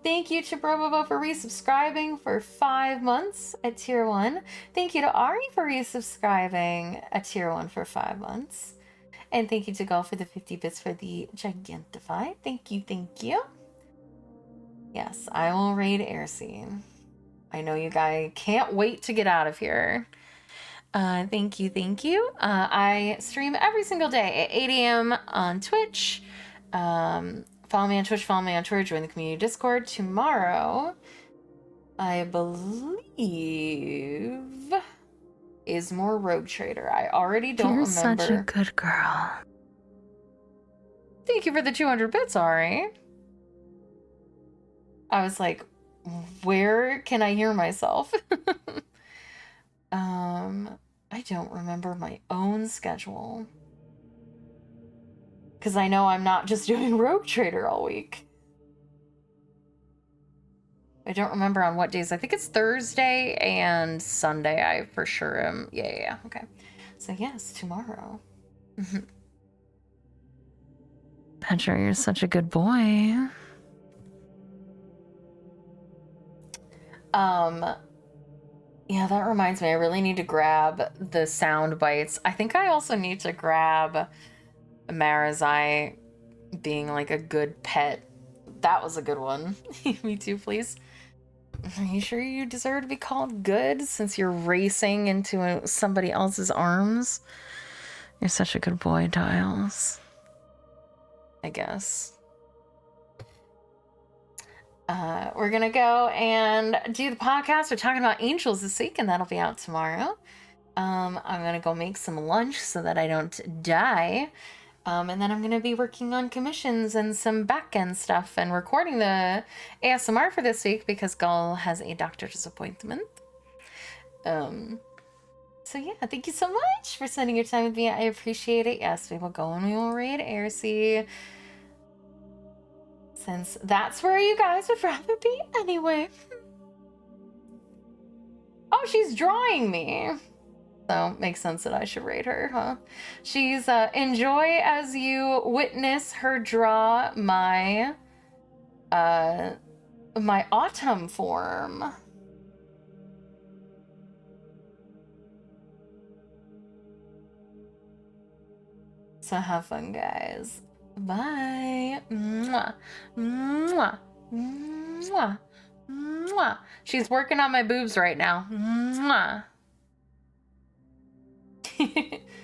Thank you to Brobobo for resubscribing for 5 months at Tier 1. Thank you to Ari for resubscribing at Tier 1 for 5 months. And thank you to Golf for the 50 bits for the Gigantify. Thank you, thank you. Yes, I will raid Airseed. I know you guys can't wait to get out of here. Thank you, thank you. I stream every single day at 8 a.m. on Twitch. Follow me on Twitch, follow me on Twitter, join the community Discord. Tomorrow, I believe, is more Rogue Trader. I already don't remember. You're such a good girl. Thank you for the 200 bits, Ari. I was like, where can I hear myself? I don't remember my own schedule. Because I know I'm not just doing Rogue Trader all week. I don't remember on what days. I think it's Thursday and Sunday. I for sure am. Yeah. Okay. So yes, tomorrow. Pedro, you're such a good boy. Yeah, that reminds me. I really need to grab the sound bites. I think I also need to grab Marazai being like a good pet. That was a good one. Me too, please. Are you sure you deserve to be called good since you're racing into somebody else's arms? You're such a good boy, Dials. I guess. We're gonna go and do the podcast. We're talking about angels this week, and that'll be out tomorrow. I'm gonna go make some lunch so that I don't die. And then I'm gonna be working on commissions and some back-end stuff and recording the ASMR for this week because Gull has a doctor's appointment. So yeah, thank you so much for spending your time with me. I appreciate it. Yes, we will go and we will raid Aircy, since that's where you guys would rather be anyway. Oh, she's drawing me. So makes sense that I should raid her, huh? She's enjoy as you witness her draw my my autumn form. So have fun, guys. Bye. Mwah. Mwah. Mwah. Mwah. She's working on my boobs right now. Mwah.